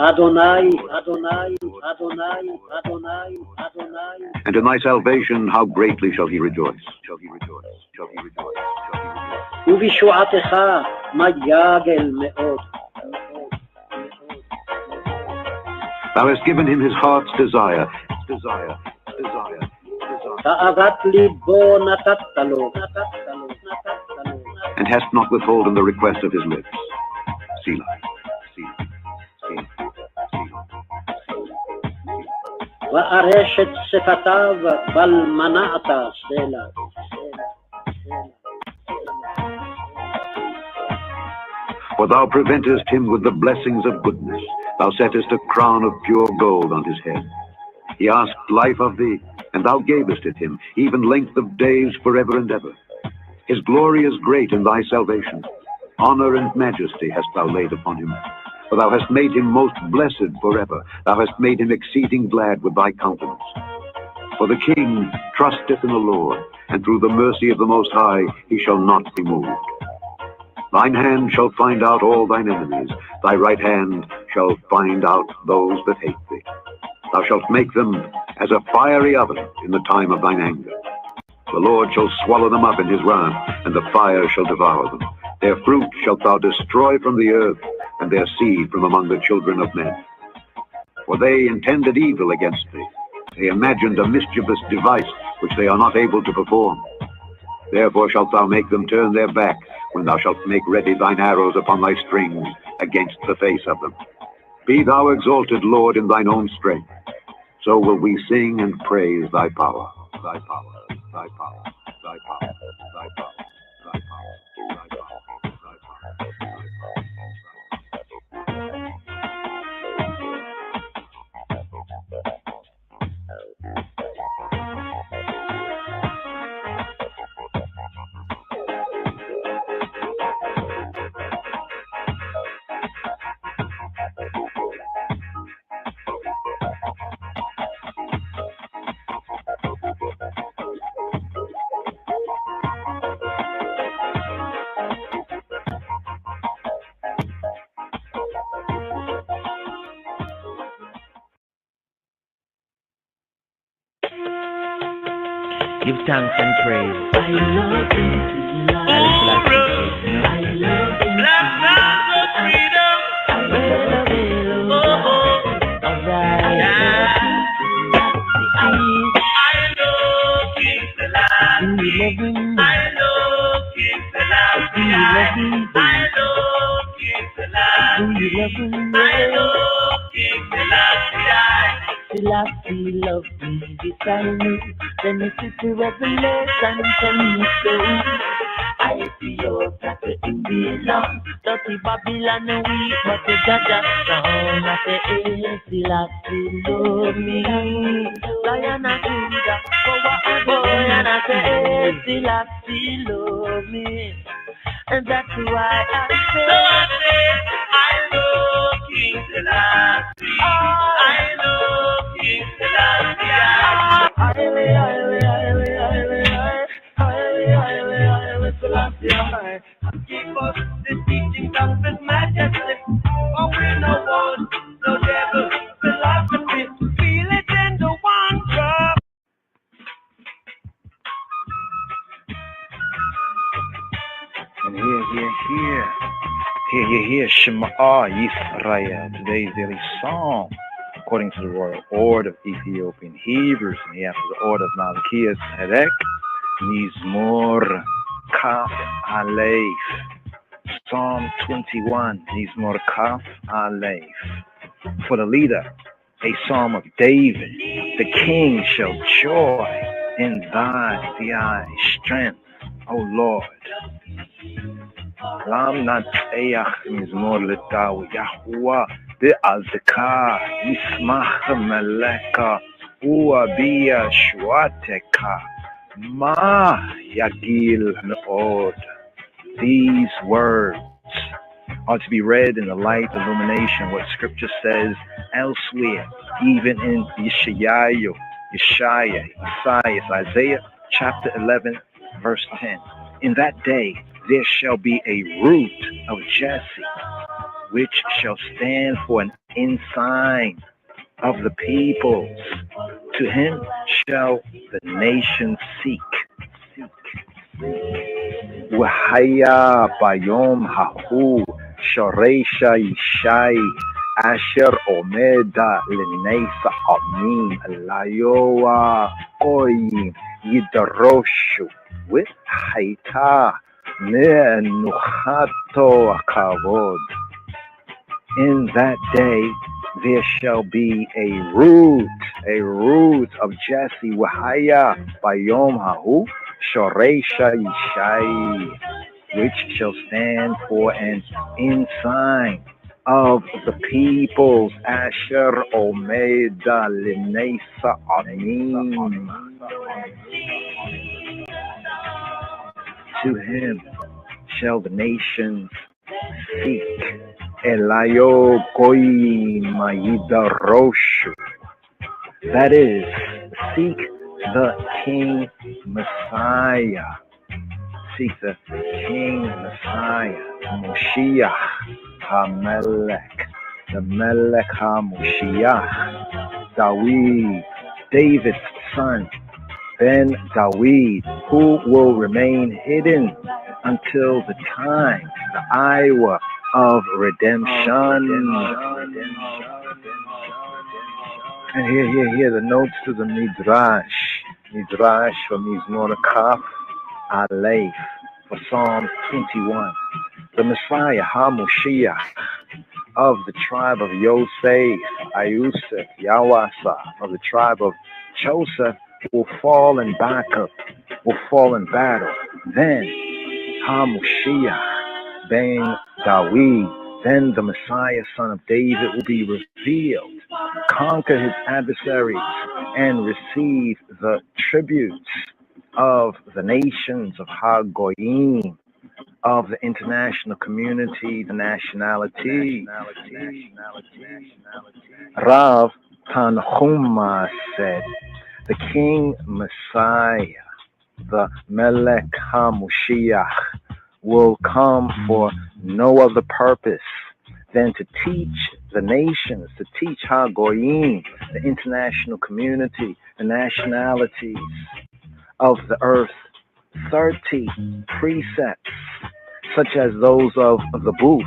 אדוני, אדוני, אדוני, אדוני, אדוני. And in thy salvation, how greatly shall he rejoice. ובישועתך מייגל מאוד. Thou hast given him his heart's desire. תאוות ליבו נתת לו. And hast not withholden the request of his lips. Selah. וארשת שפתיו בל מנעת סלע. For thou preventest him with the blessings of goodness. Thou settest a crown of pure gold on his head. He asked life of thee, and thou gavest it him, even length of days forever and ever. His glory is great in thy salvation. Honor and majesty hast thou laid upon him. For thou hast made him most blessed forever. Thou hast made him exceeding glad with thy countenance. For the king trusteth in the Lord, and through the mercy of the Most High he shall not be moved. Thine hand shall find out all thine enemies. Thy right hand shall find out those that hate thee. Thou shalt make them as a fiery oven in the time of thine anger. The Lord shall swallow them up in his wrath, and the fire shall devour them. Their fruit shalt thou destroy from the earth, and their seed from among the children of men. For they intended evil against thee. They imagined a mischievous device which they are not able to perform. Therefore shalt thou make them turn their back, when thou shalt make ready thine arrows upon thy strings against the face of them. Be thou exalted, Lord, in thine own strength. So will we sing and praise thy power. Thy power, thy power, thy power, thy power, thy power, thy power, thy Give thanks and praise. I love this life. I love it. Black man's of freedom. I love it. I love King Selassie. I love King Selassie. I love King Selassie. I love King Selassie. Selassie love me, this I know. Then you see the revelation, tell me so. I see your brother in the long. Dirty Babylon weak, but the Jaja strong. I say, hey, Selassie love me. Lion and Judah, boy, and I say, hey, Selassie love me. And that's why I say, I love King Selassie. I love King Selassie. Give us the teaching of His Majesty. For we know one, no devil, philosophy. Feel it in the one cup. And here, Shema Yisrael, today's daily psalm, according to the royal order of Ethiopian Hebrews, and he after the order of Malachias Hedek, Mizmor Kaf Aleph. Psalm 21, Mizmor Kaf Aleph. For the leader, a psalm of David. The king shall joy in thy strength, O Lord. Lam Natseach Mizmor Litaw Yahuwah Be'azka Yismach Meleka Uabia Shuateka Ma Yagil Meod. These words are to be read in the light illumination, what scripture says elsewhere, even in Yeshayahu, Isaiah chapter 11, verse 10. In that day there shall be a root of Jesse, which shall stand for an ensign of the peoples. To him shall the nations seek. Wahaya bayom hahu shoresha yishai asher omeda lenesa amin layoa koyim yidaroshu with haita me'nuchato akavod. In that day there shall be a root of Jesse, Wahaya bayom hahu shoresha yishai, which shall stand for an ensign of the peoples, Asher Omeda Linesa Amin. To him shall the nations seek, Elayo Goyim Mayidaroshu. That is, seek the King Messiah. Seek the King Messiah, Moshiach HaMelech, the Melech HaMoshiach, David's son, Ben David, who will remain hidden until the time, the hour of redemption. And here, the notes to the Midrash from Mizmor Kaf Aleph for Psalm 21. The Messiah, HaMoshiach, of the tribe of Yosef, Ayusef, Yawasa, of the tribe of Joseph, will fall in battle. Then HaMoshiach, Ben David, then the Messiah, son of David, will be revealed, conquer his adversaries, and receive the tributes of the nations of Hagoyim, of the international community, the nationality. Rav Tanhuma said, the King Messiah, the Melech HaMoshiach, will come for no other purpose than to teach the nations, to teach Hagoyim, the international community, the nationalities of the earth, 30 precepts, such as those of the booth,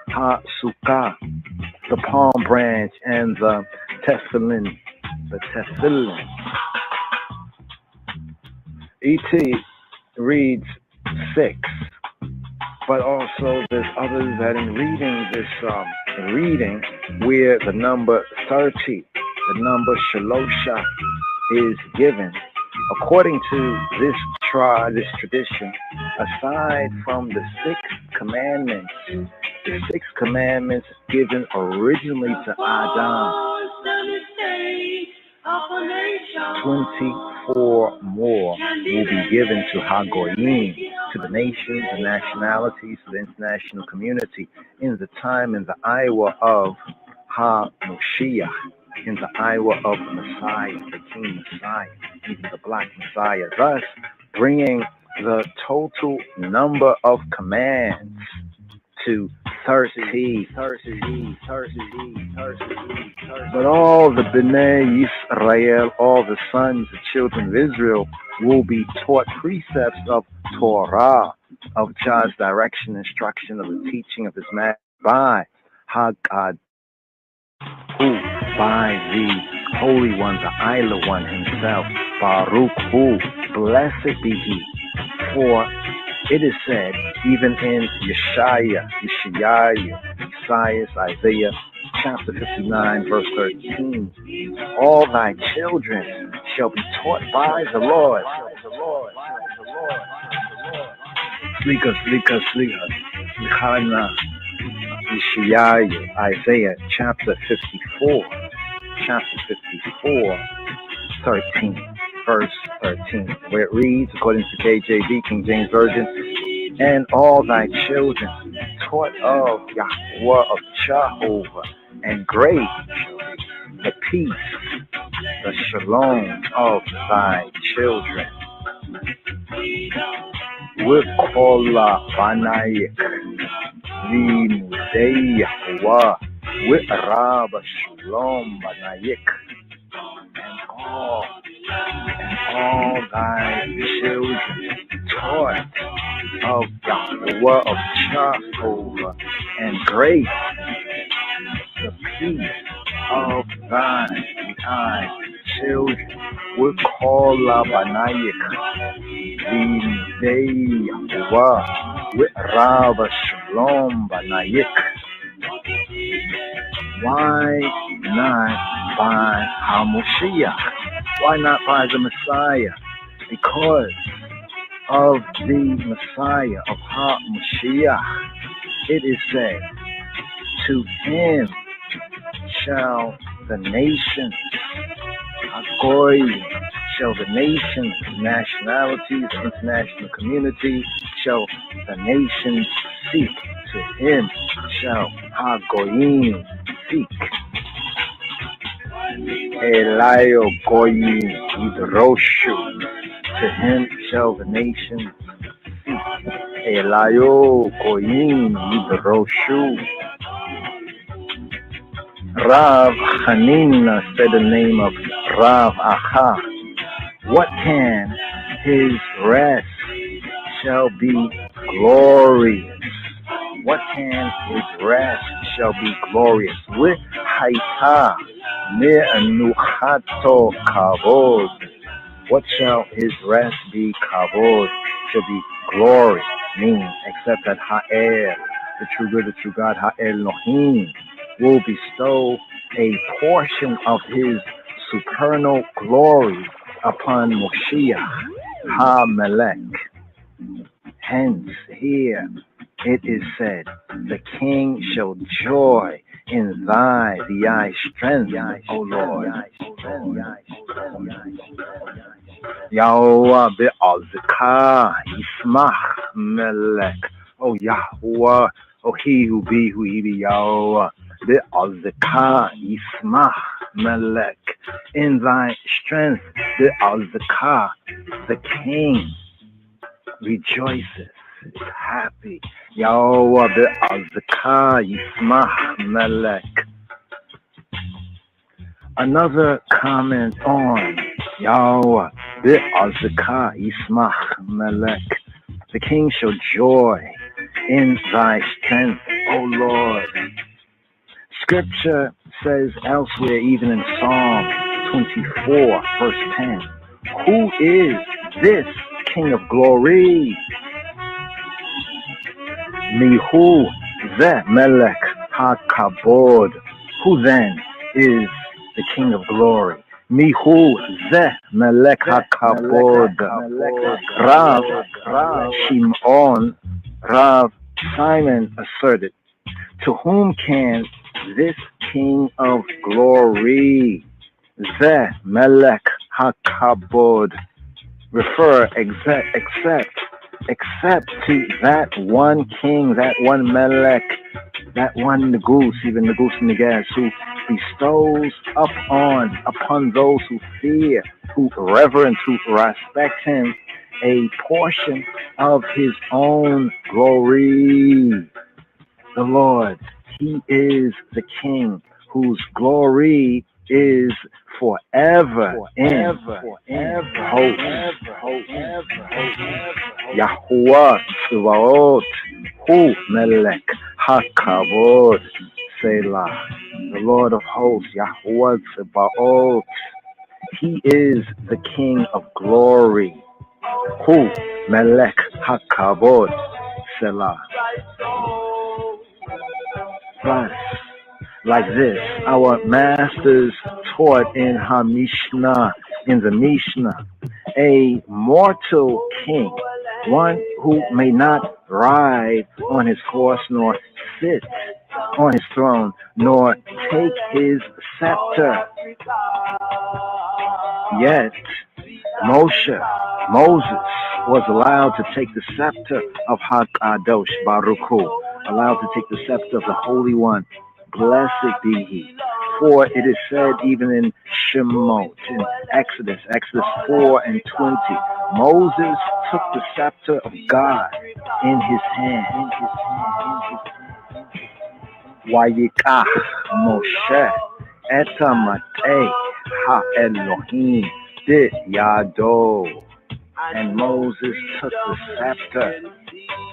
Ha-Sukkah, the palm branch, and the tefillin. E.T. reads 6, but also there's others that in reading this where the number 30, the number Shalosha, is given. According to this tradition, aside from the 6 commandments given originally to Adam, 24 more will be given to Hagoyim, to the nations, the nationalities, to the international community, in the time and the hour of HaMoshiach, in the hour of the Messiah, the King Messiah, even the Black Messiah, thus bringing the total number of commands to 30. But all the Bnei Yisrael, all the sons and children of Israel, will be taught precepts of Torah, of God's direction, instruction, of the teaching of his master by Hagad, by the Holy One, the Isla One himself, Baruch Hu, blessed be he. For It is said, even in Yeshaya, Isaiah, chapter 59, verse 13, all thy children shall be taught by the Lord. Slika, Yeshaya, Isaiah, chapter 54, 13, verse 13, where it reads, according to KJV, King James Version, and all thy children taught of Yahweh of Jehovah, and great the peace, the shalom of thy children. Wikola banayik, limudei Yahweh, wirab shalom banayik, and all thy children taught of Yahweh of Jehovah, and great the peace of thy children. We call Labanayik, Limdei Yahweh, with Rab Shalom Banayik. Why not by HaMoshiach? Why not by the Messiah? Because of the Messiah of HaMoshiach, it is said, to him shall the nations, Agoy, shall the nations, nationalities, international community, shall the nations seek. To him shall Hagoyim seek. Elayo Goyim Idroshu. To him shall the nations seek. Elayo Goyim Idroshu. Rav Hanina said the name of Rav Aha. What can his rest shall be glorious? What can his rest shall be glorious? With Haita Me'anuchato Kavod. What shall his rest be? Kavod shall be glory, meaning except that Ha'el, the true good, the true God, Ha'el Elohim, will bestow a portion of his supernal glory upon Moshiach HaMelech. Hence, here it is said, the king shall joy in thy strength, O Lord. Yahweh be'azka yismach melech. O Yahweh, O he who be, who he be, Yahweh. Be'azka yismach melech. In thy strength, be'azka, the king rejoices, is happy. Yahweh be'azka yismach melech. Another comment on Yahweh be'azka yismach melech. The king shall joy in thy strength, O Lord. Scripture says elsewhere, even in Psalm 24, verse 10, who is this King of glory? Mihu zeh melech hakabod. Who then is the King of glory? Mihu zeh melech hakabod. Rav Shimon, Rav Simon asserted, to whom can this King of glory, Zeh Melech HaKabod, refer except to that one king, that one Melech, that one Negus, even Negus Negas, who bestows upon those who fear, who reverence, who respect him, a portion of his own glory. The Lord, he is the King whose glory is forever in hope. Yahuwah Tzevaot, Hu Melech HaKavod, Selah. The Lord of hosts, Yahuwah Tzevaot, he is the King of glory. Who Melech Hakabod Selah. Thus, like this, our masters taught in Mishnah, in the Mishnah, a mortal king, one who may not ride on his horse nor sit on his throne, nor take his scepter. Yet, Moses, was allowed to take the scepter of Hakadosh Baruch Hu, allowed to take the scepter of the Holy One. Blessed be He. For it is said even in Shemot, in Exodus 4:20, Moses took the scepter of God in his hand. Vayikach Moshe etamate ha-Elohim b'yado. And Moses took the scepter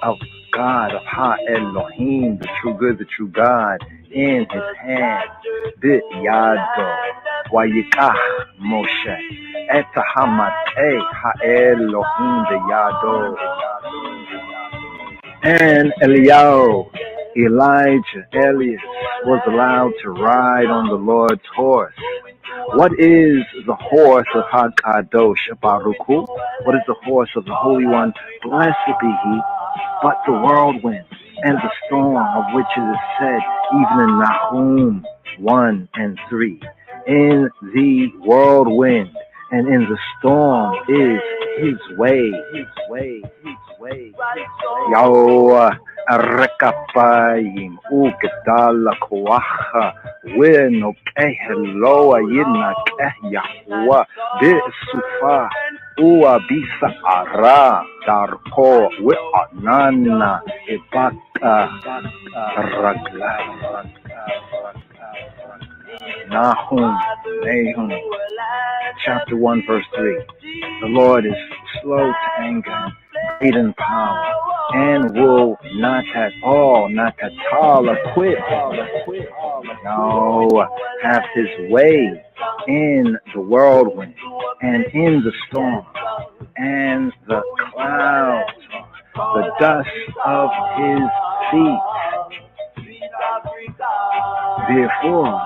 of God, of Ha-Elohim, the true good, the true God, in his hand. B'yado. Vayikach Moshe etahamate ha-Elohim b'yado. And Elias, was allowed to ride on the Lord's horse. What is the horse of Hakadosh Baruch Hu? What is the horse of the Holy One? Blessed be He, but the whirlwind and the storm, of which it is said, even in Nahum 1:3. In the whirlwind and in the storm is His way. Yahweh Rekapayim Ugdala Koaha Wino Keheloa Yina Kehyawa Bisufa Ua Bisa Ara Darko Wianana Ibaka Ragla Nahum chapter 1 verse 3. The Lord is slow to anger, great in power, and will not at all quit. No, have his way in the whirlwind and in the storm and the clouds, the dust of his feet. Therefore,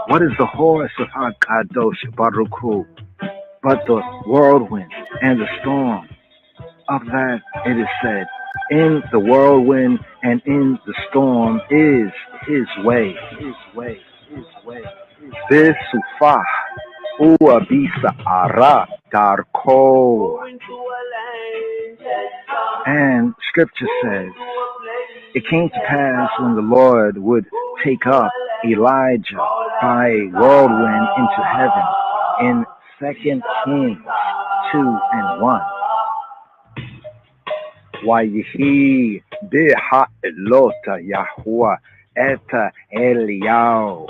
what is the horse of Hakadosh Baruch Hu but the whirlwind and the storm? Of that it is said, in the whirlwind and in the storm is his way. Besufah ua bisa ara darko. And scripture says, it came to pass when the Lord would take up Elijah by a whirlwind into heaven in 2 Kings 2:1. Wayihi biha elota Yahuwah eta Eliyahu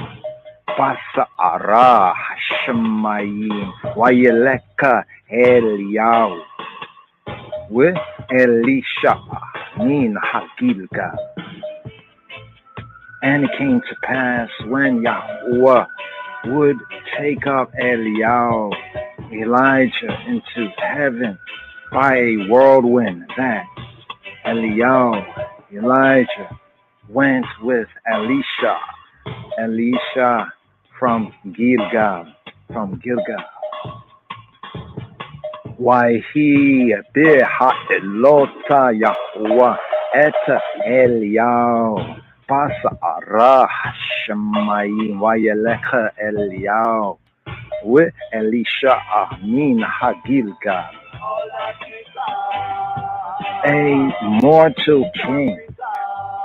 basa ara Hashemayim wayeleka Eliyahu with Elisha min Hagilgal. And it came to pass when Yahuwah would take up Eliyahu, Elijah, into heaven by a whirlwind, that Elijah went with Elisha from Gilgal. Why he biha elota Yahuwah eta Eliyahu basa ara Hashemayim wayeleka Eliyahu with Elisha min Hagilgal. A mortal king,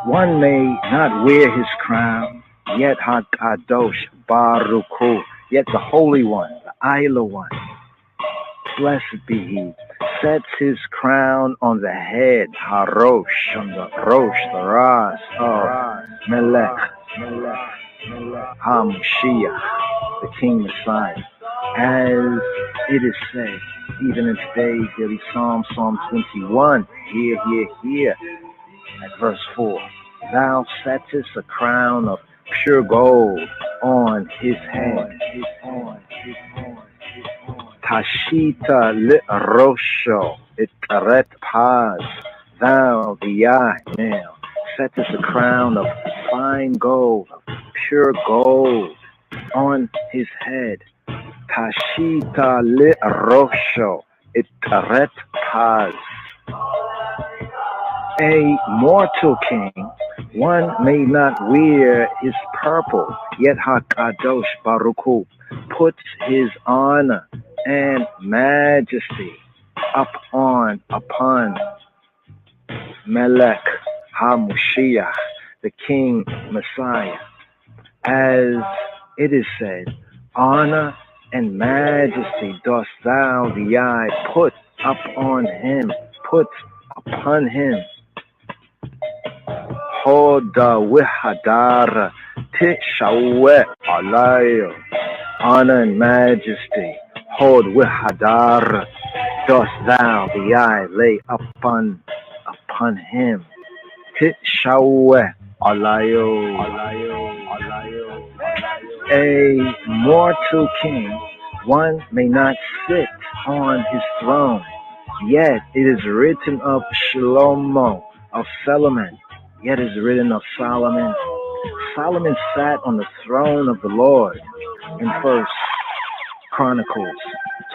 one may not wear his crown, yet Hakadosh Baruch Hu, yet the Holy One, the Isla One, blessed be He, sets his crown on the head, Harosh, on the Rosh, the Ras of Melech HaMashiach, the King Messiah, as it is said, even in today's daily Psalm 21, here, at verse 4. Thou settest a crown of pure gold on his head. Tashita li rosho Itaret Paz, thou the eye now, settest a crown of fine gold, pure gold, on his head. Tashita le rosho, Itaret Paz. A mortal king, one may not wear his purple, yet Hakadosh Baruch Hu puts his honor and majesty upon Melech HaMoshiach, the King Messiah. As it is said, honor and majesty dost thou the eye put upon him, put upon him. Hoda wihadara tishawe alayo. Honor and majesty, hold wihadara, dost thou the eye lay upon him. Tishawe alayo. A mortal king, one may not sit on his throne, yet it is written of Shlomo, of Solomon, yet it is written of Solomon. Solomon sat on the throne of the Lord in 1 Chronicles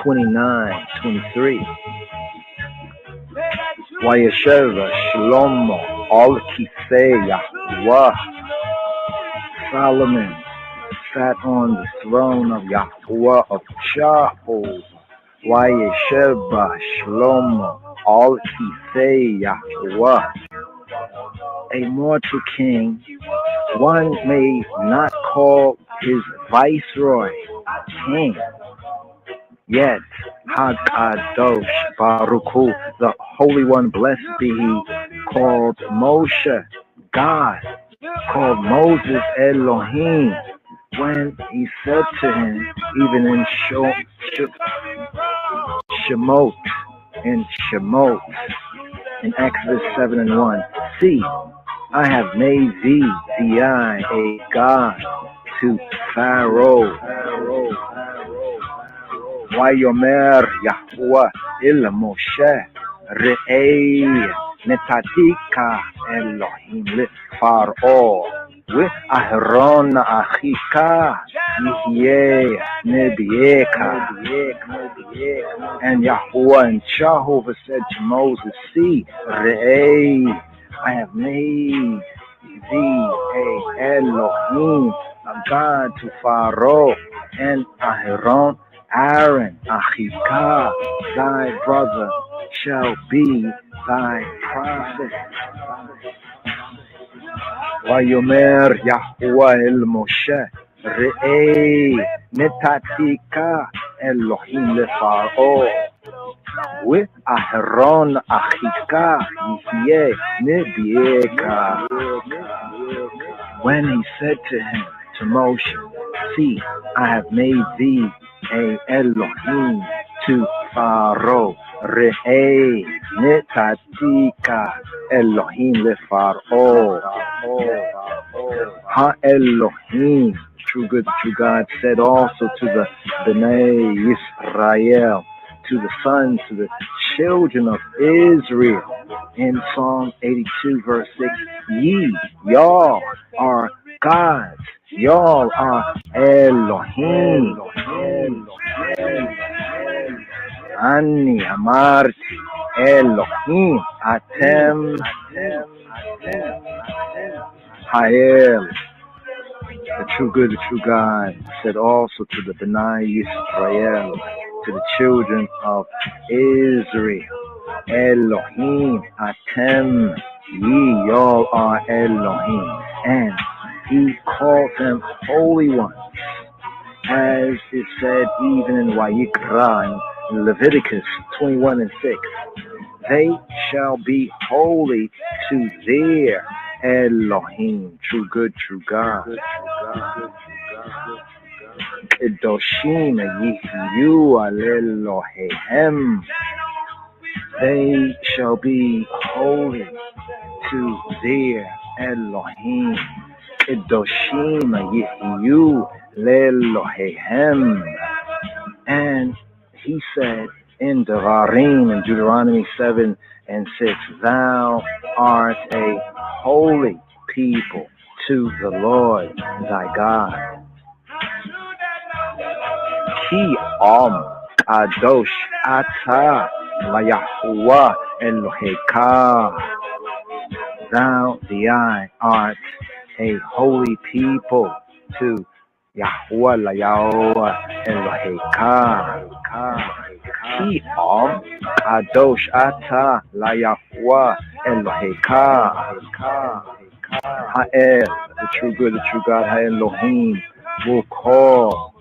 29:23. Vayeshev Shlomo al Kisei Yahweh. Solomon sat on the throne of Yahweh of Jehovah. Vayeshev Shlomo al Kisei Yahweh. A mortal king, one may not call his viceroy king, yet Hakadosh Baruch Hu, the Holy One, blessed be He, called Moshe God, called Moses Elohim, when he said to him, even in Shemot, in Exodus 7:1, see, I have made thee, the eye, a God to Pharaoh. Vayomer Yahweh el Moshe re'ei netatika Elohim le Pharaoh ve'Aharon achika yihye nebieka. And Yahweh and Jehovah said to Moses, see, re'ei, I have made thee a Elohim, a God to Pharaoh, and Aaron, Achika, thy brother, shall be thy prophet. Vayomer Yahweh el Moshe, re'ei netatika Elohim le Pharaoh, ve'Aharon achika yihye nebieka. When he said to him, to Moshe, see, I have made thee a Elohim to Pharaoh, re'ei netatika Elohim le Pharaoh. Ha Elohim, true good, true God, said also to the Bnei Israel, to the sons, to the children of Israel, in Psalm 82 verse 6, ye, y'all are gods, y'all are Elohim. Ani amarti Elohim atem Hael. The true good, the true God, said also to the Bnei Israel, to the children of Israel, Elohim atem, ye all are Elohim. And he called them holy ones, as it said even in Vayikra, in Leviticus 21:6. They shall be holy to their Elohim, true good, true God. Kedoshim yihiyu al Elohehem. They shall be holy to their Elohim. Kedoshim yihiyu lelohehem. And he said, in Devarim, in Deuteronomy 7 and 6. Thou art a holy people to the Lord thy God. Ki kadosh ata la Yahuwah Eloheka. Thou, art a holy people to Yahuwah la Yahuwah Eloheka. Ki kadosh ata la Yahuwah Eloheka. Ha'el, the true good, the true God, Ha'elohim, will call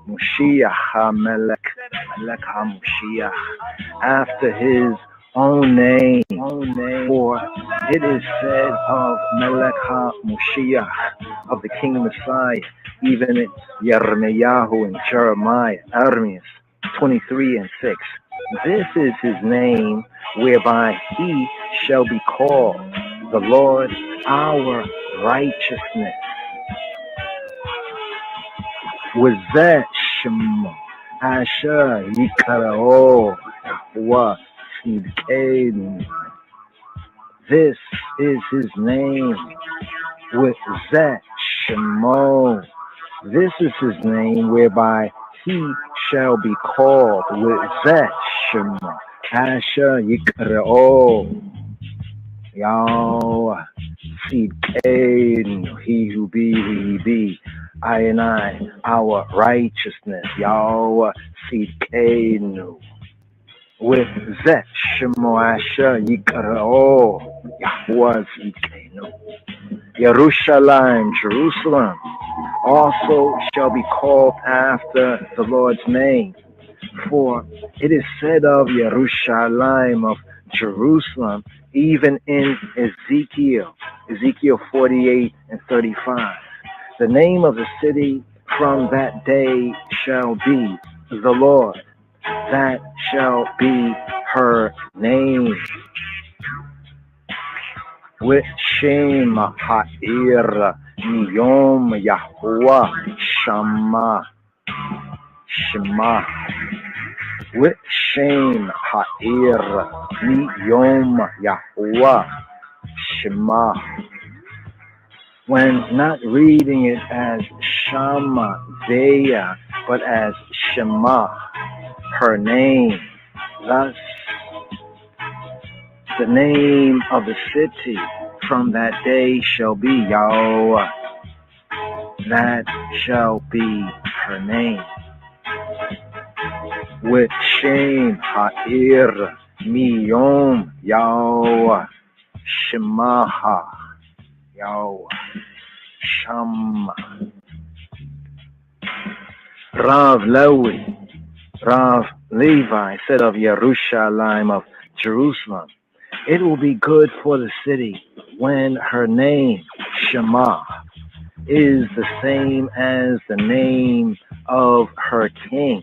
Moshiach HaMelech, Melech HaMoshiach, after his own name. For it is said of Melech HaMoshiach, of the King Messiah, even in Yirmiyahu and Jeremiah, Armias 23 and 6. This is his name, whereby he shall be called the Lord our righteousness. With that Shema, Asher Yikarao Wa Sidkenu. This is his name. With that Shema, this is his name, whereby he shall be called. With that Shema, Asher Yikarao Yahweh Sidkenu, he who be, I and I, our righteousness, Yahweh Sidkenu. With Zet Shemo Asher Yikarao, Yahweh Sidkenu. Yerushalayim, Jerusalem, also shall be called after the Lord's name. For it is said of Yerushalayim, of Jerusalem, even in Ezekiel 48 and 35. The name of the city from that day shall be the Lord. That shall be her name. With Shem Ha'ir Miyom Yahuwah Shama. With Shem Ha'ir Miyom Yahuwah Shema. When not reading it as Shama Veya, but as Shema, her name. Thus, the name of the city from that day shall be Yahweh. That shall be her name. With Shem Ha'ir Miyom Yahweh Shemaha. Yahweh Shama. Rav Levi said of Yerushalayim, of Jerusalem, it will be good for the city when her name, Shema, is the same as the name of her king.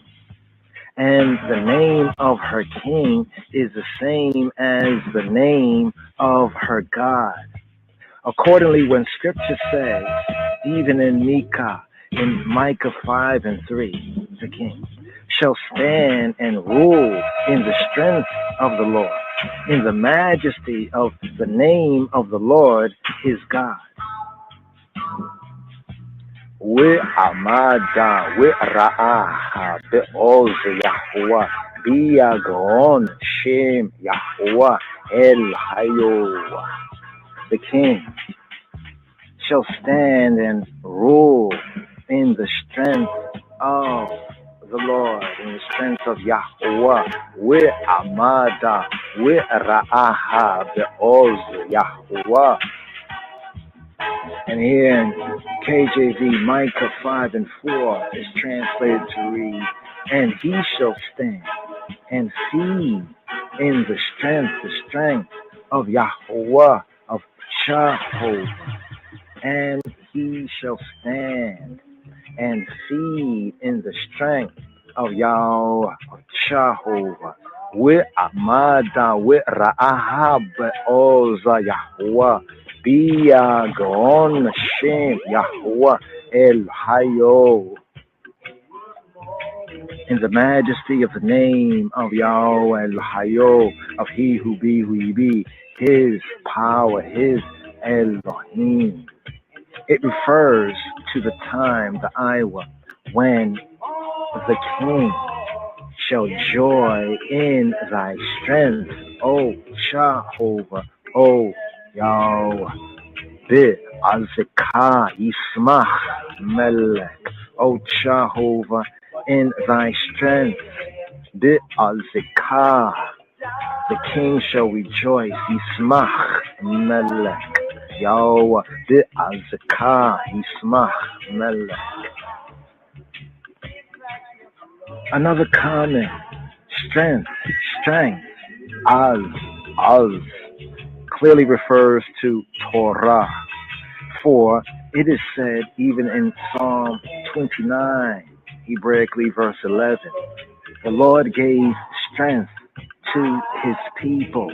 And the name of her king is the same as the name of her God. Accordingly, when scripture says, even in Micah 5 and 3, the king shall stand and rule in the strength of the Lord, in the majesty of the name of the Lord his God. Amada Ra'aha Be'oz Yahuwah Biyagon Shem Yahuwah El Hayo. The king shall stand and rule in the strength of the Lord, in the strength of Yahuwah. Amada Ra'aha Be'oz Yahuwah. And here in KJV, Micah 5 and 4 is translated to read, and he shall stand and feed in the strength of Yahuwah, of Jehovah. And he shall stand and feed in the strength of Yahweh, of Jehovah. Amada Ra'ahab Oza Yahuwah. Biyagon Shem Yahuwah El Hayo. In the majesty of the name of Yahweh El Hayo, of He who be, who He be, His power, His Elohim. It refers to the time, the Iowa, when the king shall joy in thy strength, O Jehovah, O Yahweh. Bi Azekah Yismach Melech, O Jehovah, in thy strength. Bi Azekah, the king shall rejoice. Yismach Melech, Yahweh. Bi Azekah Yismach Melech. Another comment, strength, az, clearly refers to Torah. For it is said, even in Psalm 29, Hebraically verse 11, the Lord gave strength to His people.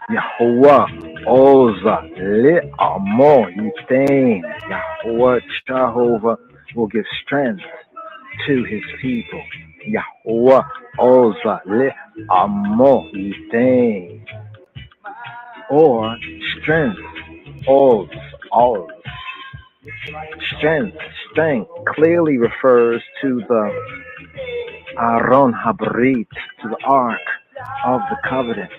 Yahuwah Oza Le'amo Yitain. Yahuwah Jehovah will give strength to His people. Yahuwah Oza Le'amo Yitain. Or strength, oz. Strength clearly refers to the Aron Habrit, to the Ark of the Covenant.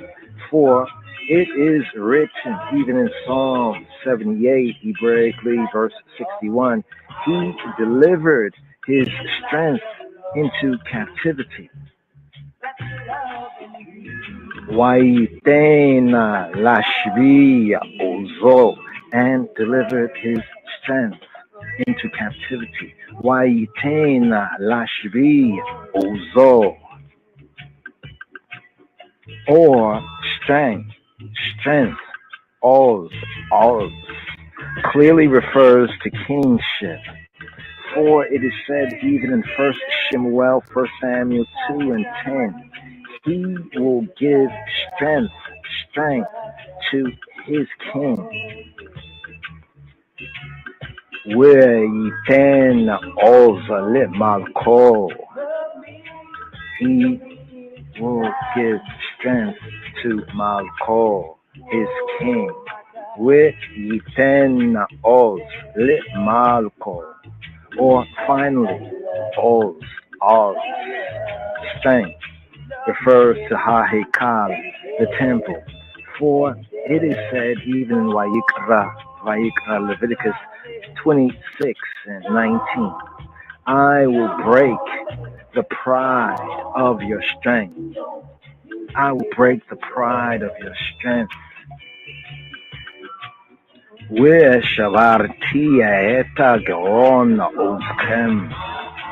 For it is written, even in Psalm 78, Hebraically verse 61, He delivered His strength into captivity. Waitena Lashvi Ozo, and delivered His strength into captivity. Waitena Lashvi Ozo. Or strength, oz, clearly refers to kingship. For it is said even in 1 Shemuel, 1 Samuel 2 and 10, He will give strength to His king. We'iten oz malko. He will give strength to Malko, His king. We'iten oz malko. Or finally, oz, strength, refers to Ha-Hekal, the temple. For it is said even in Vayikra, Leviticus 26 and 19, I will break the pride of your strength. I will break the pride of your strength.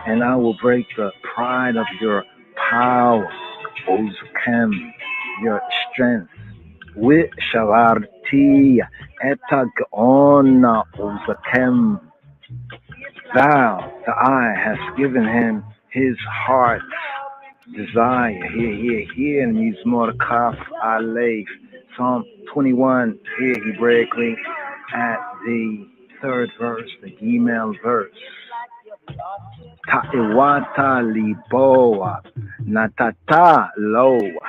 And I will break the pride of your power, Ozkem, your strength. Thou, the eye, hast given him his heart's desire. Here in Mizmor Kaf Aleph, Psalm 21, here Hebraically at the third verse, the Gimel verse. Ta'iwata liboa, natata loa.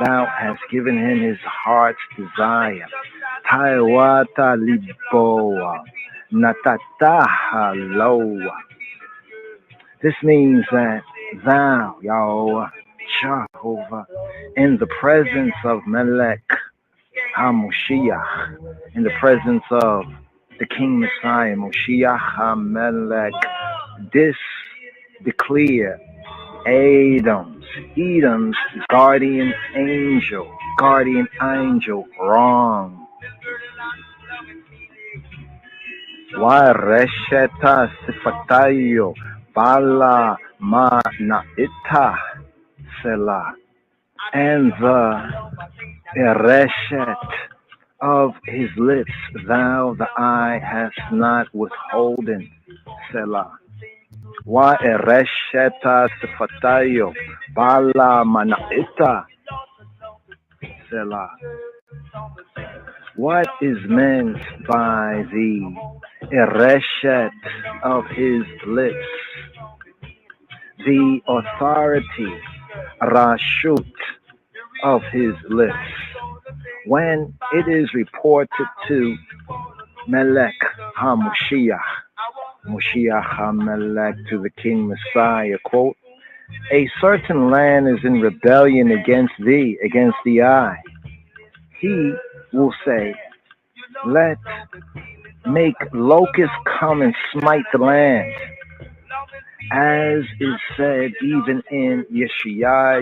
Thou hast given him his heart's desire. Ta'iwata liboa, natata loa. This means that thou, Yahweh, Jehovah, in the presence of Melech HaMoshiach, in the presence of the King Messiah, Moshiach HaMelech, this declare Edom's guardian angel, wrong. Wa resheta sifatayo bala ma naita selah, and the reshet of his lips, thou, the eye, hast not withholden, selah. Wa resheta sifatayo bala ma naita selah. What is meant by the ereshet of his lips? the authority, Rashut, of his lips. When it is reported to Melech HaMoshiach, Moshiach HaMelech, to the King Messiah, quote, a certain land is in rebellion against thee, against the eye. He will say, let make locusts come and smite the land, as is said even in Isaiah,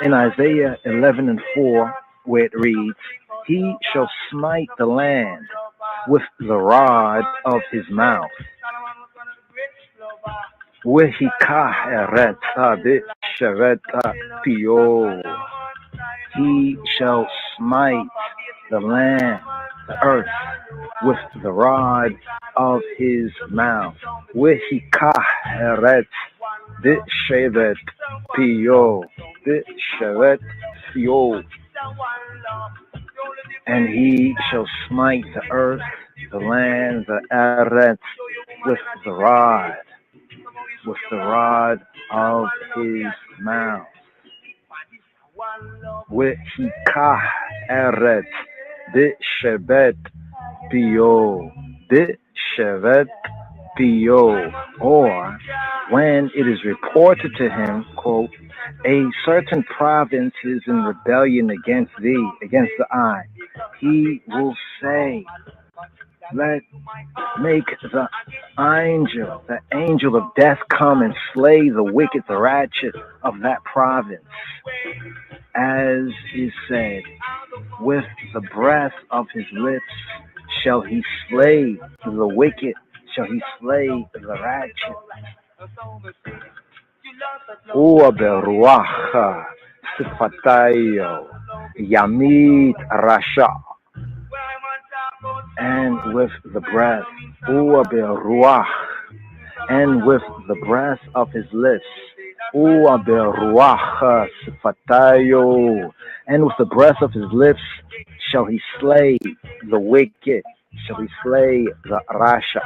in Isaiah 11:4, where it reads, he shall smite the land with the rod of his mouth. He shall smite the land, the earth, with the rod of his mouth. And he shall smite the earth, the land, the earth, with the rod of his mouth. Wehikah eret shevet pio, or when it is reported to him, quote, a certain province is in rebellion against thee, against the eye. He will say, let make the angel of death come and slay the wicked, the ratchet of that province. As is said, with the breath of his lips shall he slay the wicked, shall he slay the ratchet. Uaberuacha sifatayo yamit rasha. And with the breath, uaberuach, and with the breath of his lips, uaberuach sifatayo, and with the breath of his lips shall he slay the wicked, shall he slay the rasha.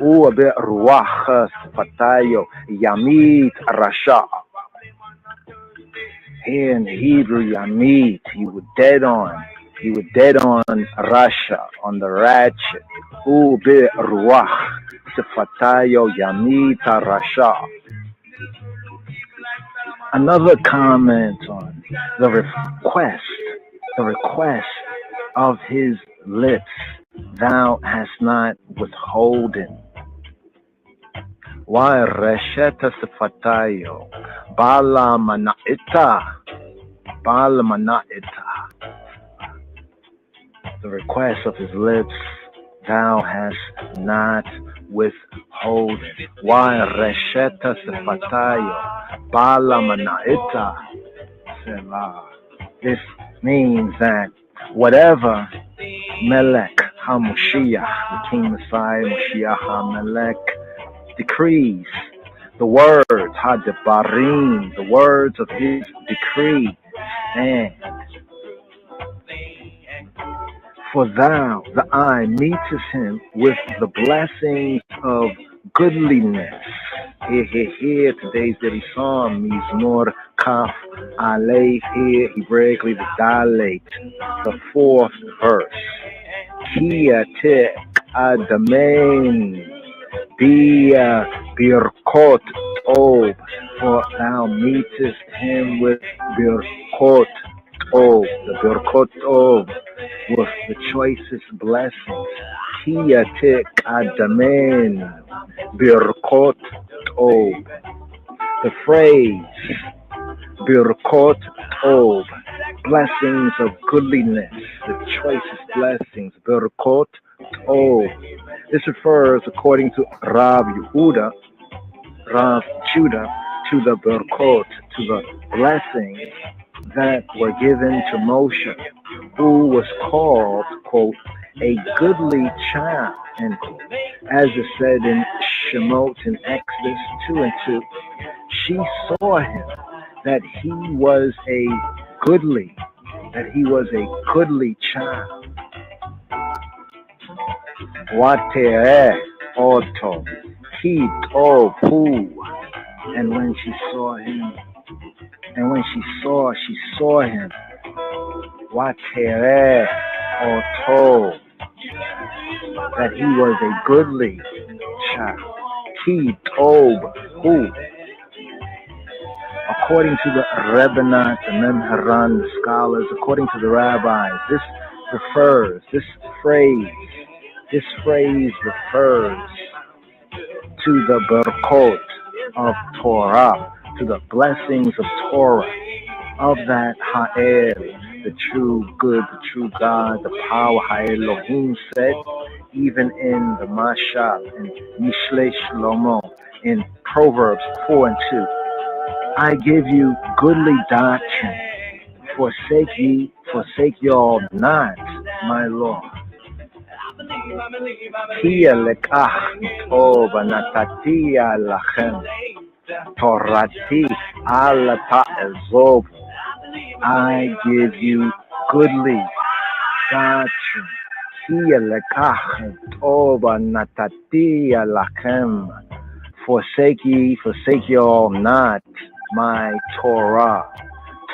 Uaberuach sifatayo yamit rasha. Here in Hebrew, yamit, he would dead on Rasha, on the ratchet. Ube ruach sifatayo yamita rasha. Another comment on the request of his lips, thou hast not withholden. Wa resheta sifatayo bala manaita. The request of his lips, thou hast not withholden. Why resheta sefatayo bala manaita selah. This means that whatever Melech HaMoshiach, the King Messiah, Moshiach HaMelech, decrees, the words HaDebarim, the words of his decree, and for thou, the eye, meetest him with the blessings of goodliness. Here, today's daily psalm, Mizmor Kaf Aleph, here, Hebraically, the Dalet, the 4th verse. Kiyatek Adamen, Bia Birkot Ob, for thou meetest him with Birkot Ob, the Birkot Ob, with the choicest blessings. Kiyatek Adamen, Birkot Ob. The phrase Birkot Ob, blessings of goodliness, the choicest blessings, Birkot Ob. This refers, according to Rav Judah, to the Birkot, to the blessings that were given to Moshe, who was called, quote, a goodly child, end quote. As is said in Shemot in Exodus 2:2, she saw him that he was a goodly child. Wate'eh oto, Ki Tobu. And when she saw him, she saw him. Watere Oto. That he was a goodly child. Ki Tobu. According to the Rebbeinu, the Memharan, the scholars, according to the rabbis, this phrase refers to the Berkot of Torah, to the blessings of Torah, of that Ha'el, the true good, the true God, the power Ha'elohim said, even in the Mashal, in Mishle Shlomo, in Proverbs 4 and 2. I give you goodly doctrine. Forsake y'all not, my Lord. Hiya lekach tova natatia lachem. Torati ala ta'ezov. I give you goodly doctrine. Hiya lekach tova natatia lachem. Forsake y'all not my Torah.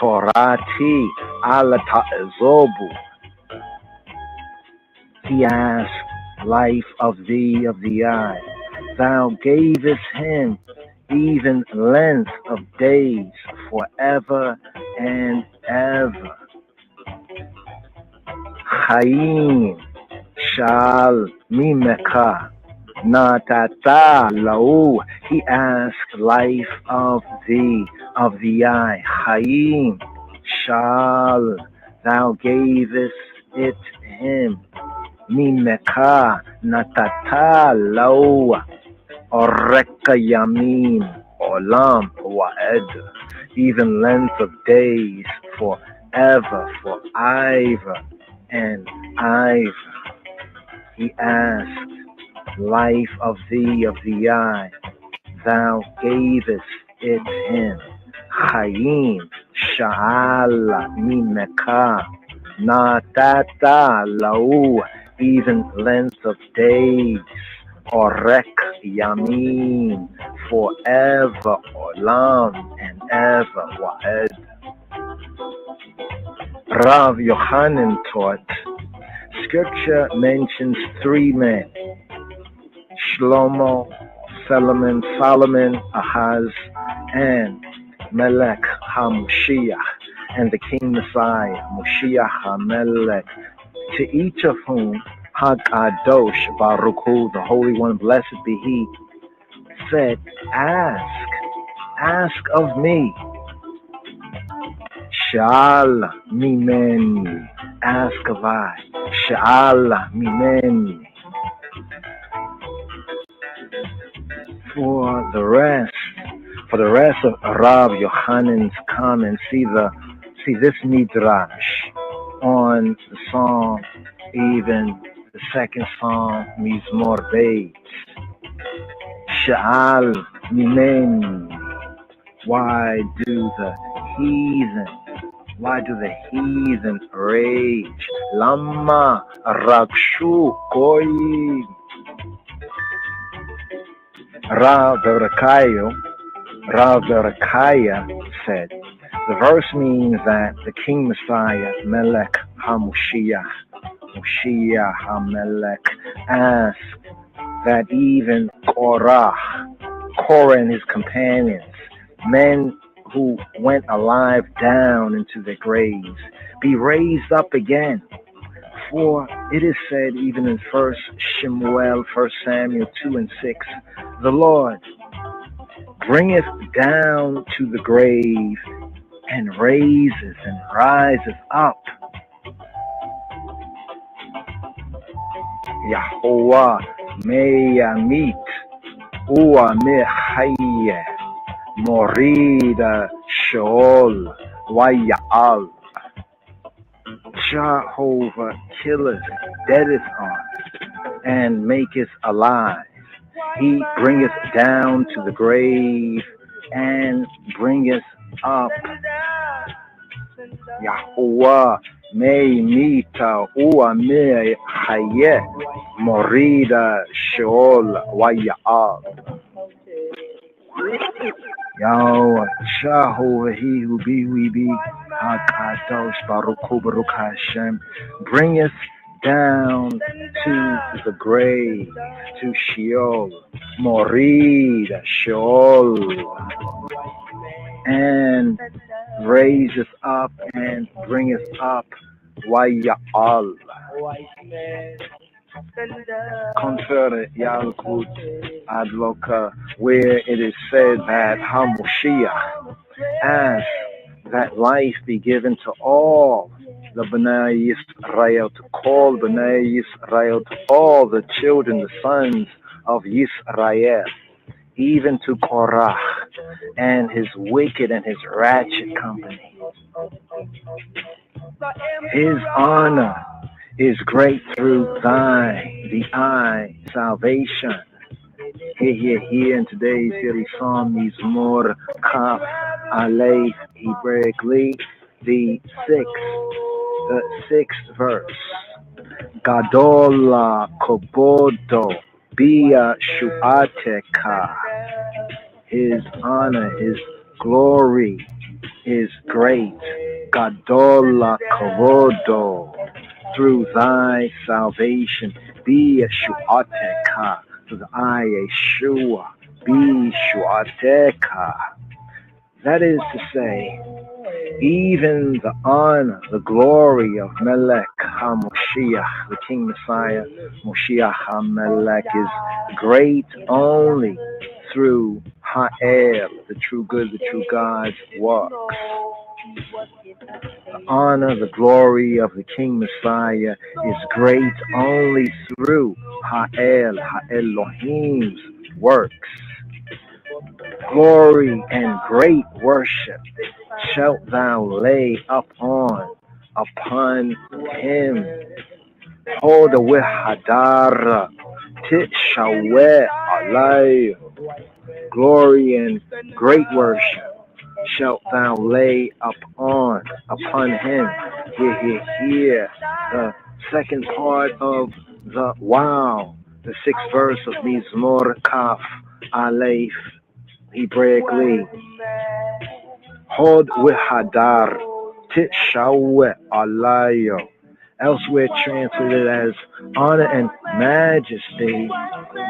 Torati ala ta'ezobu. He asked, life of thee, of the eye. Thou gavest him even length of days forever and ever. Chaim shal mimeka. Natata lau. He asked life of thee, of the eye. Chaim shal. Thou gavest it him. Mimeka natata lau. Oreka yamin olam wa'ed. Even length of days forever, for ever and ever. He asked life of thee, of the eye, thou gavest it him. Chaim sha'ala mimeka natata lau. Even length of days, orek yamin, forever, olam, and ever, wa'ed. Rav Yochanan taught, Scripture mentions three men, Shlomo, Solomon, Ahaz, and Melech HaMoshiach, and the King Messiah, Moshiach HaMelech, to each of whom HaKadosh Baruch Hu, the Holy One, blessed be He, said, ask of me. Sha'al mimeni, ask of I. Sha'al mimeni. For the rest of Rav Yochanan's comments, see this midrash on the song, even the second song, Mizmor Beit. Sha'al mimeni. Why do the heathen rage? Lama rakshu goyim. Rav Berekaya said, the verse means that the King Messiah, Melech HaMoshiach, Moshiach HaMelech, asked that even Korah and his companions, men who went alive down into their graves, be raised up again. For it is said, even in 1 Samuel 2 and 6, the Lord bringeth down to the grave and raises and rises up. Yahuwah meyamit uwa mechayeh morida sheol wayal. Jehovah killeth, deadeth on, and maketh alive. He bringeth down to the grave and bringeth up. Yahuwah May mita ua me haye morida shol waya. Yo, Shahu, he who be, we be, Hakadosh Baruch Hu Baruch Hashem, bring us down to the grave, to Sheol, Morid, Sheol, and raise us up and bring us up, Waya'al. Confer Yalkut Adloka, where it is said that Hamushiach asked that life be given to all the B'nai Yisrael, to call B'nai Yisrael, to all the children, the sons of Yisrael, even to Korach and his wicked and his ratchet company. His honor is great through the salvation. Here in today's Hilly Psalm, Mizmor Kaf Aleph Hebraically, the sixth verse. Gadola Kobodo Bia Shuateka. His honor, his glory is great. Gadola Kobodo, through thy salvation, be Shuateka, through thy Yeshua, be Shuateka. That is to say, even the honor, the glory of Melech HaMoshiach, the King Messiah, Moshiach HaMelech, is great only through Ha'el, the true good, the true God's works. The honor, the glory of the King Messiah is great only through Ha'el, Ha'elohim's works. Glory and great worship shalt thou lay upon him. Hold with Hadar, Tishaweh alay. Glory and great worship shalt thou lay upon him. Here, the second part of the wow, the sixth verse of Mizmor Kaf Aleph Hebraically. Hod Hadar Tishaweh alayo. Elsewhere translated as honor and majesty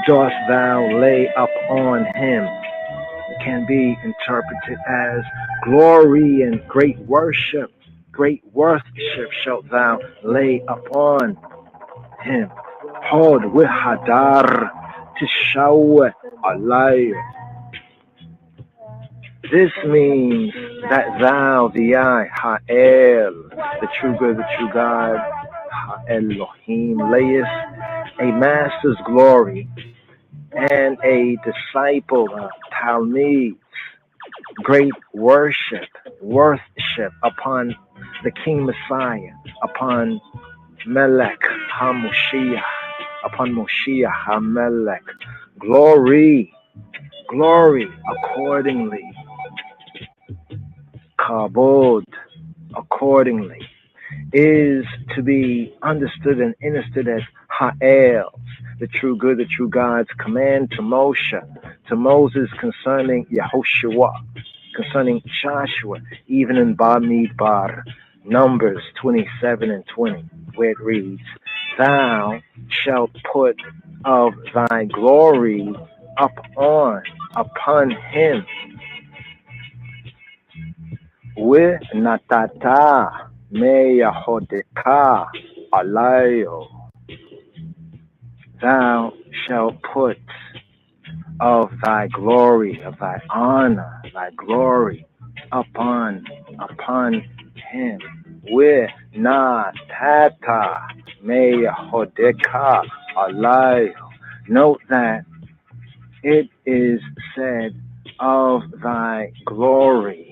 dost thou lay upon him. It can be interpreted as glory and great worship shalt thou lay upon him. Hod Hadar Tishaweh alayo. This means that thou, the I, Ha'el, the true good, the true God, Ha'elohim, layest a master's glory and a disciple, Talmud, great worship upon the King Messiah, upon Melech HaMoshiach, upon Moshiach HaMelech. Glory accordingly. Kabod, accordingly, is to be understood and understood as Ha'el, the true good, the true God's command to Moses concerning Yahushua, concerning Joshua, even in Bamidbar, Numbers 27 and 20, where it reads, thou shalt put of thy glory upon him. With natata me yahodeka alayo. Thou shalt put of thy glory, of thy honor, thy glory upon him. With natata me yahodeka alayo. Note that it is said of thy glory.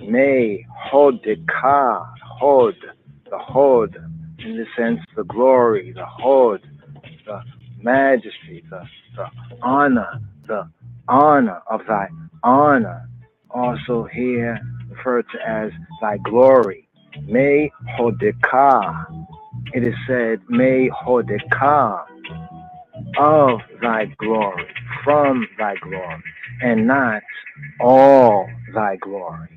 May hodeka, hod, the hod, in the sense the glory, the hod, the majesty, the honor of thy honor, also here referred to as thy glory. May Hodeka. It is said, May Hodeka of thy glory, from thy glory, and not all thy glory.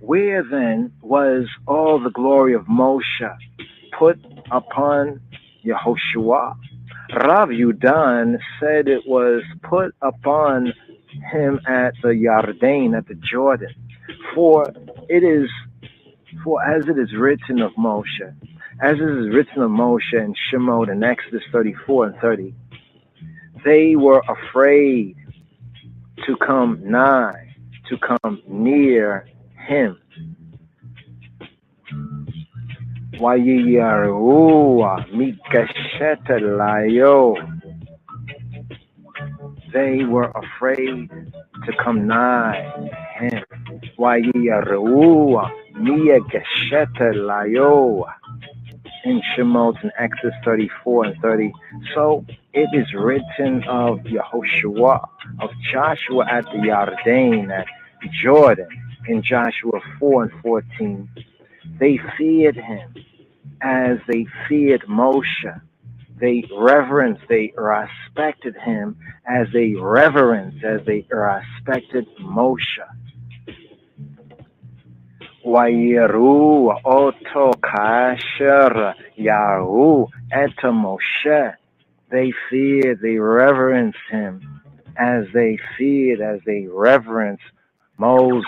Where then was all the glory of Moshe put upon Yehoshua? Rav Yudan said it was put upon him at the Yarden, at the Jordan. For it is, for as it is written of Moshe, as it is written of Moshe and Shemot in Exodus 34 and 30, they were afraid to come nigh, to come near him. Wayiyarua mikashetelayo. They were afraid to come nigh him. Wayiyarua mikashetelayo. In Shemot in Exodus 34 and 30. So it is written of Yehoshua, of Joshua at the Yarden, at Jordan, in Joshua 4 and 14. They feared him as they feared Moshe. They reverenced, they respected him as they reverenced, as they respected Moshe. Wayiru oto kasher yaru eta Moshe. They feared, they reverenced him as they feared, as they reverenced Moses.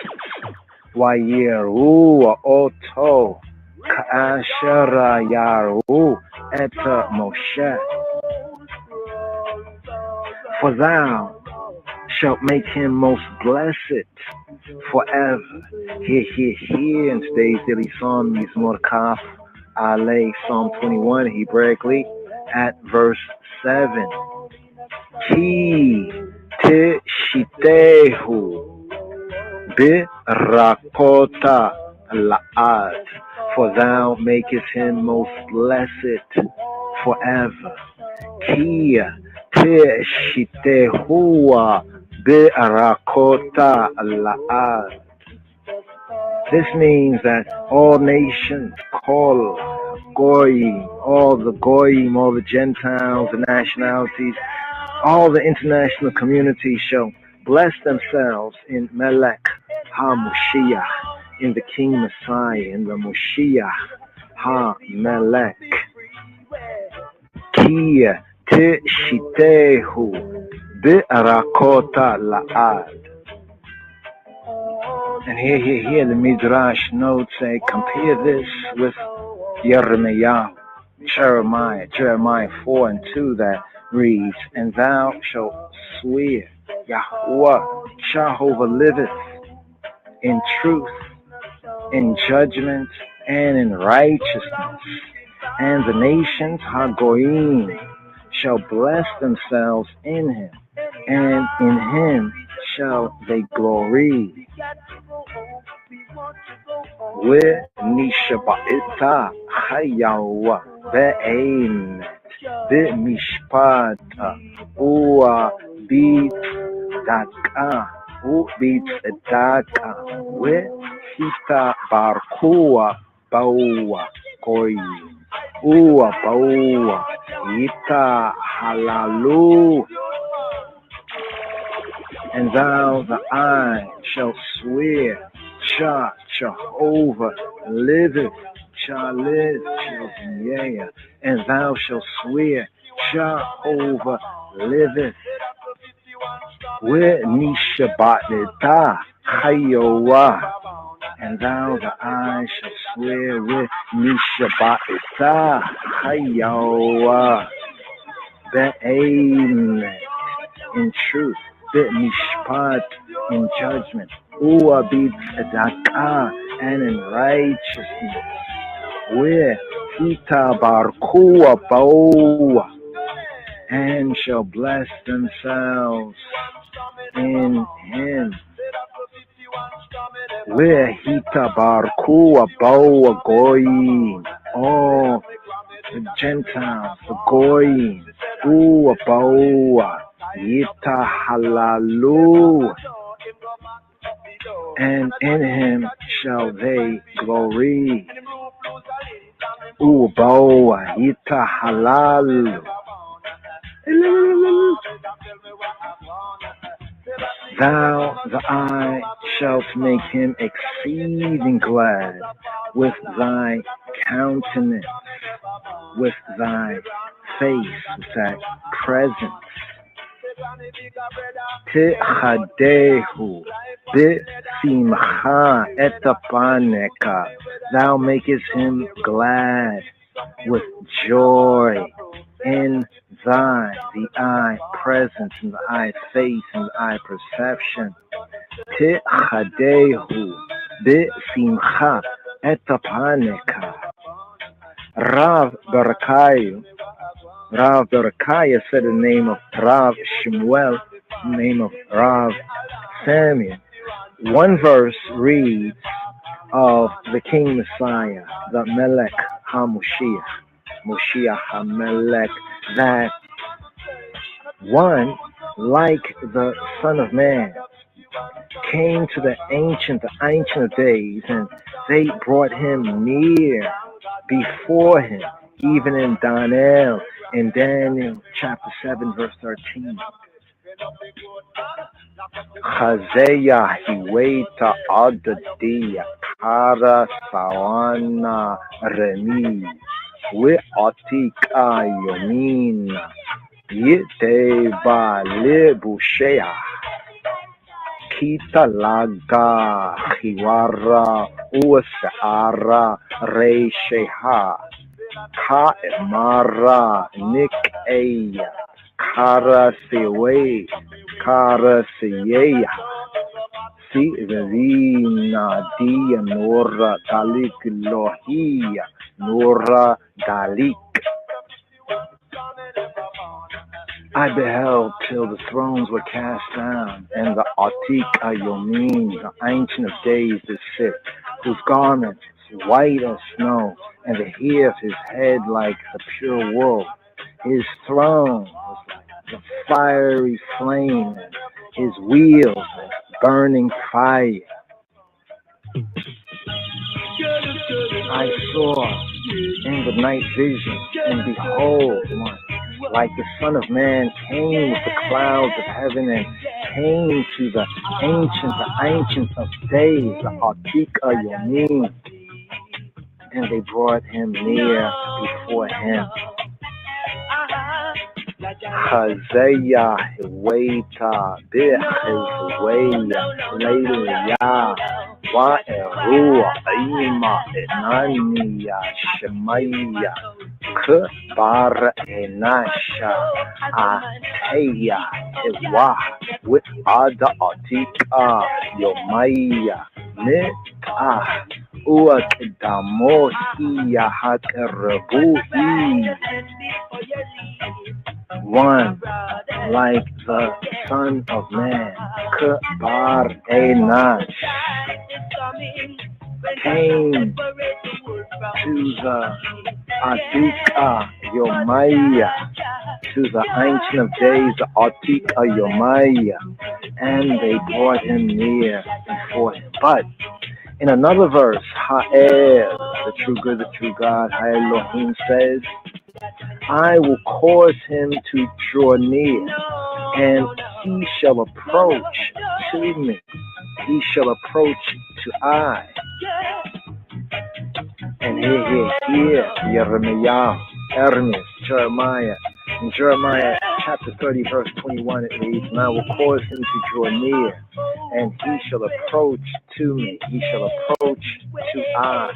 Wayiru oto kasher yaru eta Moshe. For thou shalt make him most blessed forever. Here in today's daily psalm, Mizmor Kaf Ale, Psalm 21, Hebraically, at verse 7. Ki teshitehu birakota la'ad. For thou makest him most blessed forever. Ki teshitehu birakota la'ad. This means that all nations, Kol, Goyim, all the Goyim, all the Gentiles, the nationalities, all the international community shall bless themselves in Melech HaMoshiach, in the King Messiah, in the Moshiach HaMelech. Ki teshitehu bi'arakota la'ad. And here the Midrash notes say, compare this with Yeremiah, Jeremiah 4 and 2 that reads, and thou shalt swear, Yahuwah, Jehovah liveth, in truth, in judgment, and in righteousness. And the nations, Hagoyim, shall bless themselves in him, and in him shall they glory. Where Nishaba'ita Hayawa Be'aim Bimishpata Ua Bit Daka U Bit Daka Where Hita Barkua Baua Koi Ua Baua Ita Halalu. And thou, the eye, shall swear, Jehovah liveth, live, yeah. And thou shalt swear, Jehovah liveth. Where Nishabatita Hayowa. And thou, the eye, shall swear with Nishabatita Hayowa. Be'amen, in truth. Mishpat, in judgment, Ua b'tzedakah, and in righteousness. Where Hita barkua baua, and shall bless themselves in him. Where Hita barkua baua goyim, all the Gentiles, the goyim, Ua baua. Yita halalu, and in him shall they glory. Uboa ita halal. Thou, the eye, shalt make him exceeding glad with thy countenance, with thy face, with thy presence. Tichadehu bisimcha etapaneka. Thou makest him glad with joy in thy, the eye presence, in the eye face, in the eye perception. Tichadehu bisimcha etapaneka. Rav Barakaya said the name of Rav Shemuel, the name of Rav Samuel. One verse reads of the King Messiah, the Melech HaMoshiach, Moshiach HaMelech, that one, like the Son of Man, came to the Ancient of Days, and they brought him near before him, even in Daniel chapter 7, verse 13. Chazeya hiweta adadia para sawana remi we atika yomina yete ba lebushea kita laga hiwara usaara reisheha ka emara nikeya kara sewe kara seyeya si vina dia nora dalik lohia nora dalik. I beheld till the thrones were cast down, and the Atik Ayomin, the Ancient of Days, did sit, whose garments white as snow, and the hair of his head like the pure wool. His throne was like the fiery flame, and his wheels like burning fire. I saw in the night vision, and behold, one like the Son of Man came with the clouds of heaven and came to the Ancient of Days, the Atik Ayomin, and they brought him near before him. Chazeya hiweta bichizweya leilya wa erua ima enaniya shemaya kbar enasha ateya ewa with ada atika yomaya nita uakdamohiya hakerabui. One like the Son of Man, Kbar Enash, came to the Atika Yomaya, to the Ancient of Days, the Atika Yomaya, and they brought him near before him. But in another verse, Ha'el, the true good, the true God, Ha'elohim says, I will cause him to draw near, and he shall approach to me. He shall approach to I. And here, Jeremiah, Jeremiah. In Jeremiah chapter 30, verse 21, it reads, and I will cause him to draw near, and he shall approach to me. He shall approach to I.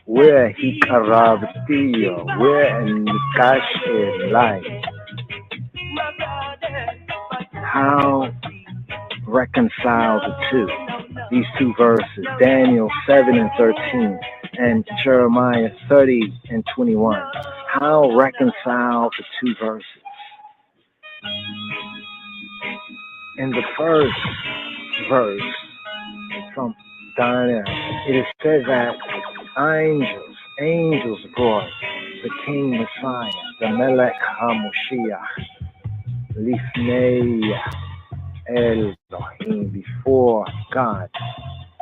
Where he karabtiyo, where in Kash life. How reconcile the two? These two verses, Daniel 7 and 13 and Jeremiah 30 and 21. How reconcile the two verses? In the first verse from Daniel, it is said that angels brought the King Messiah, the Melech HaMoshiach, Lifnei Elohim, before God.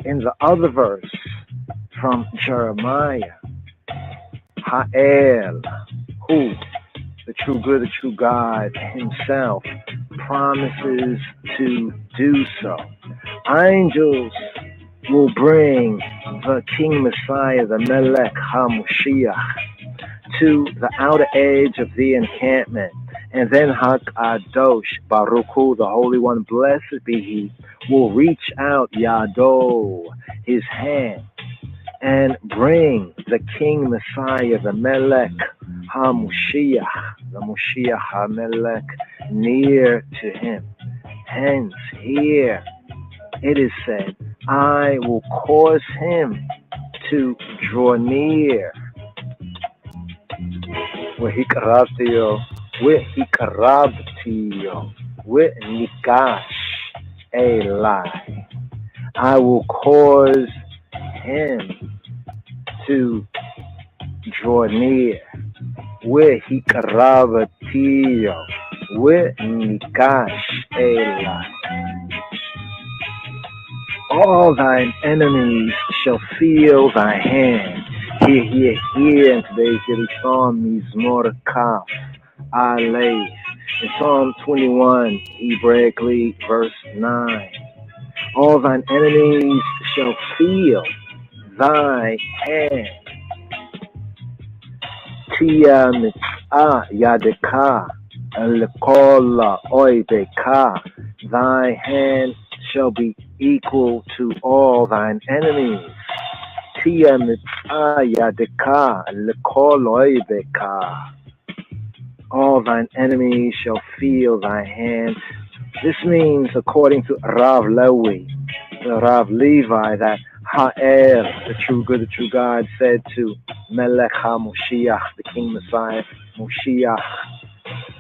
In the other verse from Jeremiah, Ha'el, who, the true good, the true God himself, promises to do so. Angels will bring the King Messiah, the Melech HaMoshiach, to the outer edge of the encampment. And then HaKadosh, Baruch Hu, the Holy One, blessed be He, will reach out, Yado, His hand, and bring the King Messiah, the Melech HaMoshiach, the Moshiach HaMelech, near to Him. Hence, here it is said, I will cause Him to draw near. وَهِكْرَبْتِيو, وَنِكَاش Eli. I will cause Him to draw near. وَهِكْرَبْتِيو, وَنِكَاش Eli. All thine enemies shall feel thy hand. Hear, in today's daily Psalm, Mizmor Kaf, Aleph. In Psalm 21, Hebraically, verse 9. All thine enemies shall feel thy hand. Tia mitzah yadeka, lekola oibeka. Thy hand shall be equal to all thine enemies. Tia mitzah yadeka, lekol oibeka. All thine enemies shall feel thy hand. This means, according to Rav Levi, that Ha'el, the true good, the true God, said to Melech HaMoshiach, the King Messiah, Moshiach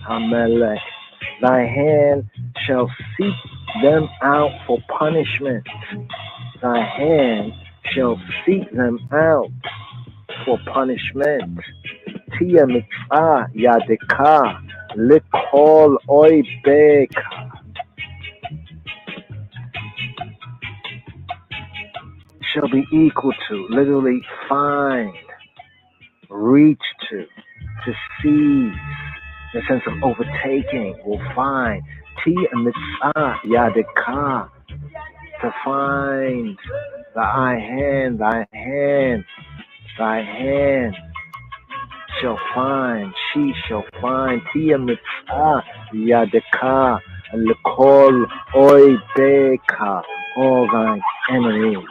HaMelech, thy hand shall seek them out for punishment. Thy hand shall seek them out for punishment. Tia mitzvah yadeka likol oibeka. Shall be equal to, literally find, reach to seize, in the sense of overtaking, will find. Tia mitzvah yadeka, to find. Thy hand shall find, she shall find. Tia mitzvah yadeka lekol oibeka, all thine enemies.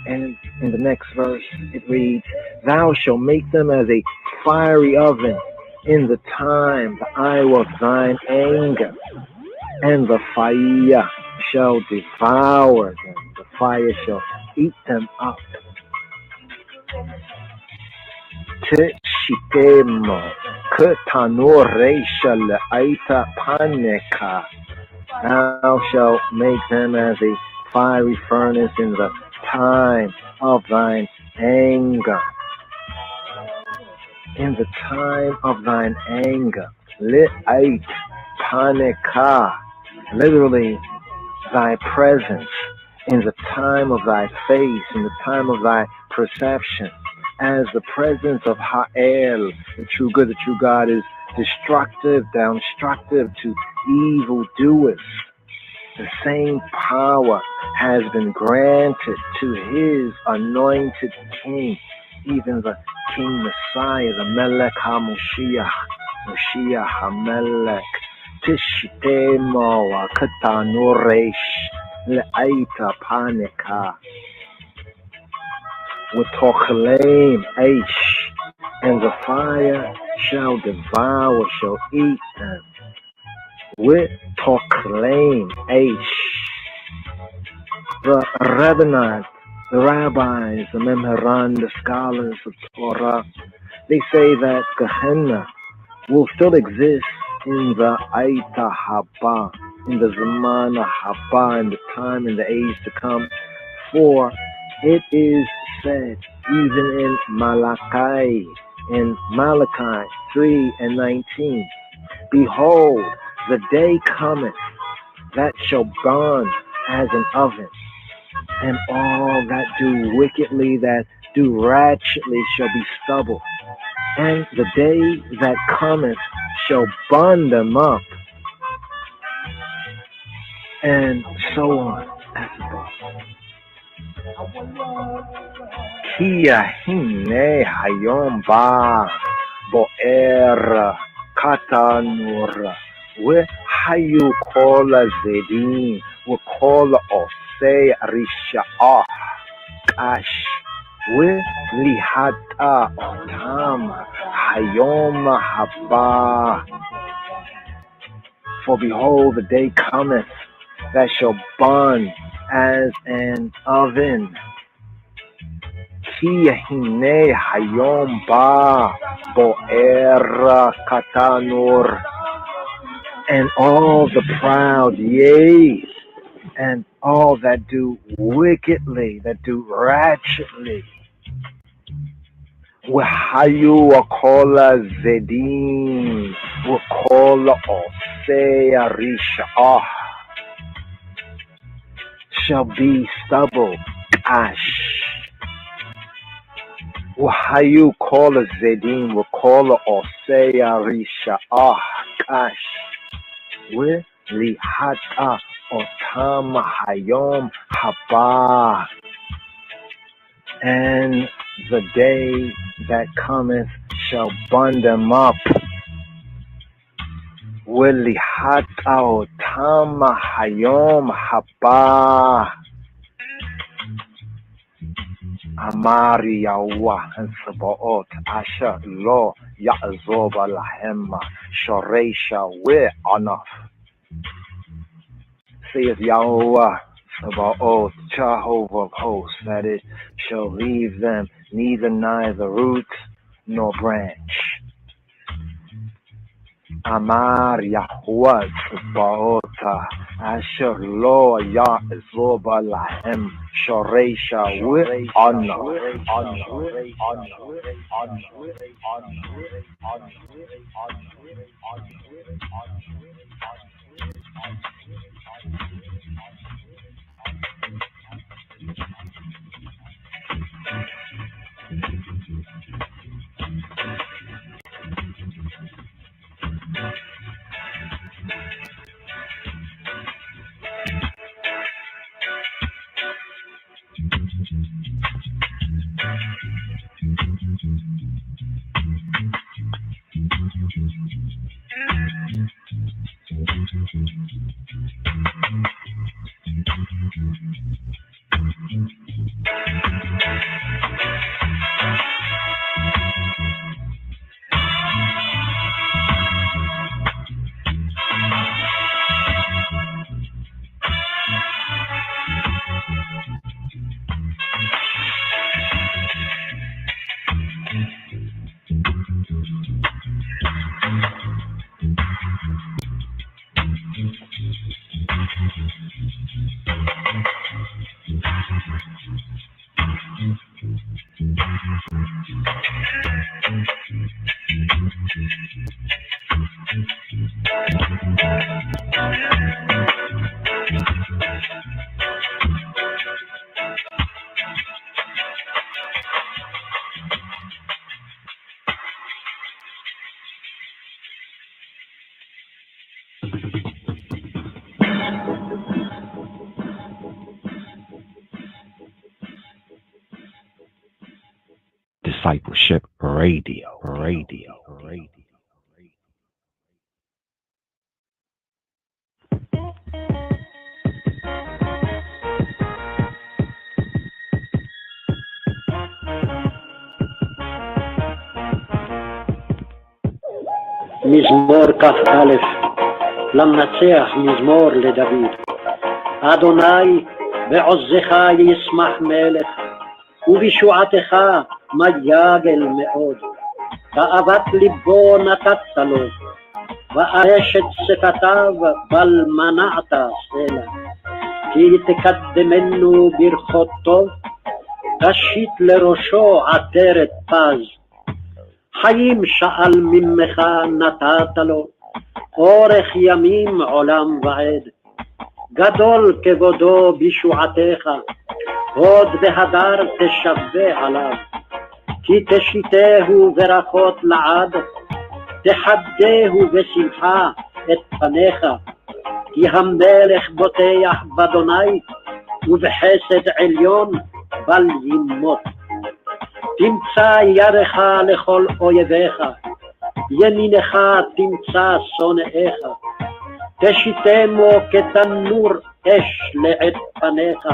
And in the next verse it reads, thou shalt make them as a fiery oven in the time, the hour of thine anger, and the fire shall devour them. The fire shall eat them up. Tishitemo ketanor reisha le'aita paneka. Thou shalt make them as a fiery furnace in the time of thine anger. In the time of thine anger. Le'ait paneka. Literally, thy presence, in the time of thy face, in the time of thy perception, as the presence of Ha'el, the true good, the true God, is destructive, destructive to evildoers. The same power has been granted to His anointed King, even the King Messiah, the Melech HaMoshiach, Moshiach HaMelech. Tishitemo katanuresh le'aita panika. W'tochlem aish, and the fire shall devour, shall eat them. W'tochlem aish. The Rabbanat, the rabbis, the Memharan, the scholars of Torah, they say that Gehenna will still exist in the Aita Haba, in the Zamana Haba, in the time, in the age to come. For it is said, even in Malachi 3:19, behold, the day cometh that shall burn as an oven, and all that do wickedly, that do ratchetly, shall be stubble. And the day that cometh shall burn them up, and so on. Kia hine hayom ba boer katanur we hayu kola zedin we kola ose risha kash we lihata otam hayom haba. For behold, the day cometh that shall burn as an oven. Ki hine hayom ba boer katanur, and all the proud, yea, and all that do wickedly, that do ratchetly. Wahayu wakola zedin, wakola osea risha shall be stubble, ash. Wahayu kola zedin, wakola osea risha ash. We lihata otam hayom haba. And the day that cometh shall burn them up. Wilihata otam hayom haba. Amari Yahweh and Sabaoth Asher Lo Ya'zoba Lahema Shoresha we enough. Saith Yahweh Sabaoth Jehovah of hosts, that it shall leave them neither root nor branch. Amar Yahweh Sabaoth Asher Lo Ya'zoba Lahem Shoresha we honor. Discipleship Radio. מזמור כ"א, למנצח מזמור לדוד. אדוני בעוזך ישמח מלך, ובישועתך מייגל מאוד. תאוות ליבו נתת לו, וארשת שפתיו בל מנעת סלע. כי תקדמנו ברכות טוב, תשית לראשו עטרת פז. חיים שאל ממך נתת לו, אורך ימים עולם ועד. גדול כבודו בישועתך, הוד והדר תשווה עליו, כי תשיתהו ברכות לעד, תחדהו בשמחה את פניך, כי המלך בוטח באדוני, ובחסד עליון בל ימות. תמצא ידך לכל אויביך, ימינך תמצא שונאיך, תשיתמו כתנור אש לעת פניך,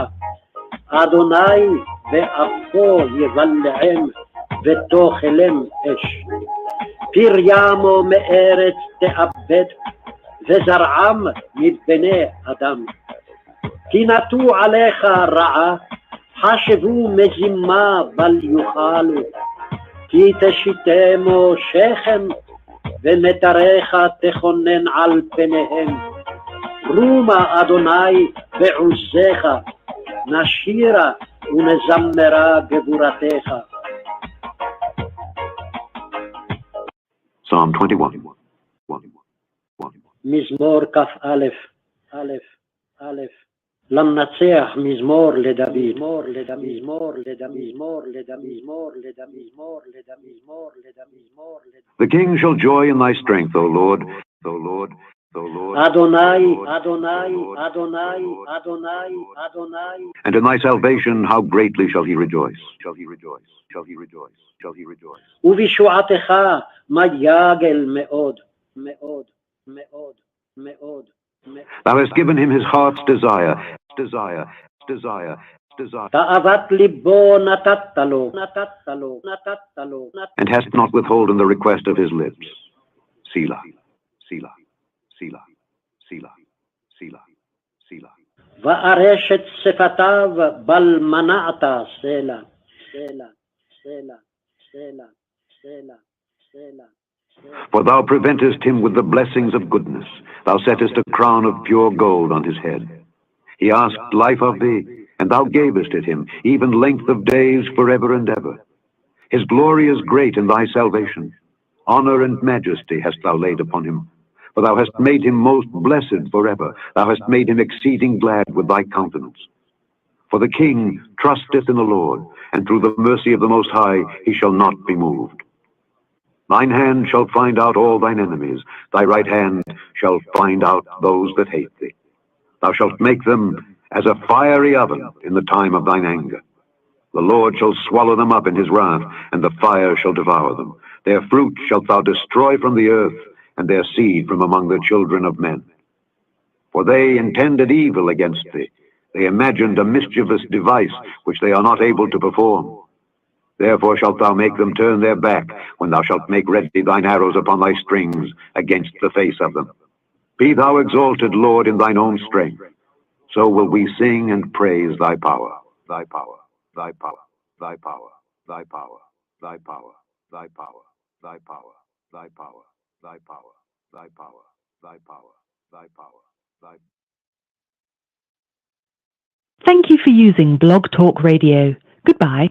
אדוני באפו יבלעם ותאכלם אש. פריימו מארץ תאבד, וזרעם מבני אדם. כי נטו עליך רעה, חשבו מזימה בל יוכלו, כי תשיתמו שכם, ומטריך תכונן על פניהם. רומה אדוני בעוזך, נשירה ונזמרה גבורתך. Psalm 21. מזמור כ"א, למנצח מזמור לדוד, מזמור לדוד, מזמור לדוד, מזמור לדוד, מזמור לדוד, מזמור לדוד, מזמור לדוד. The king shall joy in thy strength, O Lord, O Lord, O Lord. Adonai, Adonai, Adonai, Adonai, Adonai. And in thy salvation, how greatly shall he rejoice? Shall he rejoice? Shall he rejoice? Shall he rejoice? ובישועתך מייגל מאוד, מאוד, מאוד, מאוד. Thou hast given him his heart's desire, desire, desire, desire, תאוות ליבו נתת לו, נתת לו, נתת לו, and hast not withholden the request of his lips. Selah, Selah, Selah, Selah, Selah, Selah. וארשת שפתיו בל מנעת, סלע, סלע, סלע, סלע, סלע, סלע. For thou preventest him with the blessings of goodness. Thou settest a crown of pure gold on his head. He asked life of thee, and thou gavest it him, even length of days forever and ever. His glory is great in thy salvation. Honor and majesty hast thou laid upon him. For thou hast made him most blessed forever. Thou hast made him exceeding glad with thy countenance. For the king trusteth in the Lord, and through the mercy of the Most High he shall not be moved. Thine hand shall find out all thine enemies. Thy right hand shall find out those that hate thee. Thou shalt make them as a fiery oven in the time of thine anger. The Lord shall swallow them up in his wrath, and the fire shall devour them. Their fruit shalt thou destroy from the earth, and their seed from among the children of men. For they intended evil against thee. They imagined a mischievous device which they are not able to perform. Therefore shalt thou make them turn their back, when thou shalt make ready thine arrows upon thy strings against the face of them. Be thou exalted, Lord, in thine own strength. So will we sing and praise thy power, thy power, thy power, thy power, thy power, thy power, thy power, thy power, thy power, thy power, thy power, thy power, thy power, thy. Thank you for using Blog Talk Radio. Goodbye.